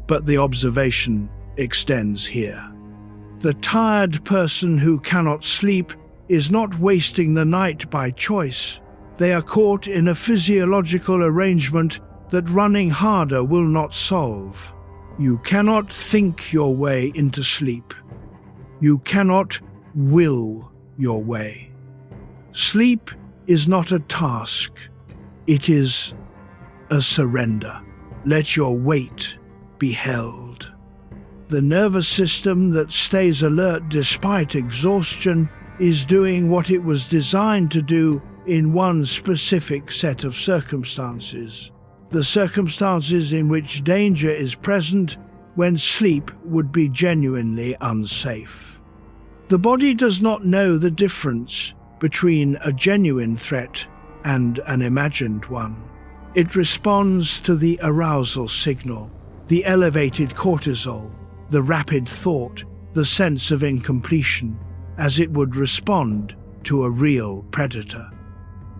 But the observation extends here. The tired person who cannot sleep is not wasting the night by choice. They are caught in a physiological arrangement that running harder will not solve. You cannot think your way into sleep. You cannot will your way. Sleep is not a task. It is a surrender. Let your weight be held. The nervous system that stays alert despite exhaustion is doing what it was designed to do in one specific set of circumstances. The circumstances in which danger is present when sleep would be genuinely unsafe. The body does not know the difference between a genuine threat and an imagined one. It responds to the arousal signal, the elevated cortisol, the rapid thought, the sense of incompletion, as it would respond to a real predator.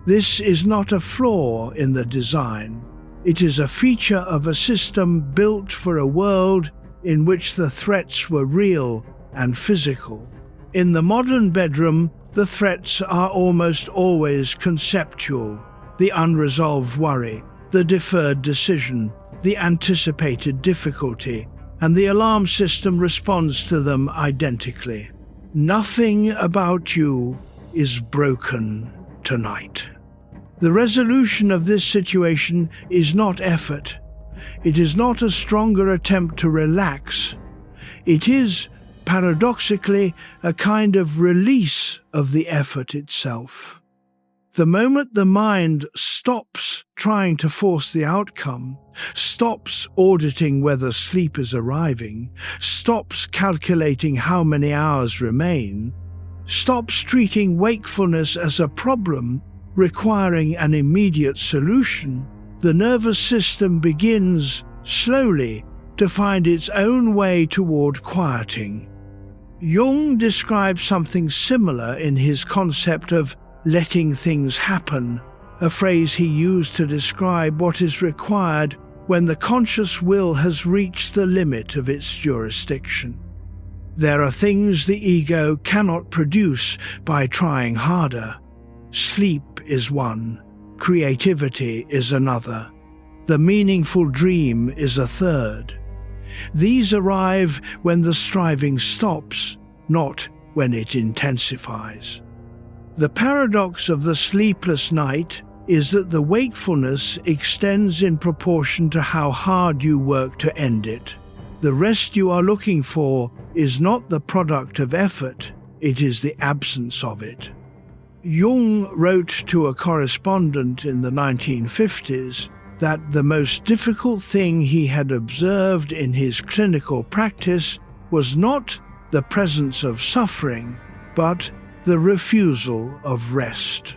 This is not a flaw in the design. It is a feature of a system built for a world in which the threats were real and physical. In the modern bedroom, the threats are almost always conceptual. The unresolved worry, the deferred decision, the anticipated difficulty, and the alarm system responds to them identically. Nothing about you is broken tonight. The resolution of this situation is not effort. It is not a stronger attempt to relax. It is, paradoxically, a kind of release of the effort itself. The moment the mind stops trying to force the outcome, stops auditing whether sleep is arriving, stops calculating how many hours remain, stops treating wakefulness as a problem requiring an immediate solution, the nervous system begins, slowly, to find its own way toward quieting. Jung describes something similar in his concept of letting things happen, a phrase he used to describe what is required when the conscious will has reached the limit of its jurisdiction. There are things the ego cannot produce by trying harder. Sleep is one, creativity is another, the meaningful dream is a third. These arrive when the striving stops, not when it intensifies. The paradox of the sleepless night is that the wakefulness extends in proportion to how hard you work to end it. The rest you are looking for is not the product of effort, it is the absence of it. Jung wrote to a correspondent in the 1950s that the most difficult thing he had observed in his clinical practice was not the presence of suffering, but the refusal of rest.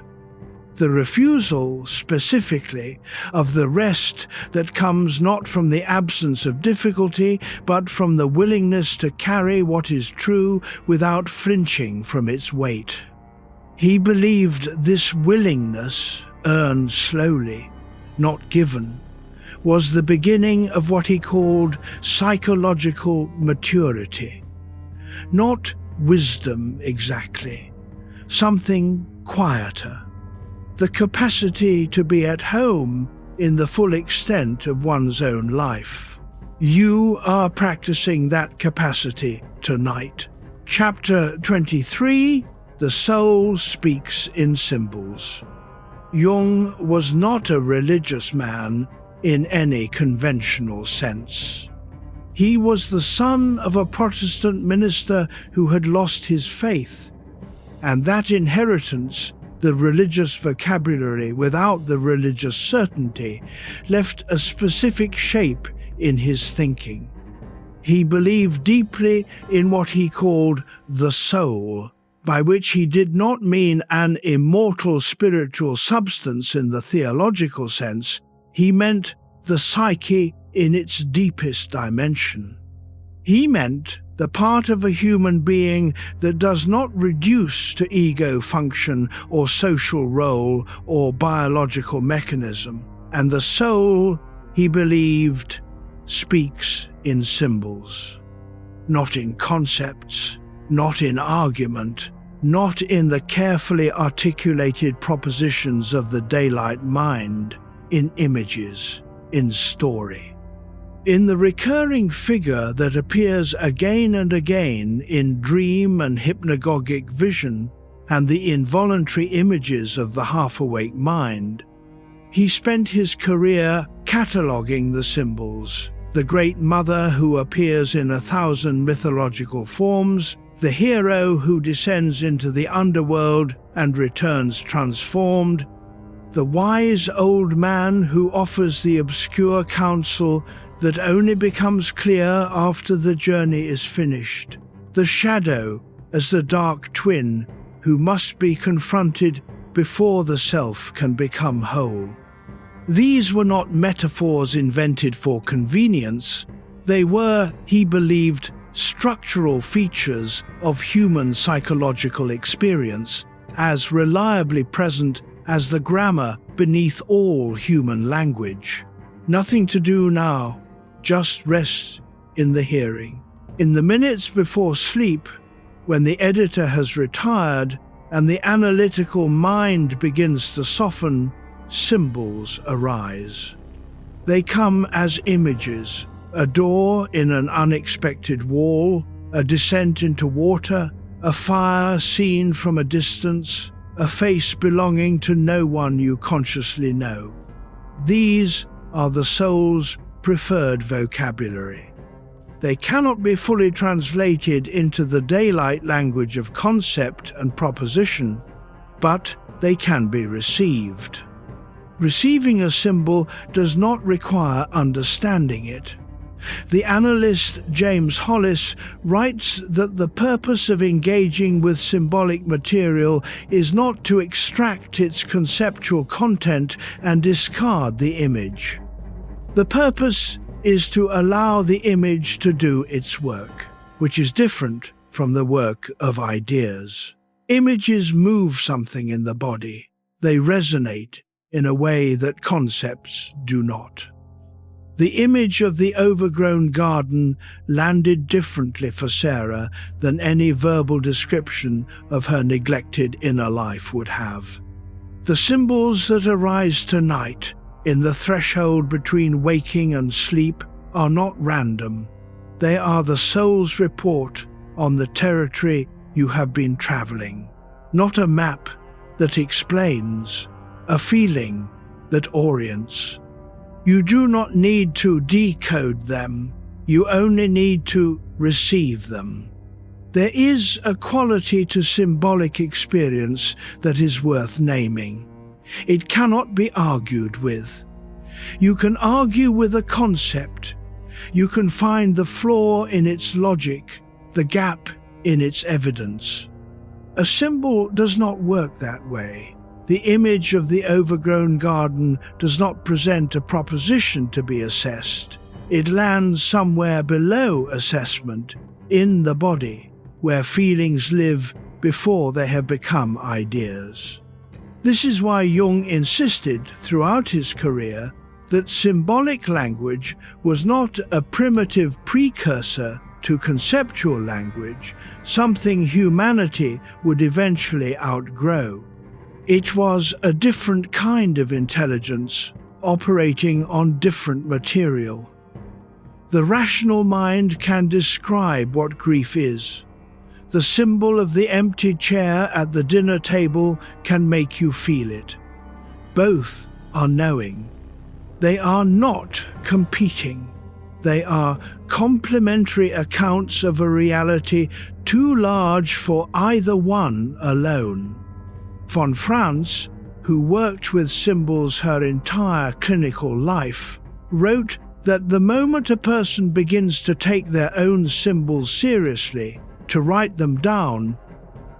The refusal, specifically, of the rest that comes not from the absence of difficulty, but from the willingness to carry what is true without flinching from its weight. He believed this willingness, earned slowly, not given, was the beginning of what he called psychological maturity. Not wisdom exactly, something quieter. The capacity to be at home in the full extent of one's own life. You are practicing that capacity tonight. Chapter 23, The Soul Speaks in Symbols. Jung was not a religious man in any conventional sense. He was the son of a Protestant minister who had lost his faith, and that inheritance, the religious vocabulary without the religious certainty, left a specific shape in his thinking. He believed deeply in what he called the soul, by which he did not mean an immortal spiritual substance in the theological sense. He meant the psyche in its deepest dimension. He meant the part of a human being that does not reduce to ego function or social role or biological mechanism. And the soul, he believed, speaks in symbols, not in concepts, not in argument, not in the carefully articulated propositions of the daylight mind, in images, in story. In the recurring figure that appears again and again in dream and hypnagogic vision and the involuntary images of the half-awake mind, he spent his career cataloguing the symbols, the great mother who appears in 1,000 mythological forms, the hero who descends into the underworld and returns transformed, the wise old man who offers the obscure counsel that only becomes clear after the journey is finished, the shadow as the dark twin who must be confronted before the self can become whole. These were not metaphors invented for convenience. They were, he believed, structural features of human psychological experience, as reliably present as the grammar beneath all human language. Nothing to do now, just rest in the hearing. In the minutes before sleep, when the editor has retired and the analytical mind begins to soften, symbols arise. They come as images, a door in an unexpected wall, a descent into water, a fire seen from a distance, a face belonging to no one you consciously know. These are the soul's preferred vocabulary. They cannot be fully translated into the daylight language of concept and proposition, but they can be received. Receiving a symbol does not require understanding it. The analyst James Hollis writes that the purpose of engaging with symbolic material is not to extract its conceptual content and discard the image. The purpose is to allow the image to do its work, which is different from the work of ideas. Images move something in the body. They resonate in a way that concepts do not. The image of the overgrown garden landed differently for Sarah than any verbal description of her neglected inner life would have. The symbols that arise tonight, in the threshold between waking and sleep, are not random. They are the soul's report on the territory you have been traveling. Not a map that explains, a feeling that orients. You do not need to decode them, you only need to receive them. There is a quality to symbolic experience that is worth naming. It cannot be argued with. You can argue with a concept. You can find the flaw in its logic, the gap in its evidence. A symbol does not work that way. The image of the overgrown garden does not present a proposition to be assessed. It lands somewhere below assessment, in the body, where feelings live before they have become ideas. This is why Jung insisted throughout his career that symbolic language was not a primitive precursor to conceptual language, something humanity would eventually outgrow. It was a different kind of intelligence, operating on different material. The rational mind can describe what grief is. The symbol of the empty chair at the dinner table can make you feel it. Both are knowing. They are not competing. They are complementary accounts of a reality too large for either one alone. Von Franz, who worked with symbols her entire clinical life, wrote that the moment a person begins to take their own symbols seriously, to write them down,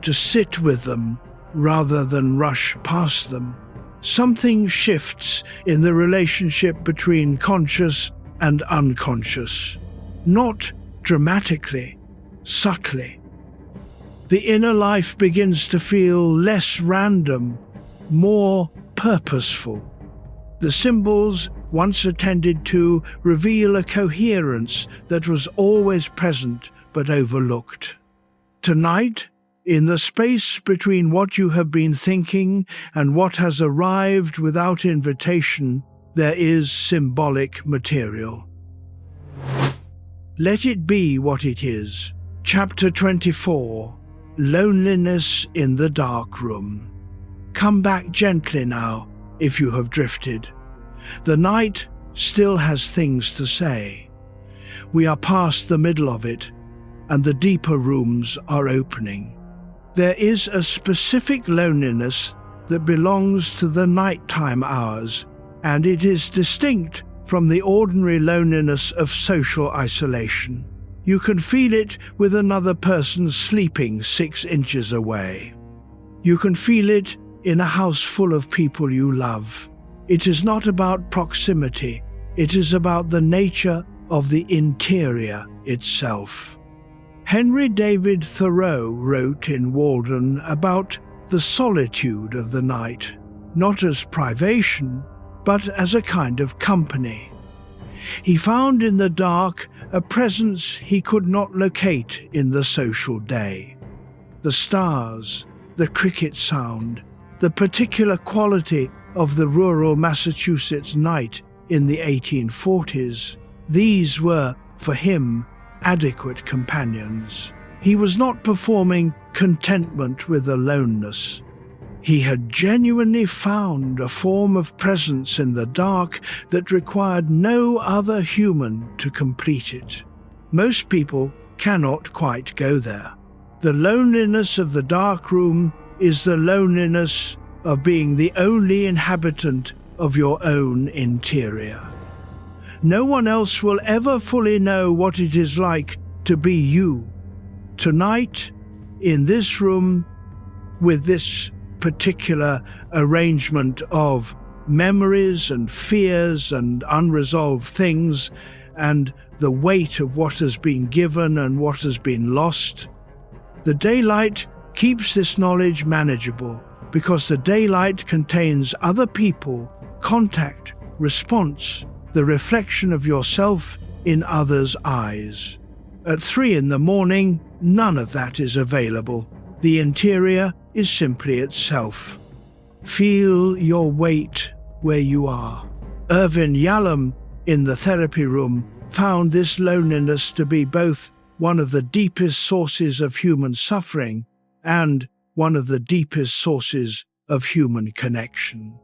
to sit with them rather than rush past them, something shifts in the relationship between conscious and unconscious. Not dramatically, subtly. The inner life begins to feel less random, more purposeful. The symbols, once attended to, reveal a coherence that was always present but overlooked. Tonight, in the space between what you have been thinking and what has arrived without invitation, there is symbolic material. Let it be what it is. Chapter 24. Loneliness in the dark room. Come back gently now, if you have drifted. The night still has things to say. We are past the middle of it, and the deeper rooms are opening. There is a specific loneliness that belongs to the nighttime hours, and it is distinct from the ordinary loneliness of social isolation. You can feel it with another person sleeping 6 inches away. You can feel it in a house full of people you love. It is not about proximity, it is about the nature of the interior itself. Henry David Thoreau wrote in Walden about the solitude of the night, not as privation, but as a kind of company. He found in the dark a presence he could not locate in the social day. The stars, the cricket sound, the particular quality of the rural Massachusetts night in the 1840s, these were, for him, adequate companions. He was not performing contentment with aloneness. He had genuinely found a form of presence in the dark that required no other human to complete it. Most people cannot quite go there. The loneliness of the dark room is the loneliness of being the only inhabitant of your own interior. No one else will ever fully know what it is like to be you. Tonight, in this room, with this particular arrangement of memories and fears and unresolved things and the weight of what has been given and what has been lost, the daylight keeps this knowledge manageable because the daylight contains other people, contact, response, the reflection of yourself in others' eyes. At 3 in the morning, none of that is available. The interior is simply itself. Feel your weight where you are. Irvin Yalom, in the therapy room, found this loneliness to be both one of the deepest sources of human suffering and one of the deepest sources of human connection.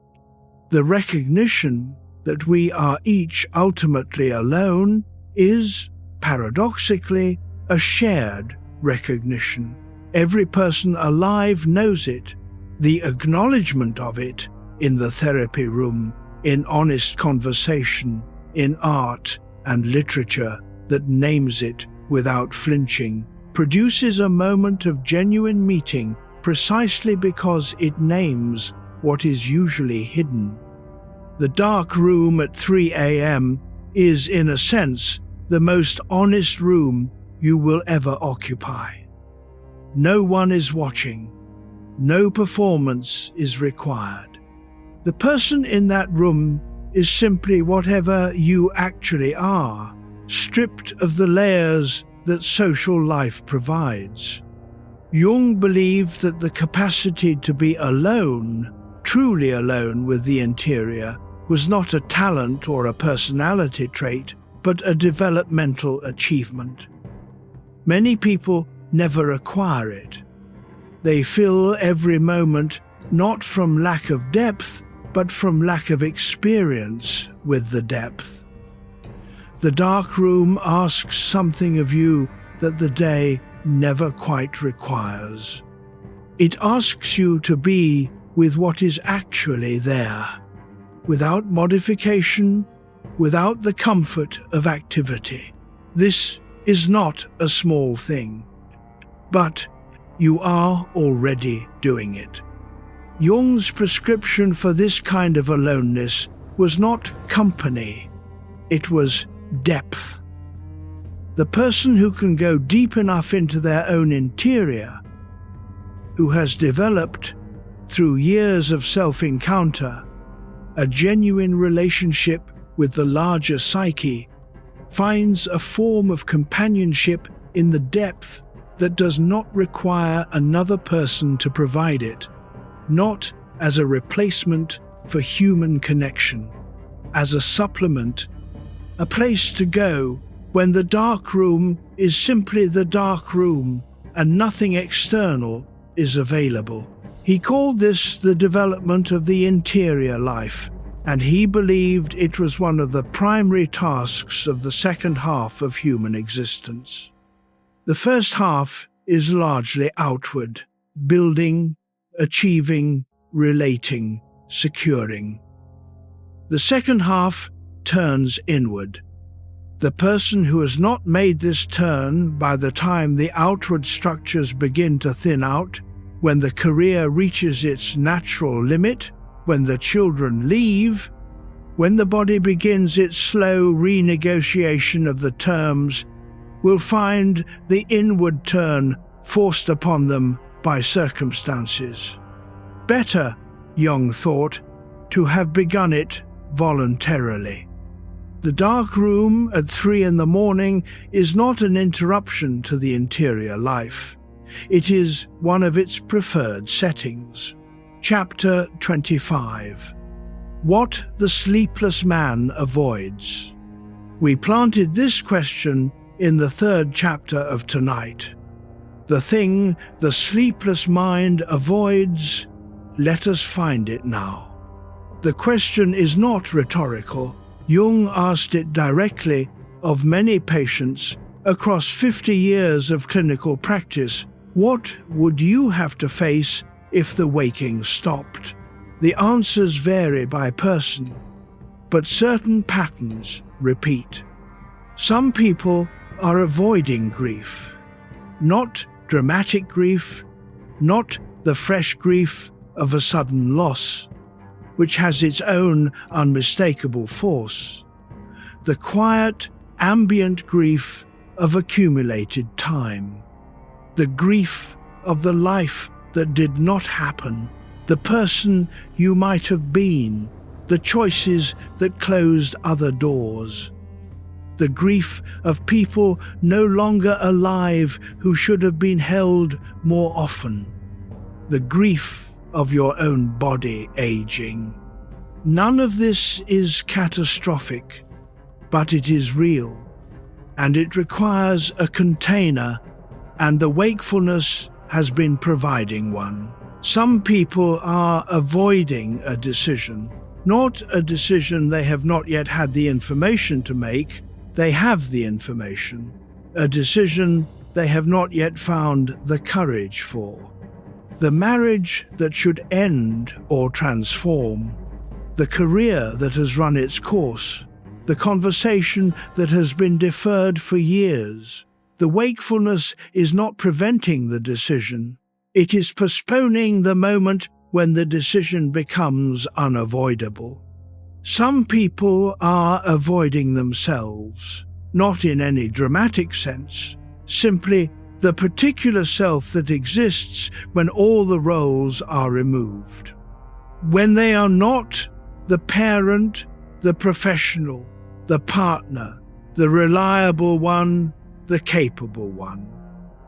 The recognition that we are each ultimately alone is, paradoxically, a shared recognition. Every person alive knows it. The acknowledgement of it in the therapy room, in honest conversation, in art and literature that names it without flinching, produces a moment of genuine meeting precisely because it names what is usually hidden. The dark room at 3 a.m. is, in a sense, the most honest room you will ever occupy. No one is watching. No performance is required. The person in that room is simply whatever you actually are, stripped of the layers that social life provides. Jung believed that the capacity to be alone, truly alone with the interior, was not a talent or a personality trait, but a developmental achievement. Many people never acquire it. They fill every moment not from lack of depth, but from lack of experience with the depth. The dark room asks something of you that the day never quite requires. It asks you to be with what is actually there, without modification, without the comfort of activity. This is not a small thing, but you are already doing it. Jung's prescription for this kind of aloneness was not company, it was depth. The person who can go deep enough into their own interior, who has developed, through years of self-encounter, a genuine relationship with the larger psyche, finds a form of companionship in the depth that does not require another person to provide it, not as a replacement for human connection, as a supplement, a place to go when the dark room is simply the dark room and nothing external is available. He called this the development of the interior life, and he believed it was one of the primary tasks of the second half of human existence. The first half is largely outward, building, achieving, relating, securing. The second half turns inward. The person who has not made this turn by the time the outward structures begin to thin out, when the career reaches its natural limit, when the children leave, when the body begins its slow renegotiation of the terms, will find the inward turn forced upon them by circumstances. Better, Jung thought, to have begun it voluntarily. The dark room at 3 in the morning is not an interruption to the interior life. It is one of its preferred settings. Chapter 25. What the Sleepless Man Avoids. We planted this question in the 3rd chapter of Tonight. The thing the sleepless mind avoids, let us find it now. The question is not rhetorical. Jung asked it directly of many patients across 50 years of clinical practice. What would you have to face if the waking stopped? The answers vary by person, but certain patterns repeat. Some people are avoiding grief, not dramatic grief, not the fresh grief of a sudden loss, which has its own unmistakable force. The quiet, ambient grief of accumulated time. The grief of the life that did not happen, the person you might have been, the choices that closed other doors. The grief of people no longer alive who should have been held more often. The grief of your own body aging. None of this is catastrophic, but it is real, and it requires a container, and the wakefulness has been providing one. Some people are avoiding a decision, not a decision they have not yet had the information to make. They have the information, a decision they have not yet found the courage for. The marriage that should end or transform, the career that has run its course, the conversation that has been deferred for years. The wakefulness is not preventing the decision. It is postponing the moment when the decision becomes unavoidable. Some people are avoiding themselves, not in any dramatic sense, simply the particular self that exists when all the roles are removed. When they are not the parent, the professional, the partner, the reliable one, the capable one.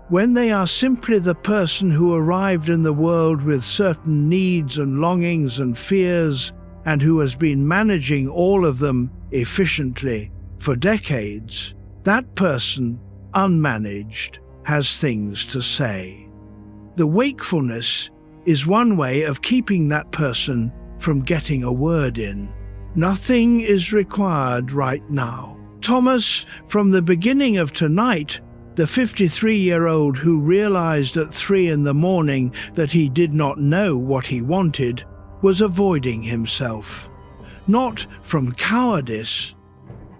When they are simply the person who arrived in the world with certain needs and longings and fears, and who has been managing all of them efficiently for decades, that person, unmanaged, has things to say. The wakefulness is one way of keeping that person from getting a word in. Nothing is required right now. Thomas, from the beginning of tonight, the 53-year-old who realized at 3 a.m. that he did not know what he wanted, was avoiding himself. Not from cowardice,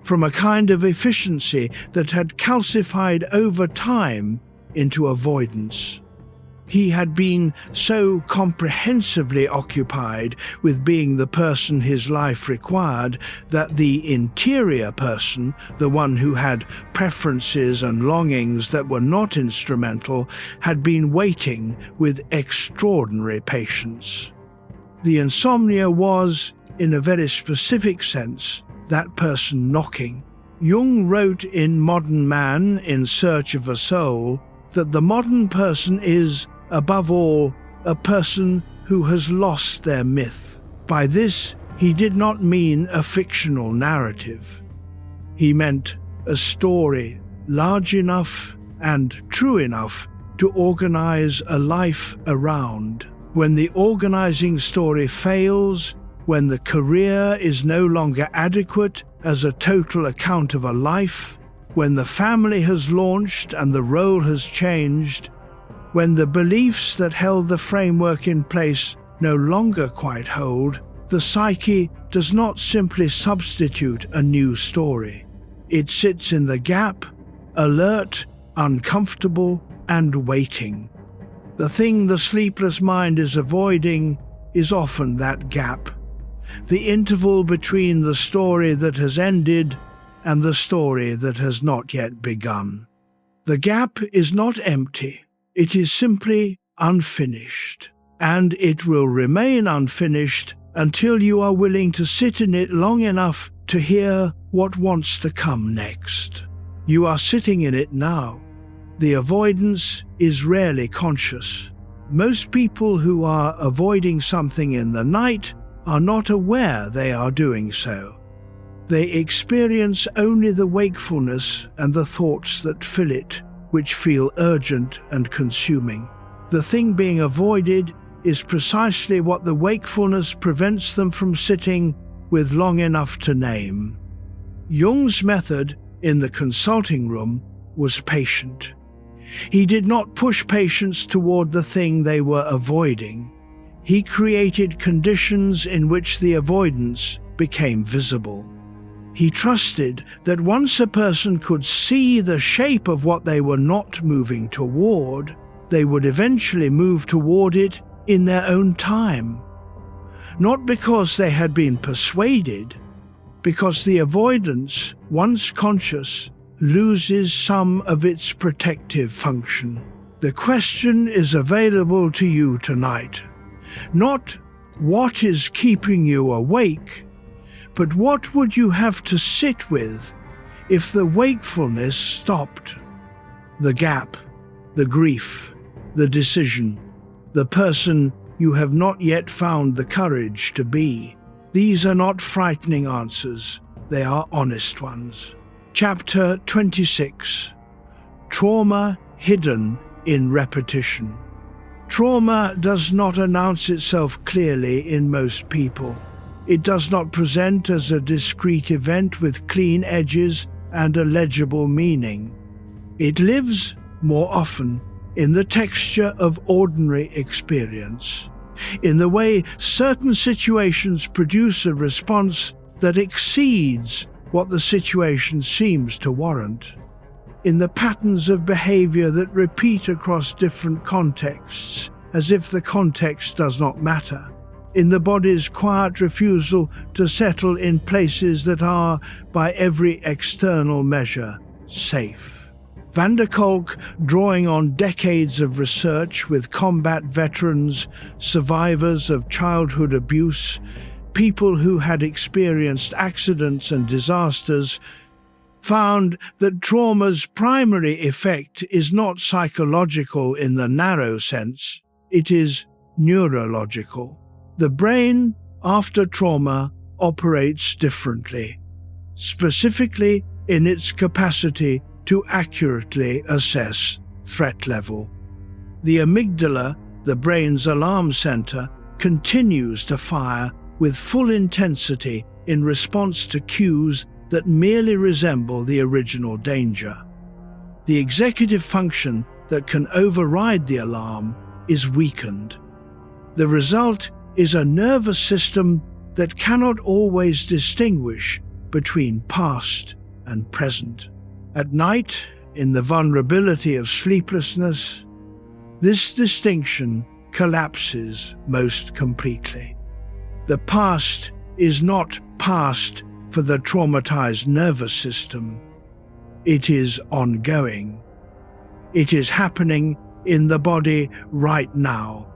from a kind of efficiency that had calcified over time into avoidance. He had been so comprehensively occupied with being the person his life required that the interior person, the one who had preferences and longings that were not instrumental, had been waiting with extraordinary patience. The insomnia was, in a very specific sense, that person knocking. Jung wrote in Modern Man in Search of a Soul that the modern person is, above all, a person who has lost their myth. By this, he did not mean a fictional narrative. He meant a story large enough and true enough to organize a life around. When the organizing story fails, when the career is no longer adequate as a total account of a life, when the family has launched and the role has changed, when the beliefs that held the framework in place no longer quite hold, the psyche does not simply substitute a new story. It sits in the gap, alert, uncomfortable, and waiting. The thing the sleepless mind is avoiding is often that gap, the interval between the story that has ended and the story that has not yet begun. The gap is not empty. It is simply unfinished, and it will remain unfinished until you are willing to sit in it long enough to hear what wants to come next. You are sitting in it now. The avoidance is rarely conscious. Most people who are avoiding something in the night are not aware they are doing so. They experience only the wakefulness and the thoughts that fill it, which feel urgent and consuming. The thing being avoided is precisely what the wakefulness prevents them from sitting with long enough to name. Jung's method in the consulting room was patient. He did not push patients toward the thing they were avoiding. he created conditions in which the avoidance became visible. He trusted that once a person could see the shape of what they were not moving toward, they would eventually move toward it in their own time. Not because they had been persuaded, because the avoidance, once conscious, loses some of its protective function. The question is available to you tonight. Not what is keeping you awake, but what would you have to sit with if the wakefulness stopped? The gap, the grief, the decision, the person you have not yet found the courage to be. These are not frightening answers, they are honest ones. Chapter 26. Trauma hidden in repetition. Trauma does not announce itself clearly in most people. It does not present as a discrete event with clean edges and a legible meaning. It lives, more often, in the texture of ordinary experience, in the way certain situations produce a response that exceeds what the situation seems to warrant, in the patterns of behavior that repeat across different contexts, as if the context does not matter, in the body's quiet refusal to settle in places that are, by every external measure, safe. Van der Kolk, drawing on decades of research with combat veterans, survivors of childhood abuse, people who had experienced accidents and disasters, found that trauma's primary effect is not psychological in the narrow sense, it is neurological. The brain, after trauma, operates differently, specifically in its capacity to accurately assess threat level. The amygdala, the brain's alarm center, continues to fire with full intensity in response to cues that merely resemble the original danger. The executive function that can override the alarm is weakened. The result is a nervous system that cannot always distinguish between past and present. At night, in the vulnerability of sleeplessness, this distinction collapses most completely. The past is not past for the traumatized nervous system. It is ongoing. It is happening in the body right now,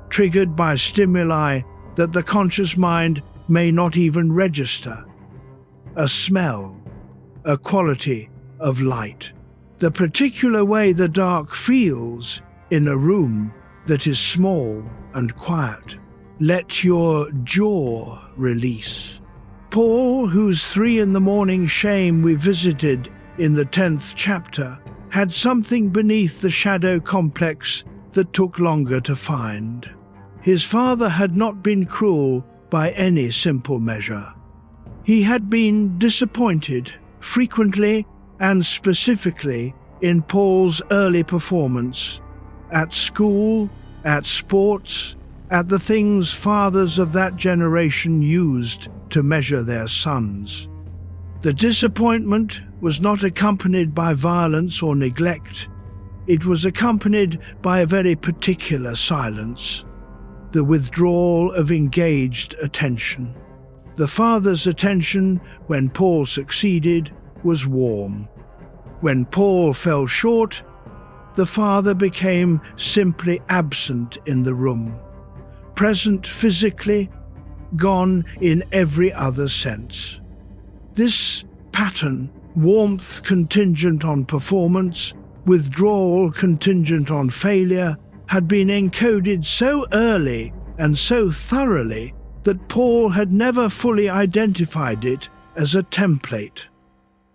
triggered by stimuli that the conscious mind may not even register. A smell, a quality of light, the particular way the dark feels in a room that is small and quiet. Let your jaw release. Paul, whose 3 a.m. shame we visited in the 10th chapter, had something beneath the shadow complex that took longer to find. His father had not been cruel by any simple measure. He had been disappointed, frequently and specifically, in Paul's early performance, at school, at sports, at the things fathers of that generation used to measure their sons. The disappointment was not accompanied by violence or neglect. It was accompanied by a very particular silence, the withdrawal of engaged attention. The father's attention, when Paul succeeded, was warm. When Paul fell short, the father became simply absent in the room, present physically, gone in every other sense. This pattern, warmth contingent on performance, withdrawal contingent on failure, had been encoded so early and so thoroughly that Paul had never fully identified it as a template.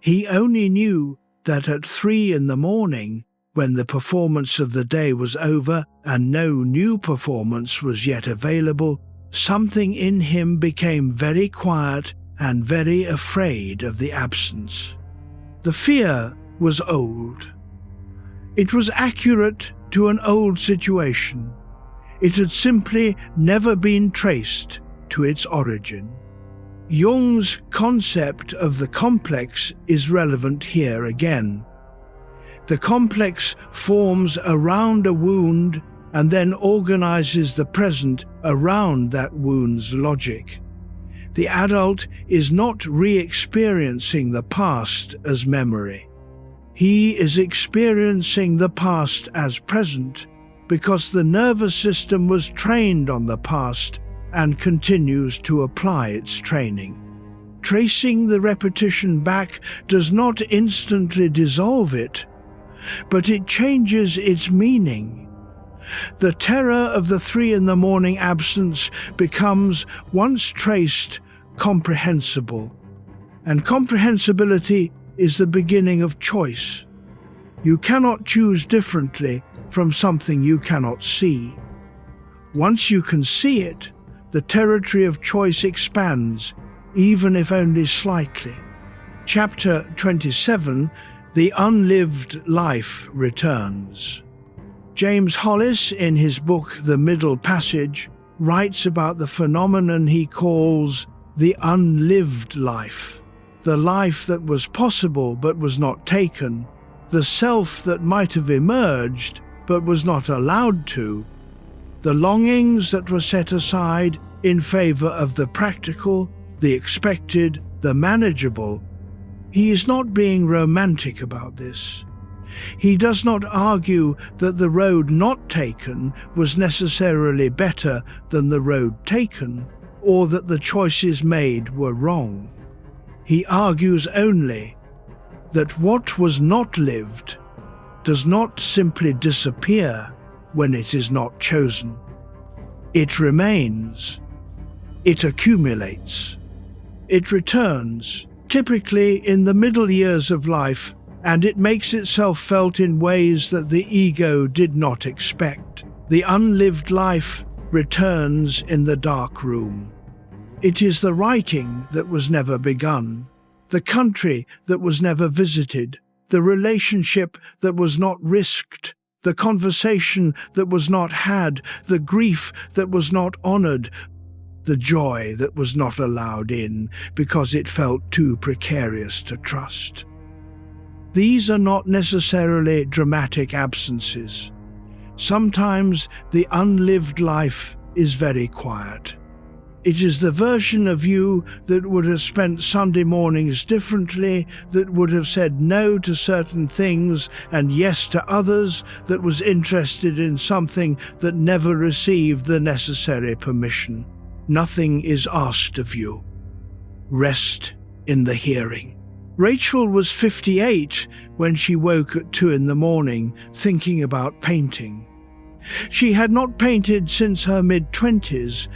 He only knew that at 3 a.m, when the performance of the day was over and no new performance was yet available, something in him became very quiet and very afraid of the absence. The fear was old. It was accurate to an old situation. It had simply never been traced to its origin. Jung's concept of the complex is relevant here again. The complex forms around a wound and then organizes the present around that wound's logic. The adult is not re-experiencing the past as memory. He is experiencing the past as present because the nervous system was trained on the past and continues to apply its training. Tracing the repetition back does not instantly dissolve it, but it changes its meaning. The terror of the 3 a.m. absence becomes, once traced, comprehensible, and comprehensibility is the beginning of choice. You cannot choose differently from something you cannot see. Once you can see it, the territory of choice expands, even if only slightly. Chapter 27, The Unlived Life Returns. James Hollis, in his book The Middle Passage, writes about the phenomenon he calls the unlived life, the life that was possible but was not taken, the self that might have emerged but was not allowed to, the longings that were set aside in favor of the practical, the expected, the manageable. He is not being romantic about this. He does not argue that the road not taken was necessarily better than the road taken, or that the choices made were wrong. He argues only that what was not lived does not simply disappear when it is not chosen. It remains. It accumulates. It returns, typically in the middle years of life, and it makes itself felt in ways that the ego did not expect. The unlived life returns in the dark room. It is the writing that was never begun, the country that was never visited, the relationship that was not risked, the conversation that was not had, the grief that was not honored, the joy that was not allowed in because it felt too precarious to trust. These are not necessarily dramatic absences. Sometimes the unlived life is very quiet. It is the version of you that would have spent Sunday mornings differently, that would have said no to certain things and yes to others, that was interested in something that never received the necessary permission. Nothing is asked of you. Rest in the hearing. Rachel was 58 when she woke at 2 a.m. thinking about painting. She had not painted since her mid-20s,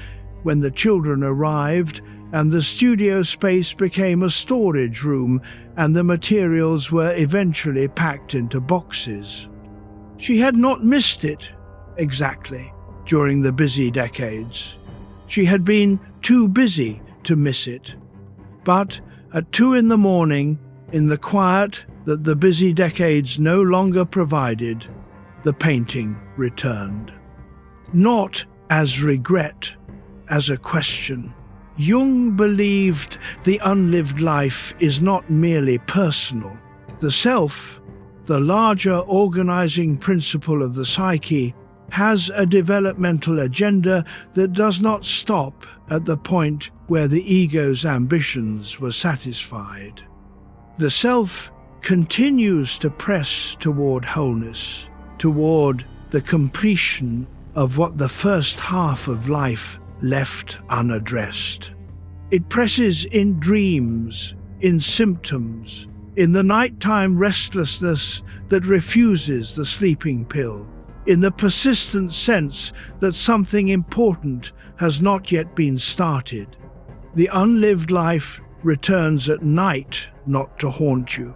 when the children arrived and the studio space became a storage room and the materials were eventually packed into boxes. She had not missed it, exactly, during the busy decades. She had been too busy to miss it. But at 2 a.m, in the quiet that the busy decades no longer provided, the painting returned. Not as regret, as a question. Jung believed the unlived life is not merely personal. The self, the larger organizing principle of the psyche, has a developmental agenda that does not stop at the point where the ego's ambitions were satisfied. The self continues to press toward wholeness, toward the completion of what the first half of life left unaddressed. It presses in dreams, in symptoms, in the nighttime restlessness that refuses the sleeping pill, in the persistent sense that something important has not yet been started. The unlived life returns at night, not to haunt you.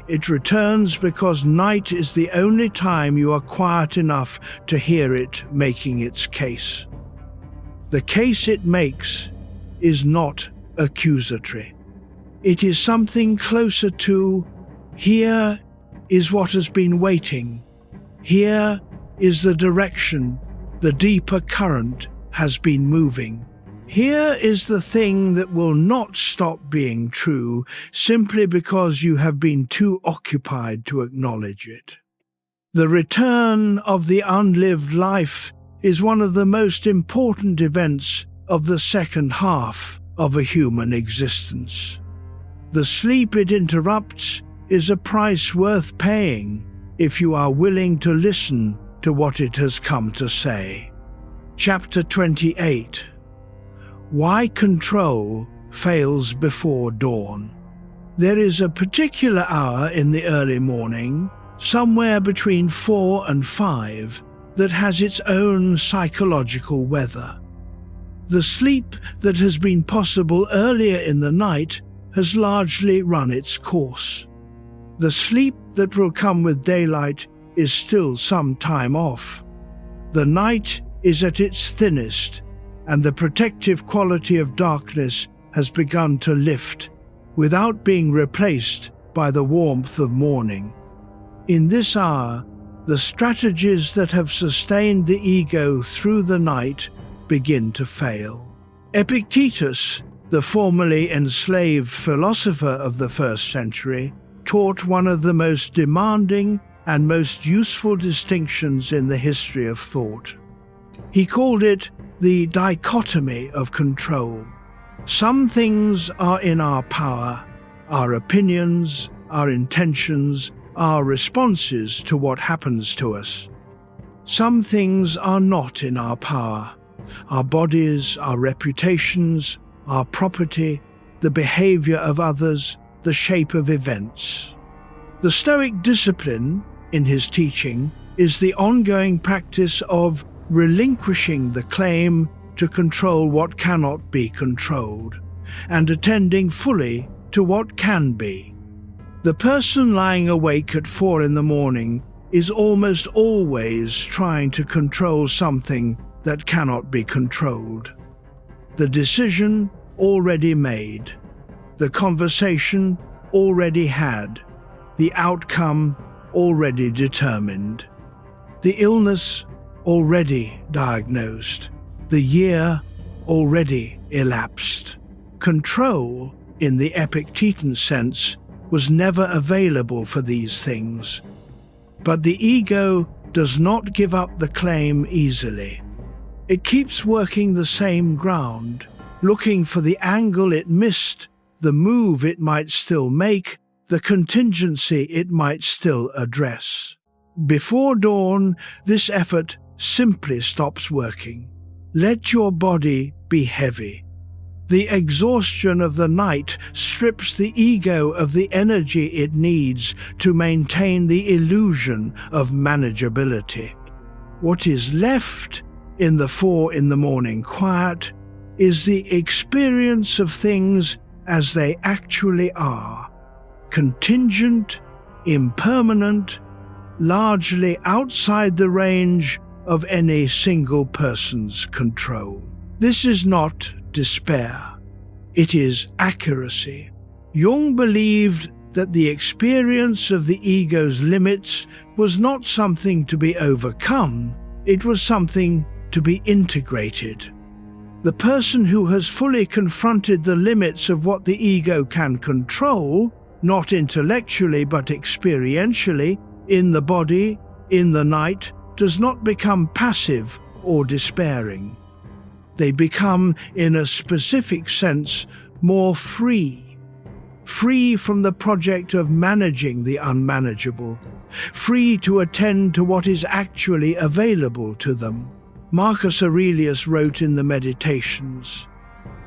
It returns because night is the only time you are quiet enough to hear it making its case. The case it makes is not accusatory. It is something closer to, here is what has been waiting. Here is the direction The deeper current has been moving. Here is the thing that will not stop being true simply because you have been too occupied to acknowledge it. The return of the unlived life is one of the most important events of the second half of a human existence. The sleep it interrupts is a price worth paying if you are willing to listen to what it has come to say. Chapter 28. Why control fails before dawn. There is a particular hour in the early morning, somewhere between 4 and 5, that has its own psychological weather. The sleep that has been possible earlier in the night has largely run its course. The sleep that will come with daylight is still some time off. The night is at its thinnest, and the protective quality of darkness has begun to lift without being replaced by the warmth of morning. In this hour, the strategies that have sustained the ego through the night begin to fail. Epictetus, the formerly enslaved philosopher of the 1st century, taught one of the most demanding and most useful distinctions in the history of thought. He called it the dichotomy of control. Some things are in our power, our opinions, our intentions, our responses to what happens to us. Some things are not in our power, our bodies, our reputations, our property, the behavior of others, the shape of events. The Stoic discipline, in his teaching, is the ongoing practice of relinquishing the claim to control what cannot be controlled, and attending fully to what can be. The person lying awake at 4 in the morning is almost always trying to control something that cannot be controlled. The decision already made, the conversation already had, the outcome already determined, the illness already diagnosed, the year already elapsed. Control, in the Epictetan sense, was never available for these things. But the ego does not give up the claim easily. It keeps working the same ground, looking for the angle it missed, the move it might still make, the contingency it might still address. Before dawn, this effort simply stops working. Let your body be heavy. The exhaustion of the night strips the ego of the energy it needs to maintain the illusion of manageability. What is left in the 4 in the morning quiet is the experience of things as they actually are, contingent, impermanent, largely outside the range of any single person's control. This is not despair. It is accuracy. Jung believed that the experience of the ego's limits was not something to be overcome, it was something to be integrated. The person who has fully confronted the limits of what the ego can control, not intellectually but experientially, in the body, in the night, does not become passive or despairing. They become, in a specific sense, more free. Free from the project of managing the unmanageable. Free to attend to what is actually available to them. Marcus Aurelius wrote in the Meditations,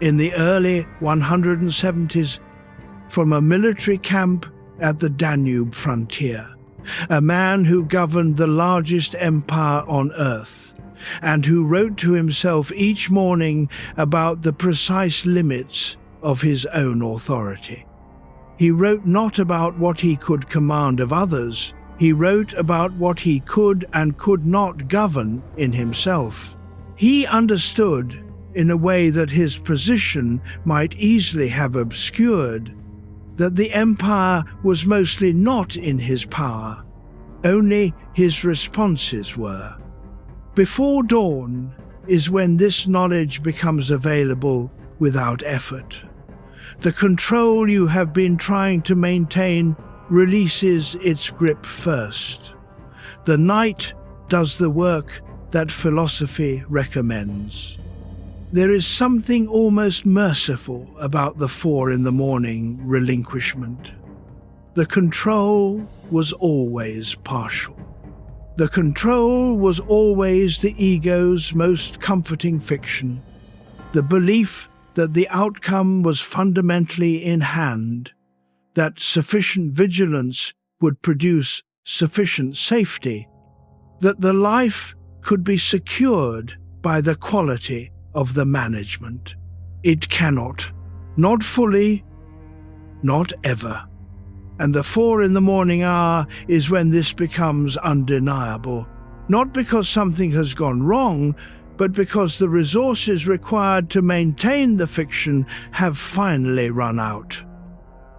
in the early 170s, from a military camp at the Danube frontier, a man who governed the largest empire on earth, and who wrote to himself each morning about the precise limits of his own authority. He wrote not about what he could command of others, he wrote about what he could and could not govern in himself. He understood, in a way that his position might easily have obscured, that the empire was mostly not in his power, only his responses were. Before dawn is when this knowledge becomes available without effort. The control you have been trying to maintain releases its grip first. The night does the work that philosophy recommends. There is something almost merciful about the 4 a.m. relinquishment. The control was always partial. The control was always the ego's most comforting fiction, the belief that the outcome was fundamentally in hand, that sufficient vigilance would produce sufficient safety, that the life could be secured by the quality of the management. It cannot, not fully, not ever. And the 4 a.m. hour is when this becomes undeniable, not because something has gone wrong, but because the resources required to maintain the fiction have finally run out.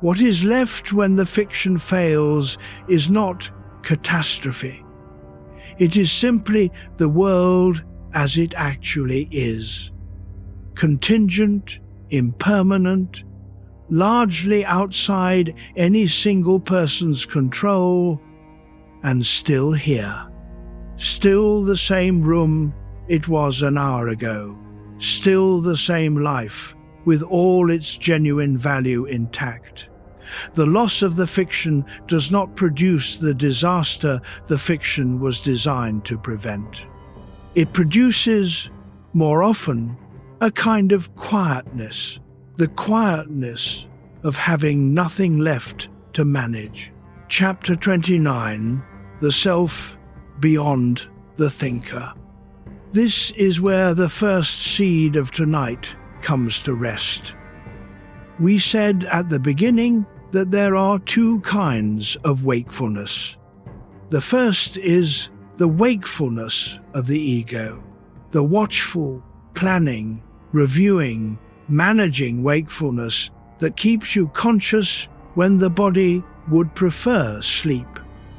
What is left when the fiction fails is not catastrophe. It is simply the world as it actually is. Contingent, impermanent, largely outside any single person's control, and still here. Still the same room it was an hour ago. Still the same life, with all its genuine value intact. The loss of the fiction does not produce the disaster the fiction was designed to prevent. It produces, more often, a kind of quietness, the quietness of having nothing left to manage. Chapter 29, The Self Beyond the Thinker. This is where the first seed of tonight comes to rest. We said at the beginning that there are 2 kinds of wakefulness. The first is the wakefulness of the ego, the watchful, planning, reviewing, managing wakefulness that keeps you conscious when the body would prefer sleep.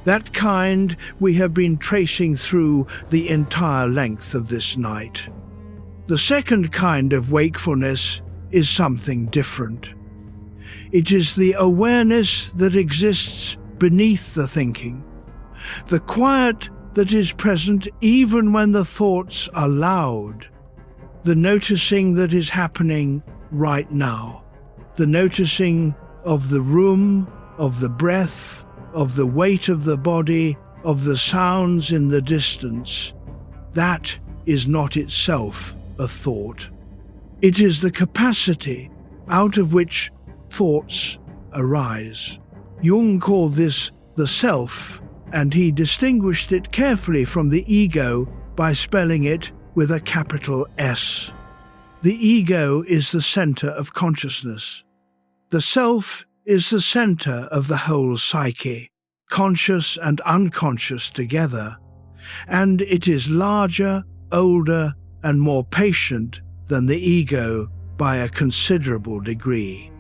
That kind we have been tracing through the entire length of this night. The second kind of wakefulness is something different. It is the awareness that exists beneath the thinking, the quiet that is present even when the thoughts are loud, the noticing that is happening right now, the noticing of the room, of the breath, of the weight of the body, of the sounds in the distance. That is not itself a thought. It is the capacity out of which thoughts arise. Jung called this the self, and he distinguished it carefully from the ego by spelling it with a capital S. The ego is the center of consciousness. The self is the center of the whole psyche, conscious and unconscious together, and it is larger, older, and more patient than the ego by a considerable degree.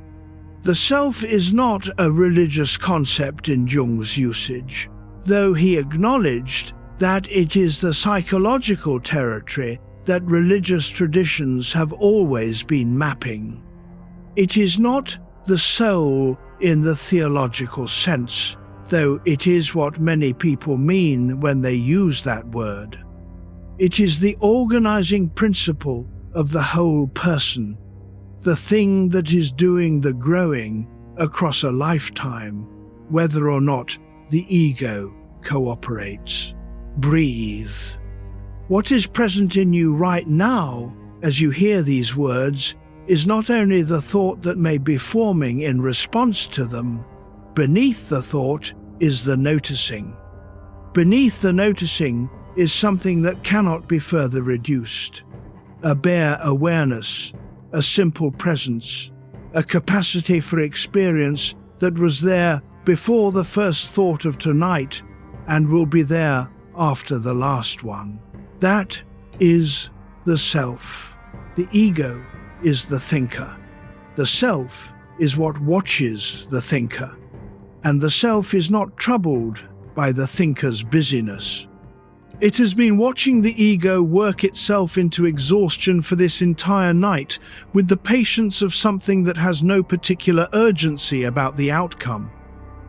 The self is not a religious concept in Jung's usage, though he acknowledged that it is the psychological territory that religious traditions have always been mapping. It is not the soul in the theological sense, though it is what many people mean when they use that word. It is the organizing principle of the whole person, the thing that is doing the growing across a lifetime, whether or not the ego cooperates. Breathe. What is present in you right now, as you hear these words, is not only the thought that may be forming in response to them. Beneath the thought is the noticing. Beneath the noticing is something that cannot be further reduced. A bare awareness, a simple presence, a capacity for experience that was there before the first thought of tonight and will be there after the last one. That is the self. The ego is the thinker. The self is what watches the thinker, and the self is not troubled by the thinker's busyness. It has been watching the ego work itself into exhaustion for this entire night, with the patience of something that has no particular urgency about the outcome.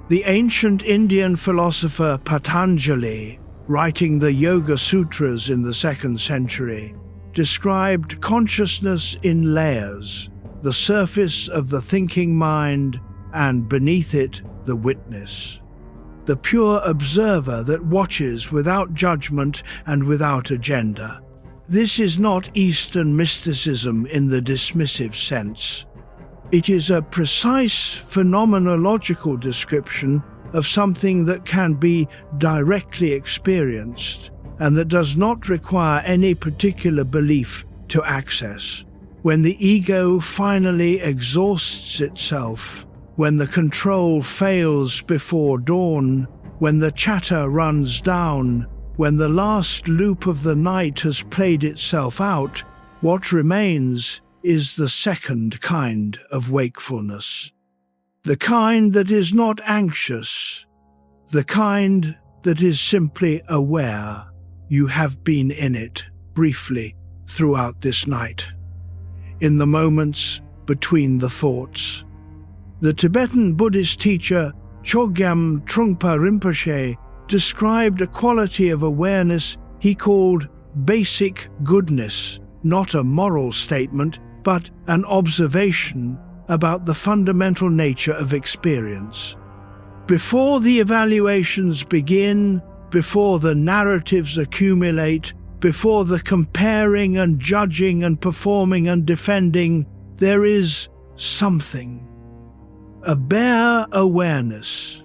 The ancient Indian philosopher Patanjali, writing the Yoga Sutras in the 2nd century, described consciousness in layers, the surface of the thinking mind, and beneath it, the witness. The pure observer that watches without judgment and without agenda. This is not Eastern mysticism in the dismissive sense. It is a precise phenomenological description of something that can be directly experienced and that does not require any particular belief to access. When the ego finally exhausts itself, when the control fails before dawn, when the chatter runs down, when the last loop of the night has played itself out, what remains is the second kind of wakefulness. The kind that is not anxious, the kind that is simply aware. You have been in it, briefly, throughout this night. In the moments between the thoughts. The Tibetan Buddhist teacher Chogyam Trungpa Rinpoche described a quality of awareness he called basic goodness, not a moral statement, but an observation about the fundamental nature of experience. Before the evaluations begin, before the narratives accumulate, before the comparing and judging and performing and defending, there is something. A bare awareness,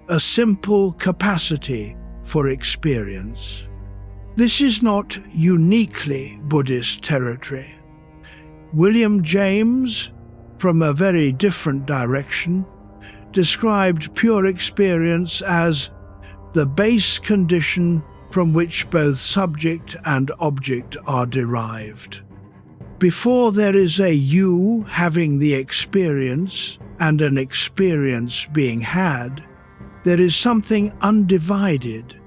a simple capacity for experience. This is not uniquely Buddhist territory. William James, from a very different direction, described pure experience as the base condition from which both subject and object are derived. Before there is a you having the experience and an experience being had, there is something undivided,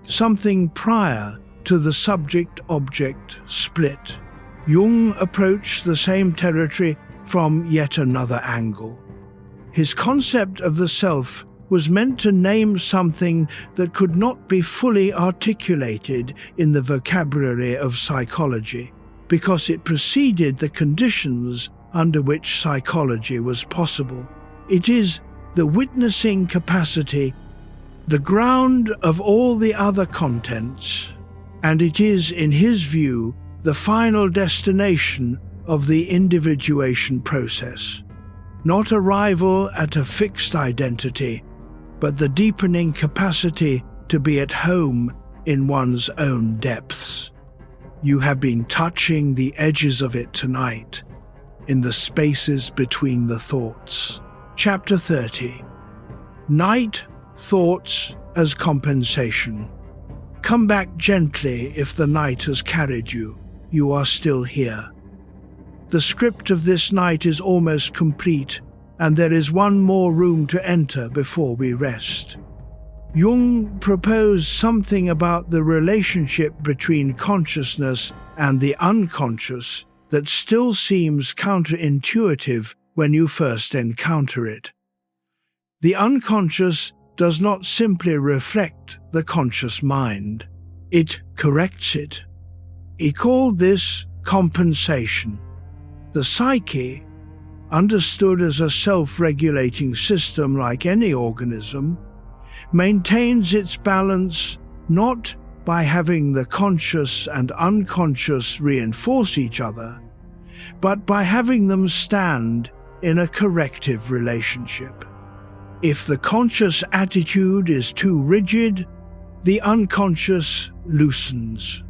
something prior to the subject-object split. Jung approached the same territory from yet another angle. His concept of the self was meant to name something that could not be fully articulated in the vocabulary of psychology, because it preceded the conditions under which psychology was possible. It is the witnessing capacity, the ground of all the other contents, and it is, in his view, the final destination of the individuation process. Not arrival at a fixed identity, but the deepening capacity to be at home in one's own depths. You have been touching the edges of it tonight, in the spaces between the thoughts. Chapter 30. Night Thoughts as Compensation. Come back gently if the night has carried you. You are still here. The script of this night is almost complete, and there is one more room to enter before we rest. Jung proposed something about the relationship between consciousness and the unconscious that still seems counterintuitive when you first encounter it. The unconscious does not simply reflect the conscious mind, it corrects it. He called this compensation. The psyche, understood as a self-regulating system like any organism, maintains its balance not by having the conscious and unconscious reinforce each other, but by having them stand in a corrective relationship. If the conscious attitude is too rigid, the unconscious loosens.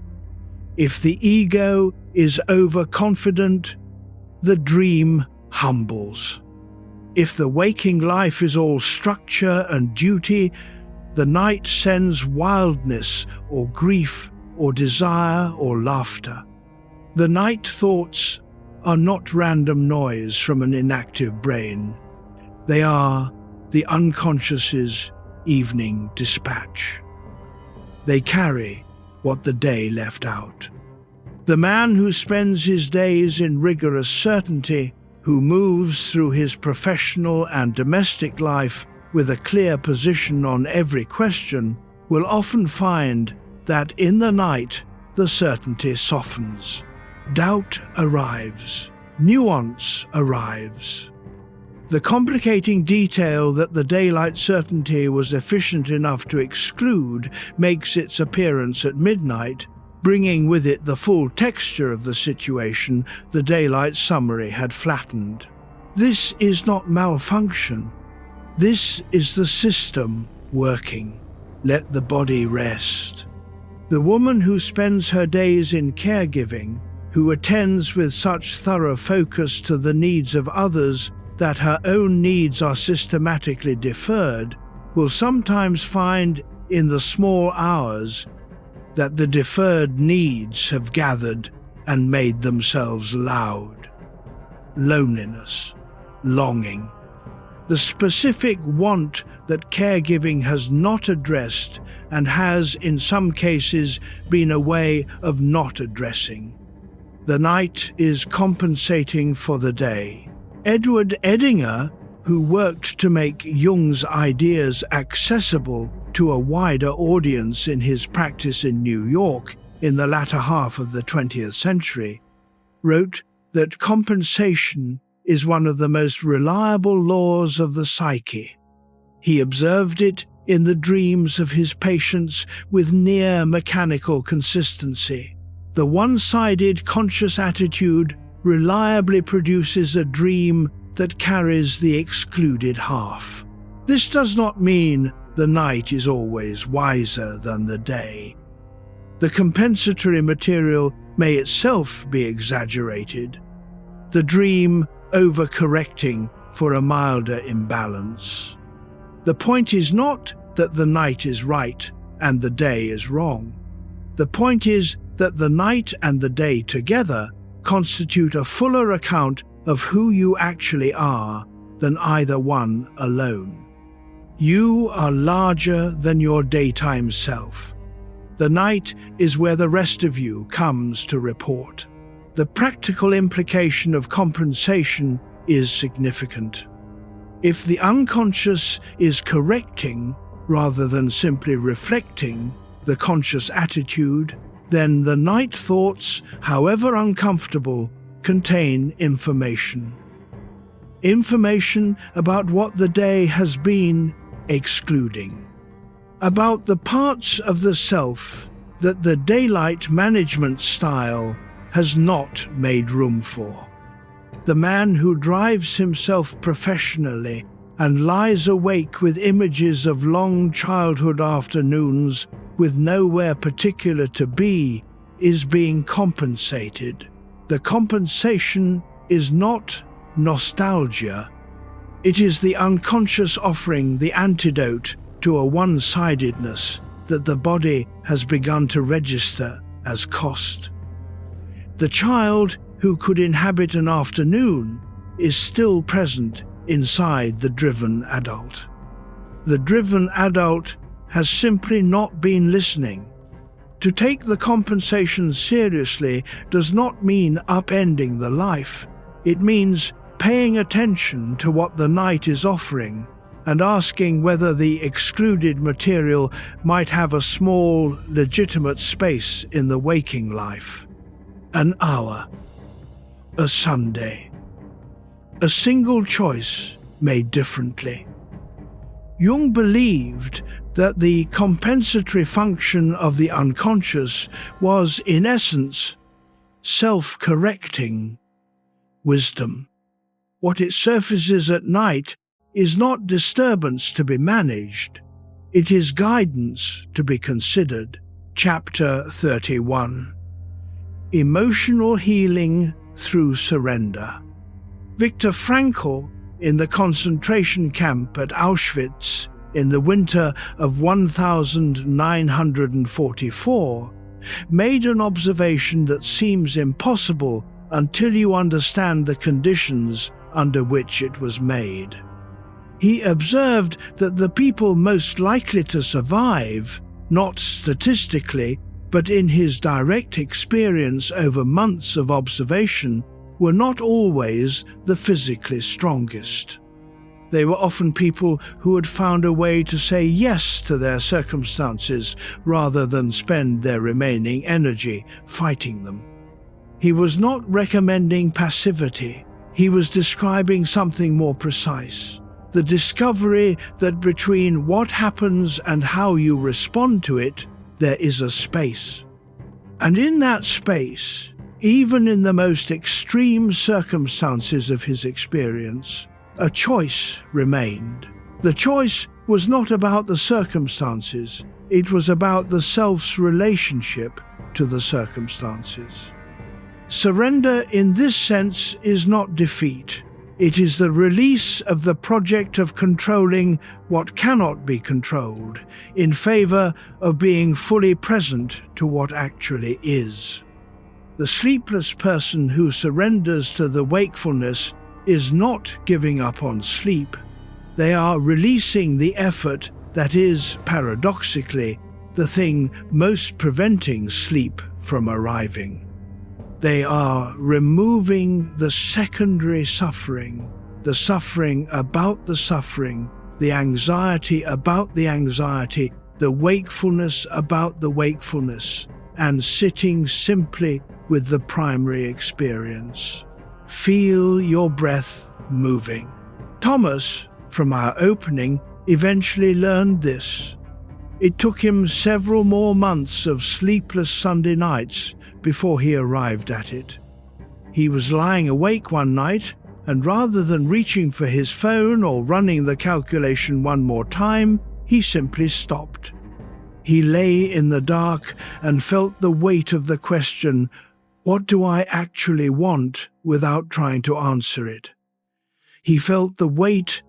If the ego is overconfident, the dream humbles. If the waking life is all structure and duty, the night sends wildness or grief or desire or laughter. The night thoughts are not random noise from an inactive brain. They are the unconscious's evening dispatch. They carry what the day left out. The man who spends his days in rigorous certainty, who moves through his professional and domestic life with a clear position on every question, will often find that in the night the certainty softens. Doubt arrives. Nuance arrives. The complicating detail that the daylight certainty was efficient enough to exclude makes its appearance at midnight, bringing with it the full texture of the situation the daylight summary had flattened. This is not malfunction. This is the system working. Let the body rest. The woman who spends her days in caregiving, who attends with such thorough focus to the needs of others that her own needs are systematically deferred, will sometimes find in the small hours that the deferred needs have gathered and made themselves loud. Loneliness, longing, the specific want that caregiving has not addressed and has, in some cases, been a way of not addressing. The night is compensating for the day. Edward Edinger, who worked to make Jung's ideas accessible to a wider audience in his practice in New York in the latter half of the 20th century, wrote that compensation is one of the most reliable laws of the psyche. He observed it in the dreams of his patients with near mechanical consistency. The one-sided conscious attitude reliably produces a dream that carries the excluded half. This does not mean the night is always wiser than the day. The compensatory material may itself be exaggerated, the dream overcorrecting for a milder imbalance. The point is not that the night is right and the day is wrong. The point is that the night and the day together constitute a fuller account of who you actually are than either one alone. You are larger than your daytime self. The night is where the rest of you comes to report. The practical implication of compensation is significant. If the unconscious is correcting rather than simply reflecting the conscious attitude, then the night thoughts, however uncomfortable, contain information. Information about what the day has been excluding. About the parts of the self that the daylight management style has not made room for. The man who drives himself professionally and lies awake with images of long childhood afternoons with nowhere particular to be is being compensated. The compensation is not nostalgia. It is the unconscious offering the antidote to a one-sidedness that the body has begun to register as cost. The child who could inhabit an afternoon is still present inside the driven adult. The driven adult has simply not been listening. To take the compensation seriously does not mean upending the life. It means paying attention to what the night is offering and asking whether the excluded material might have a small, legitimate space in the waking life. An hour, a Sunday, a single choice made differently. Jung believed that the compensatory function of the unconscious was, in essence, self-correcting wisdom. What it surfaces at night is not disturbance to be managed. It is guidance to be considered. Chapter 31. Emotional Healing Through Surrender. Viktor Frankl, in the concentration camp at Auschwitz in the winter of 1944, made an observation that seems impossible until you understand the conditions under which it was made. He observed that the people most likely to survive, not statistically, but in his direct experience over months of observation, were not always the physically strongest. They were often people who had found a way to say yes to their circumstances rather than spend their remaining energy fighting them. He was not recommending passivity. He was describing something more precise. The discovery that between what happens and how you respond to it, there is a space. And in that space, even in the most extreme circumstances of his experience, a choice remained. The choice was not about the circumstances, it was about the self's relationship to the circumstances. Surrender in this sense is not defeat. It is the release of the project of controlling what cannot be controlled in favor of being fully present to what actually is. The sleepless person who surrenders to the wakefulness is not giving up on sleep. They are releasing the effort that is, paradoxically, the thing most preventing sleep from arriving. They are removing the secondary suffering, the suffering about the suffering, the anxiety about the anxiety, the wakefulness about the wakefulness, and sitting simply with the primary experience. Feel your breath moving. Thomas, from our opening, eventually learned this. It took him several more months of sleepless Sunday nights before he arrived at it. He was lying awake one night, and rather than reaching for his phone or running the calculation one more time, he simply stopped. He lay in the dark and felt the weight of the question, "What do I actually want?" without trying to answer it. He felt the weight,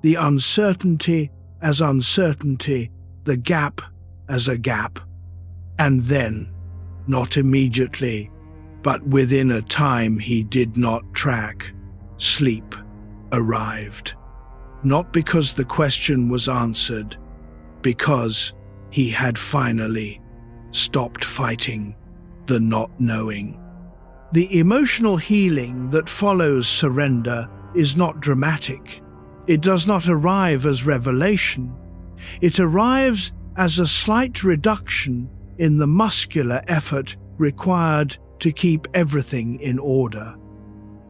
the uncertainty as uncertainty, the gap as a gap. And then, not immediately, but within a time he did not track, sleep arrived. Not because the question was answered, because he had finally stopped fighting the not knowing. The emotional healing that follows surrender is not dramatic. It does not arrive as revelation. It arrives as a slight reduction in the muscular effort required to keep everything in order.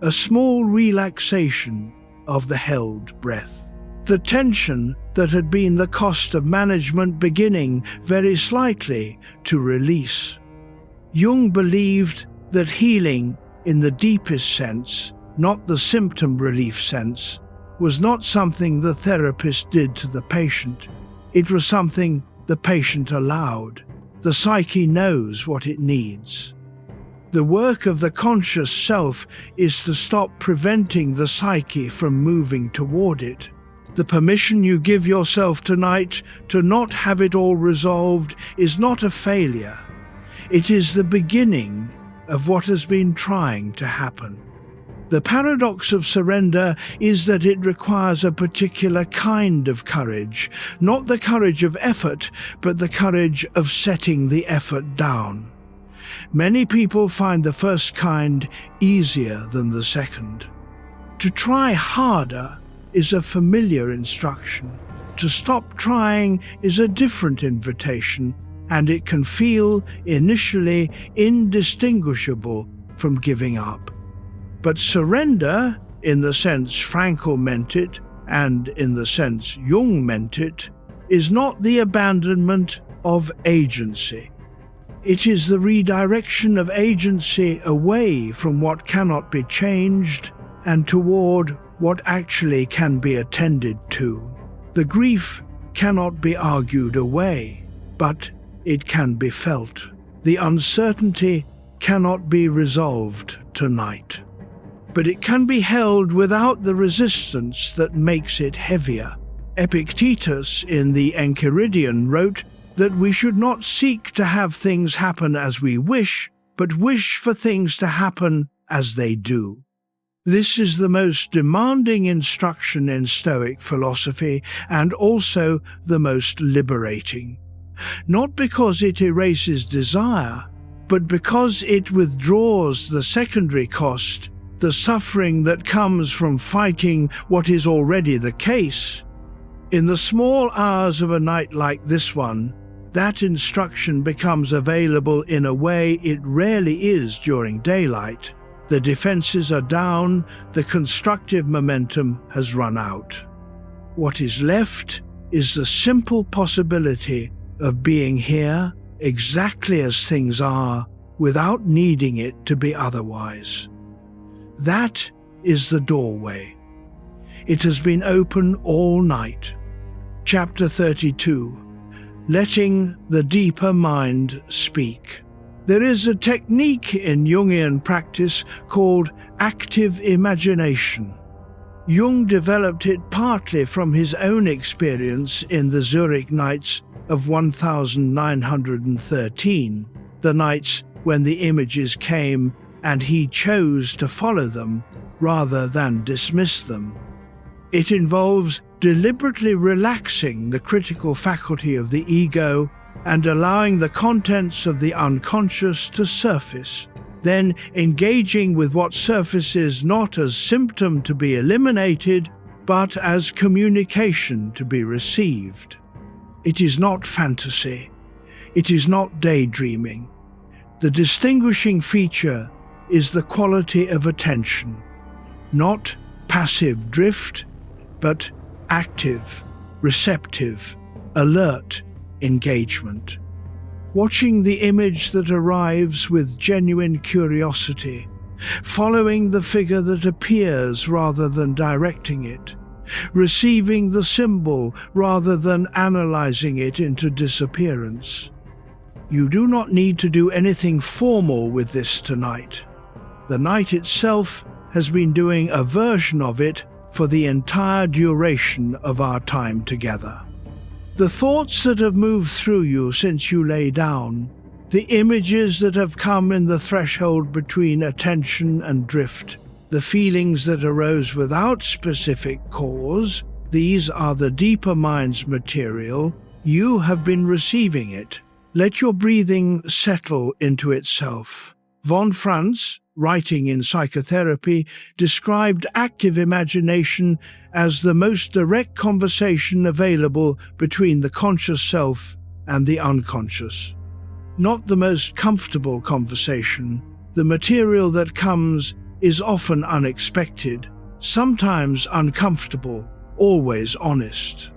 A small relaxation of the held breath. The tension that had been the cost of management beginning very slightly to release. Jung believed that healing, in the deepest sense, not the symptom relief sense, was not something the therapist did to the patient. It was something the patient allowed. The psyche knows what it needs. The work of the conscious self is to stop preventing the psyche from moving toward it. The permission you give yourself tonight to not have it all resolved is not a failure. It is the beginning of what has been trying to happen. The paradox of surrender is that it requires a particular kind of courage, not the courage of effort, but the courage of setting the effort down. Many people find the first kind easier than the second. To try harder is a familiar instruction. To stop trying is a different invitation, and it can feel initially indistinguishable from giving up. But surrender, in the sense Frankl meant it, and in the sense Jung meant it, is not the abandonment of agency. It is the redirection of agency away from what cannot be changed and toward what actually can be attended to. The grief cannot be argued away, but it can be felt. The uncertainty cannot be resolved tonight, but it can be held without the resistance that makes it heavier. Epictetus in the Enchiridion wrote that we should not seek to have things happen as we wish, but wish for things to happen as they do. This is the most demanding instruction in Stoic philosophy and also the most liberating. not because it erases desire, but because it withdraws the secondary cost, the suffering that comes from fighting what is already the case. In the small hours of a night like this one, that instruction becomes available in a way it rarely is during daylight. The defenses are down, the constructive momentum has run out. What is left is the simple possibility of being here exactly as things are, without needing it to be otherwise. That is the doorway. It has been open all night. Chapter 32. Letting the deeper mind speak. There is a technique in Jungian practice called active imagination. Jung developed it partly from his own experience in the Zurich nights of 1913, the nights when the images came and he chose to follow them rather than dismiss them. It involves deliberately relaxing the critical faculty of the ego and allowing the contents of the unconscious to surface, then engaging with what surfaces not as symptom to be eliminated, but as communication to be received. It is not fantasy. It is not daydreaming. The distinguishing feature is the quality of attention, not passive drift, but active, receptive, alert engagement. Watching the image that arrives with genuine curiosity, following the figure that appears rather than directing it, receiving the symbol rather than analyzing it into disappearance. You do not need to do anything formal with this tonight. The night itself has been doing a version of it for the entire duration of our time together. The thoughts that have moved through you since you lay down, the images that have come in the threshold between attention and drift, the feelings that arose without specific cause, these are the deeper mind's material. You have been receiving it. Let your breathing settle into itself. Von Franz, writing in psychotherapy, described active imagination as the most direct conversation available between the conscious self and the unconscious. Not the most comfortable conversation. The material that comes is often unexpected, sometimes uncomfortable, always honest.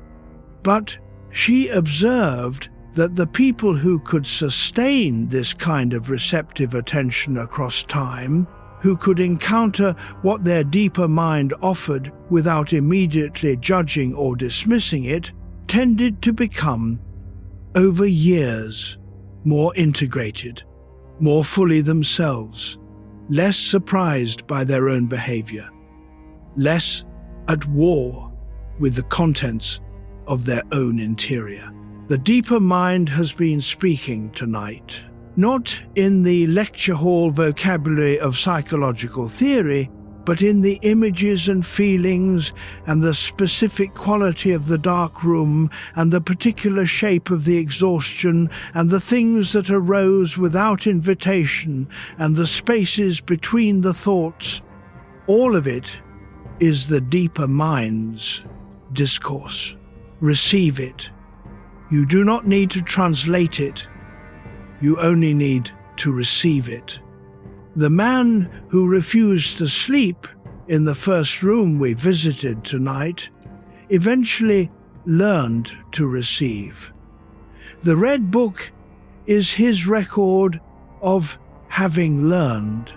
But she observed that the people who could sustain this kind of receptive attention across time, who could encounter what their deeper mind offered without immediately judging or dismissing it, tended to become, over years, more integrated, more fully themselves, less surprised by their own behavior, less at war with the contents of their own interior. The deeper mind has been speaking tonight, not in the lecture hall vocabulary of psychological theory, but in the images and feelings and the specific quality of the dark room and the particular shape of the exhaustion and the things that arose without invitation and the spaces between the thoughts. All of it is the deeper mind's discourse. Receive it. You do not need to translate it. You only need to receive it. The man who refused to sleep in the first room we visited tonight eventually learned to receive. The Red Book is his record of having learned,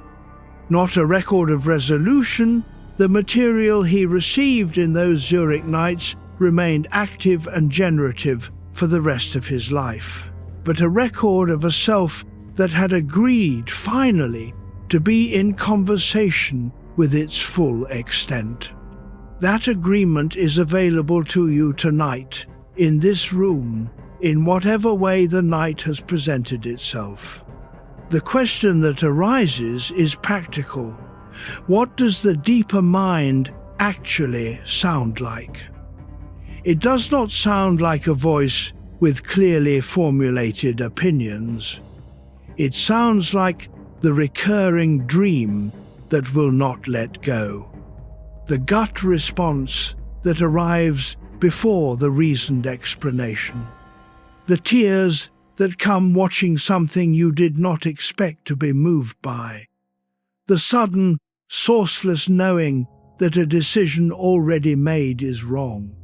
not a record of resolution. The material he received in those Zurich nights remained active and generative for the rest of his life, but a record of a self that had agreed, finally, to be in conversation with its full extent. That agreement is available to you tonight, in this room, in whatever way the night has presented itself. The question that arises is practical. What does the deeper mind actually sound like? It does not sound like a voice with clearly formulated opinions. It sounds like the recurring dream that will not let go, the gut response that arrives before the reasoned explanation, the tears that come watching something you did not expect to be moved by, the sudden, sourceless knowing that a decision already made is wrong.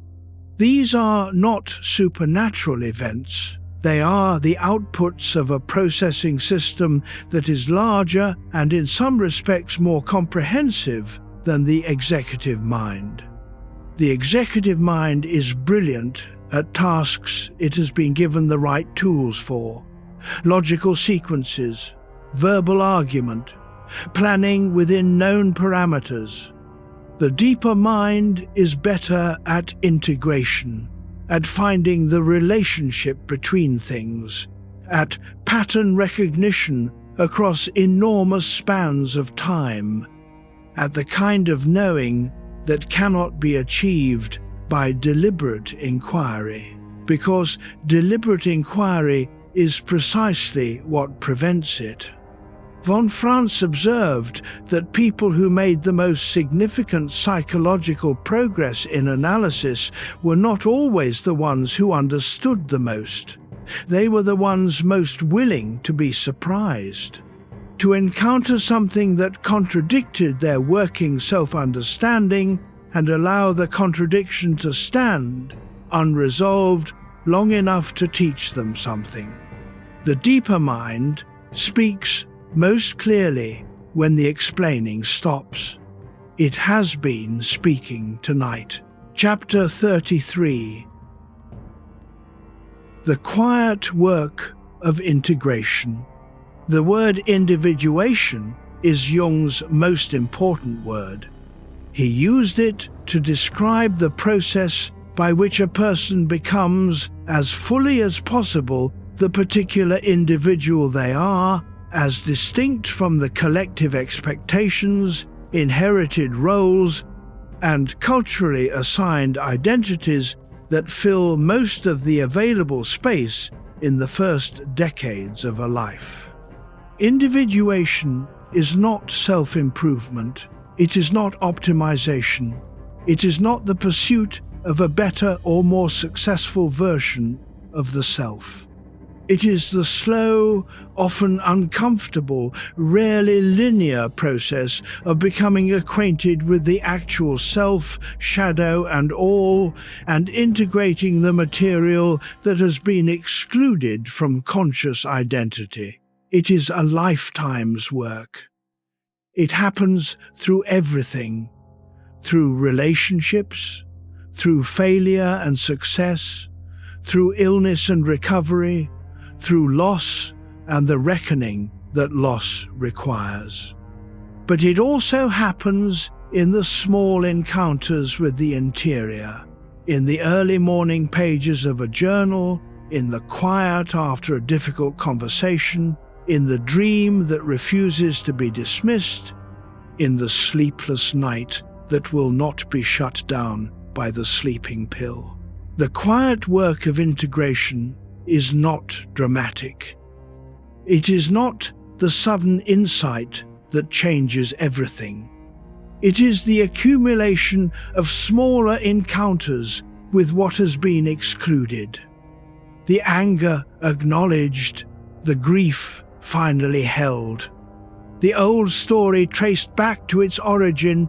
These are not supernatural events. They are the outputs of a processing system that is larger and in some respects more comprehensive than the executive mind. The executive mind is brilliant at tasks it has been given the right tools for: logical sequences, verbal argument, planning within known parameters. The deeper mind is better at integration, at finding the relationship between things, at pattern recognition across enormous spans of time, at the kind of knowing that cannot be achieved by deliberate inquiry, because deliberate inquiry is precisely what prevents it. Von Franz observed that people who made the most significant psychological progress in analysis were not always the ones who understood the most. They were the ones most willing to be surprised, to encounter something that contradicted their working self-understanding and allow the contradiction to stand unresolved long enough to teach them something. The deeper mind speaks most clearly when the explaining stops. It has been speaking tonight. Chapter 33. The quiet work of integration. The word individuation is Jung's most important word. He used it to describe the process by which a person becomes, as fully as possible, the particular individual they are, as distinct from the collective expectations, inherited roles, and culturally assigned identities that fill most of the available space in the first decades of a life. Individuation is not self-improvement. It is not optimization. It is not the pursuit of a better or more successful version of the self. It is the slow, often uncomfortable, rarely linear process of becoming acquainted with the actual self, shadow and all, and integrating the material that has been excluded from conscious identity. It is a lifetime's work. It happens through everything, through relationships, through failure and success, through illness and recovery, through loss and the reckoning that loss requires. But it also happens in the small encounters with the interior, in the early morning pages of a journal, in the quiet after a difficult conversation, in the dream that refuses to be dismissed, in the sleepless night that will not be shut down by the sleeping pill. The quiet work of integration is not dramatic. It is not the sudden insight that changes everything. It is the accumulation of smaller encounters with what has been excluded. The anger acknowledged, the grief finally held, the old story traced back to its origin,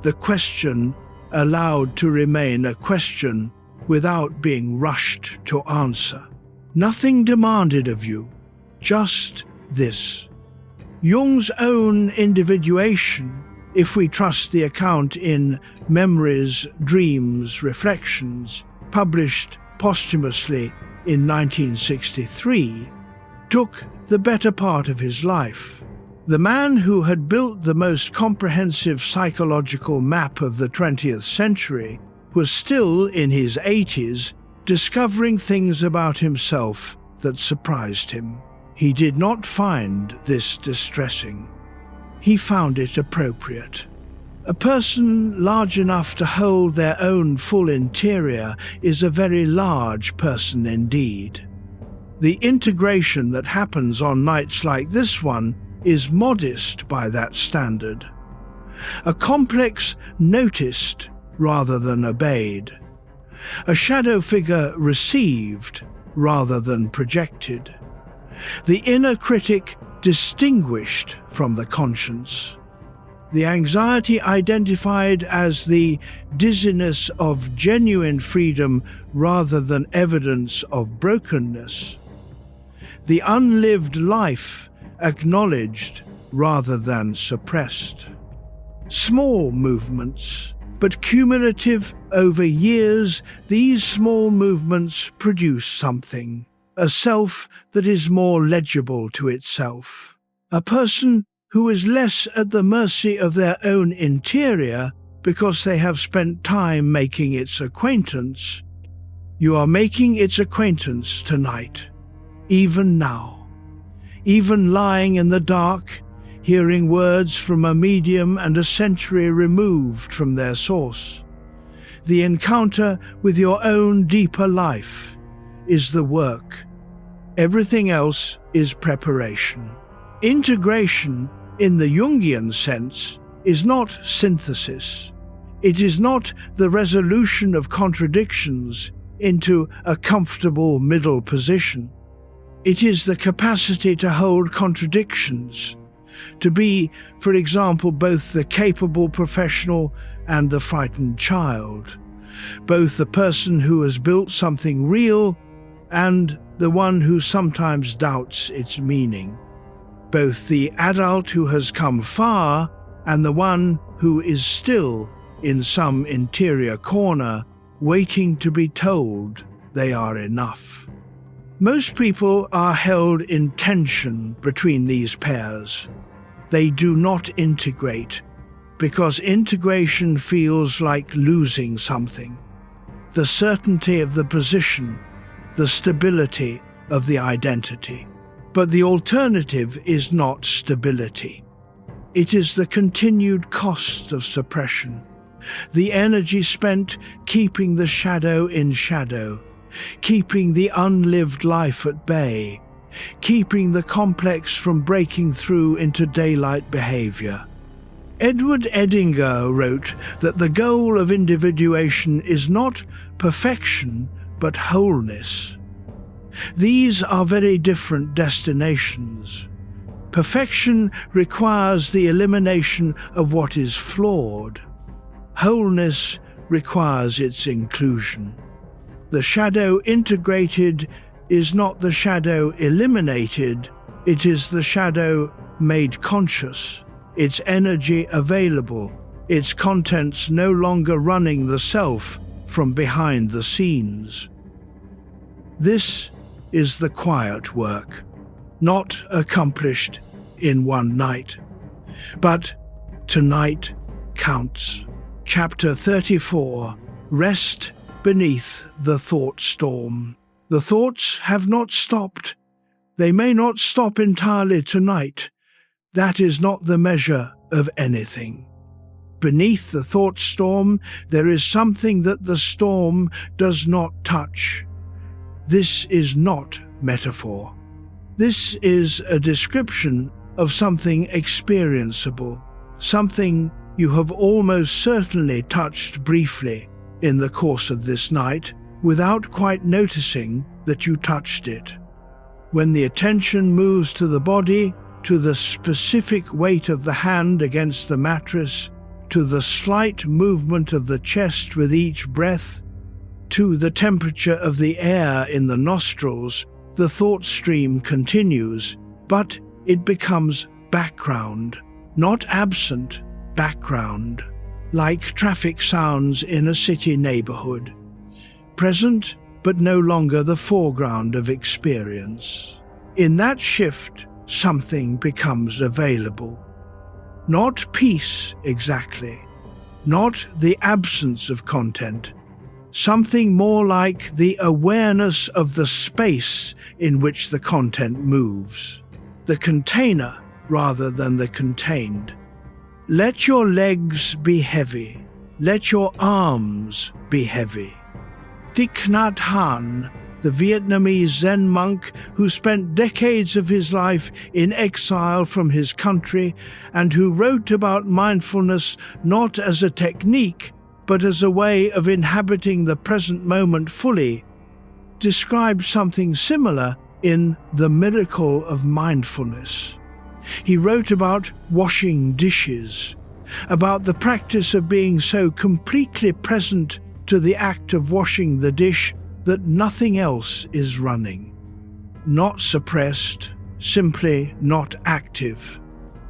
the question allowed to remain a question without being rushed to answer. Nothing demanded of you, just this. Jung's own individuation, if we trust the account in Memories, Dreams, Reflections, published posthumously in 1963, took the better part of his life. The man who had built the most comprehensive psychological map of the 20th century was still in his 80s, discovering things about himself that surprised him. He did not find this distressing. He found it appropriate. A person large enough to hold their own full interior is a very large person indeed. The integration that happens on nights like this one is modest by that standard. A complex noticed rather than obeyed. A shadow figure received rather than projected. The inner critic distinguished from the conscience. The anxiety identified as the dizziness of genuine freedom rather than evidence of brokenness. The unlived life acknowledged rather than suppressed. Small movements, but cumulative over years, these small movements produce something, a self that is more legible to itself. A person who is less at the mercy of their own interior because they have spent time making its acquaintance. You are making its acquaintance tonight, even now, even lying in the dark, hearing words from a medium and a century removed from their source. The encounter with your own deeper life is the work. Everything else is preparation. Integration, in the Jungian sense, is not synthesis. It is not the resolution of contradictions into a comfortable middle position. It is the capacity to hold contradictions, to be, for example, both the capable professional and the frightened child, both the person who has built something real and the one who sometimes doubts its meaning, both the adult who has come far and the one who is still in some interior corner, waiting to be told they are enough. Most people are held in tension between these pairs. They do not integrate, because integration feels like losing something. The certainty of the position, the stability of the identity. But the alternative is not stability. It is the continued cost of suppression, the energy spent keeping the shadow in shadow, keeping the unlived life at bay, keeping the complex from breaking through into daylight behavior. Edward Edinger wrote that the goal of individuation is not perfection, but wholeness. These are very different destinations. Perfection requires the elimination of what is flawed. Wholeness requires its inclusion. The shadow integrated is not the shadow eliminated, it is the shadow made conscious, its energy available, its contents no longer running the self from behind the scenes. This is the quiet work, not accomplished in one night. But tonight counts. Chapter 34. Rest beneath the thought storm. The thoughts have not stopped. They may not stop entirely tonight. That is not the measure of anything. Beneath the thought storm, there is something that the storm does not touch. This is not metaphor. This is a description of something experienceable, something you have almost certainly touched briefly in the course of this night without quite noticing that you touched it. When the attention moves to the body, to the specific weight of the hand against the mattress, to the slight movement of the chest with each breath, to the temperature of the air in the nostrils, the thought stream continues, but it becomes background, not absent, background, like traffic sounds in a city neighborhood. Present, but no longer the foreground of experience. In that shift, something becomes available. Not peace exactly, not the absence of content, something more like the awareness of the space in which the content moves, the container rather than the contained. Let your legs be heavy. Let your arms be heavy. Thich Nhat Hanh, the Vietnamese Zen monk who spent decades of his life in exile from his country and who wrote about mindfulness not as a technique but as a way of inhabiting the present moment fully, described something similar in The Miracle of Mindfulness. He wrote about washing dishes, about the practice of being so completely present to the act of washing the dish that nothing else is running. Not suppressed, simply not active.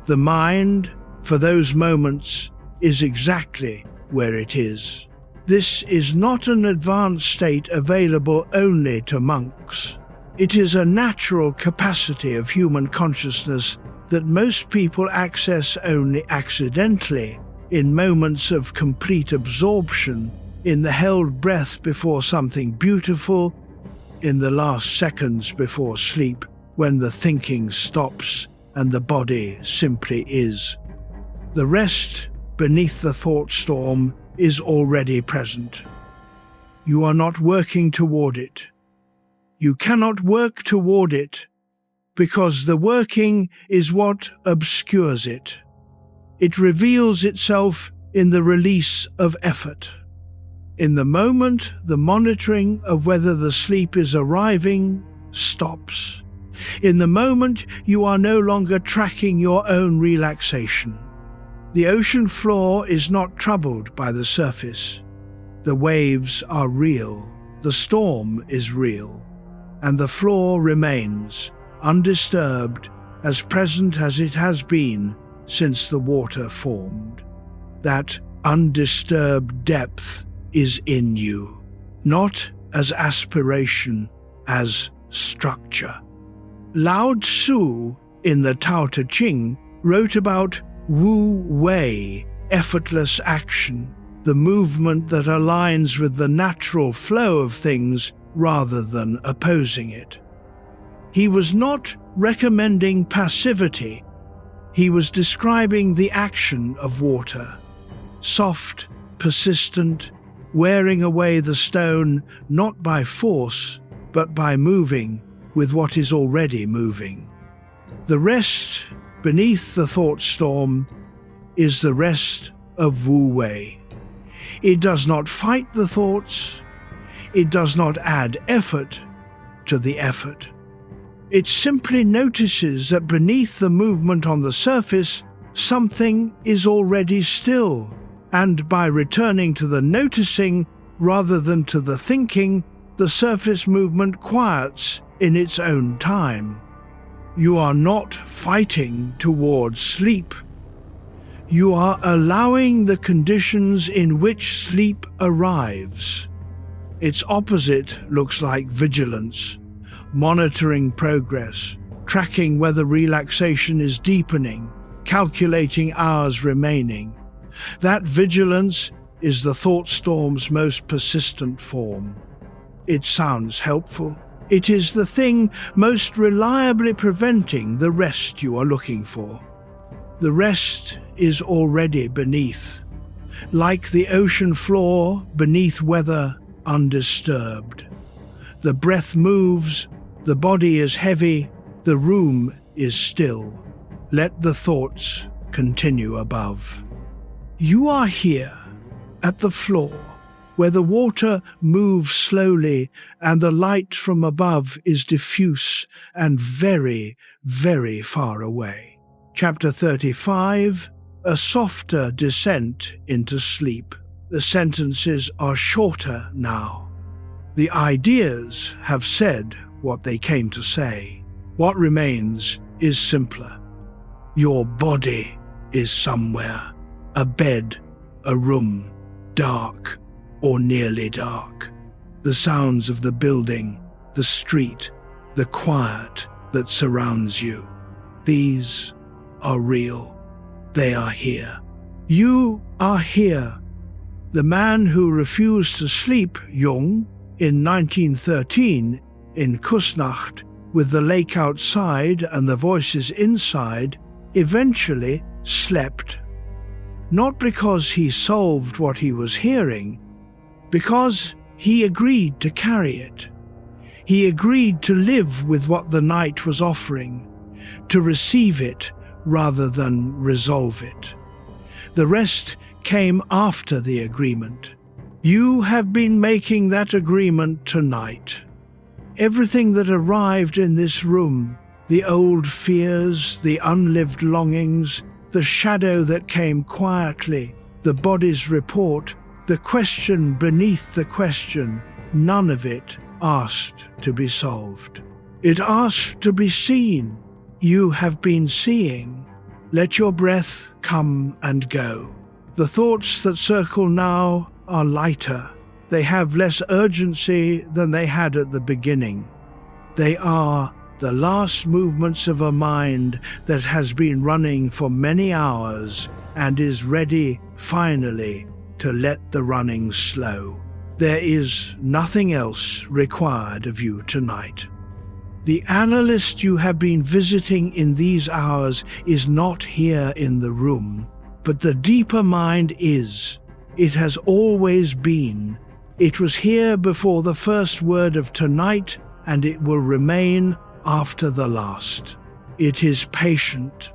The mind, for those moments, is exactly where it is. This is not an advanced state available only to monks. It is a natural capacity of human consciousness that most people access only accidentally, in moments of complete absorption, in the held breath before something beautiful, in the last seconds before sleep, when the thinking stops and the body simply is. The rest beneath the thought storm is already present. You are not working toward it. You cannot work toward it because the working is what obscures it. It reveals itself in the release of effort. In the moment, the monitoring of whether the sleep is arriving stops. In the moment, you are no longer tracking your own relaxation. The ocean floor is not troubled by the surface. The waves are real, the storm is real, and the floor remains, undisturbed, as present as it has been since the water formed. That undisturbed depth is in you, not as aspiration, as structure. Lao Tzu, in the Tao Te Ching, wrote about Wu Wei, effortless action, the movement that aligns with the natural flow of things rather than opposing it. He was not recommending passivity. He was describing the action of water, soft, persistent, wearing away the stone not by force, but by moving with what is already moving. The rest beneath the thought storm is the rest of Wu Wei. It does not fight the thoughts. It does not add effort to the effort. It simply notices that beneath the movement on the surface, something is already still, and by returning to the noticing rather than to the thinking, the surface movement quiets in its own time. You are not fighting towards sleep. You are allowing the conditions in which sleep arrives. Its opposite looks like vigilance, monitoring progress, tracking whether relaxation is deepening, calculating hours remaining. That vigilance is the thought storm's most persistent form. It sounds helpful. It is the thing most reliably preventing the rest you are looking for. The rest is already beneath, like the ocean floor beneath weather undisturbed. The breath moves, the body is heavy, the room is still. Let the thoughts continue above. You are here, at the floor, where the water moves slowly and the light from above is diffuse and very, very far away. Chapter 35, A Softer Descent into Sleep. The sentences are shorter now. The ideas have said what they came to say. What remains is simpler. Your body is somewhere. A bed, a room, dark or nearly dark. The sounds of the building, the street, the quiet that surrounds you. These are real. They are here. You are here. The man who refused to sleep, Jung, in 1913, in Kusnacht, with the lake outside and the voices inside, eventually slept. not because he solved what he was hearing, because he agreed to carry it. He agreed to live with what the night was offering, to receive it rather than resolve it. The rest came after the agreement. You have been making that agreement tonight. Everything that arrived in this room, the old fears, the unlived longings, the shadow that came quietly, the body's report, the question beneath the question, none of it asked to be solved. It asked to be seen. You have been seeing. Let your breath come and go. The thoughts that circle now are lighter. They have less urgency than they had at the beginning. They are the last movements of a mind that has been running for many hours and is ready, finally, to let the running slow. There is nothing else required of you tonight. The analyst you have been visiting in these hours is not here in the room, but the deeper mind is. It has always been. It was here before the first word of tonight, and it will remain after the last. It is patient.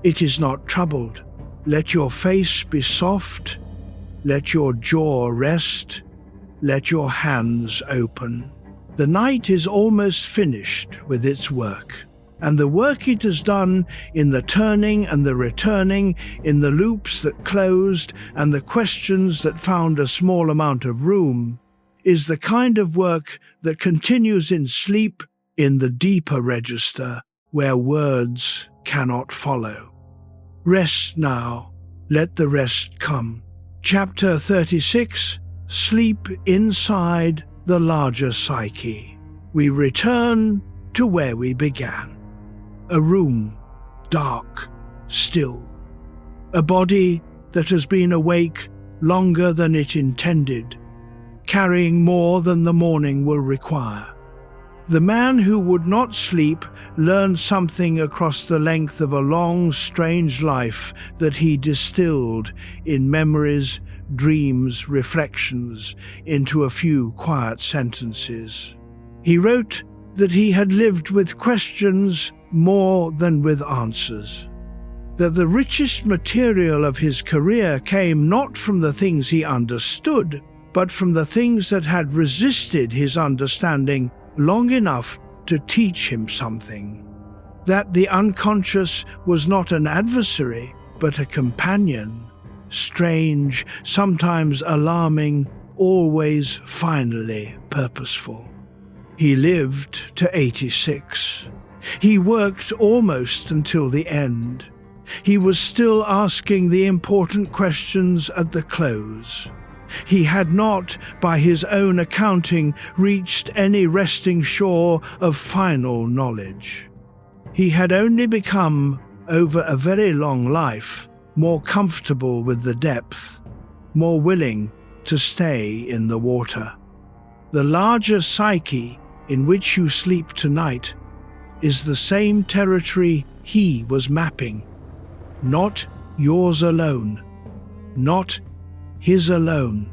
It is not troubled. Let your face be soft. Let your jaw rest. Let your hands open. The night is almost finished with its work, and the work it has done in the turning and the returning, in the loops that closed and the questions that found a small amount of room, is the kind of work that continues in sleep in the deeper register where words cannot follow. Rest now. Let the rest come. Chapter 36, Sleep Inside the Larger Psyche. We return to where we began. A room, dark, still. A body that has been awake longer than it intended, carrying more than the morning will require. The man who would not sleep learned something across the length of a long, strange life that he distilled in memories, dreams, reflections, into a few quiet sentences. He wrote that he had lived with questions more than with answers, that the richest material of his career came not from the things he understood, but from the things that had resisted his understanding long enough to teach him something. That the unconscious was not an adversary, but a companion, strange, sometimes alarming, always finally purposeful. He lived to 86. He worked almost until the end. He was still asking the important questions at the close. He had not, by his own accounting, reached any resting shore of final knowledge. He had only become, over a very long life, more comfortable with the depth, more willing to stay in the water. The larger psyche in which you sleep tonight is the same territory he was mapping. Not yours alone, not his alone.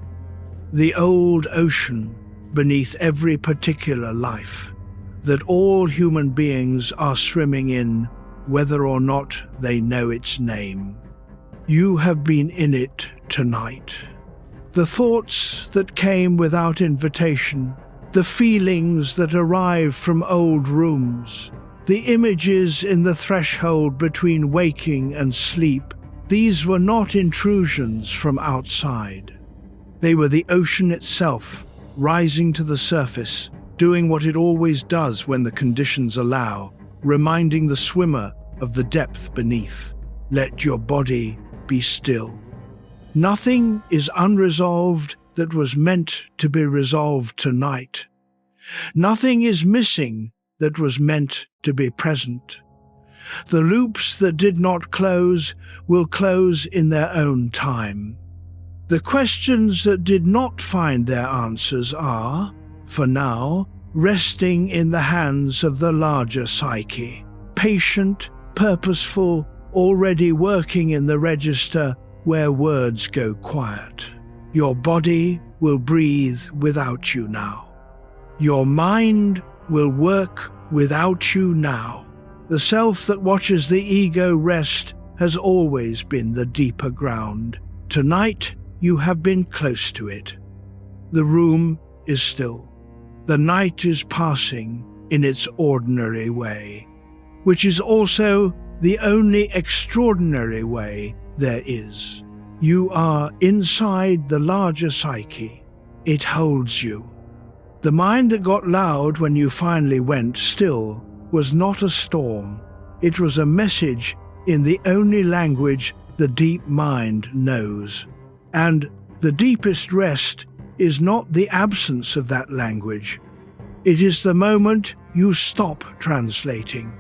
The old ocean beneath every particular life that all human beings are swimming in, whether or not they know its name. You have been in it tonight. The thoughts that came without invitation, the feelings that arrived from old rooms, the images in the threshold between waking and sleep, these were not intrusions from outside. They were the ocean itself, rising to the surface, doing what it always does when the conditions allow, reminding the swimmer of the depth beneath. Let your body be still. Nothing is unresolved that was meant to be resolved tonight. Nothing is missing that was meant to be present. The loops that did not close will close in their own time. The questions that did not find their answers are, for now, resting in the hands of the larger psyche, patient, purposeful, already working in the register where words go quiet. Your body will breathe without you now. Your mind will work without you now. The self that watches the ego rest has always been the deeper ground. Tonight, you have been close to it. The room is still. The night is passing in its ordinary way, which is also the only extraordinary way there is. You are inside the larger psyche. It holds you. The mind that got loud when you finally went still was not a storm. It was a message in the only language the deep mind knows. And the deepest rest is not the absence of that language. It is the moment you stop translating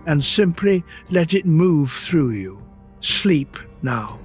and simply let it move through you. Sleep now.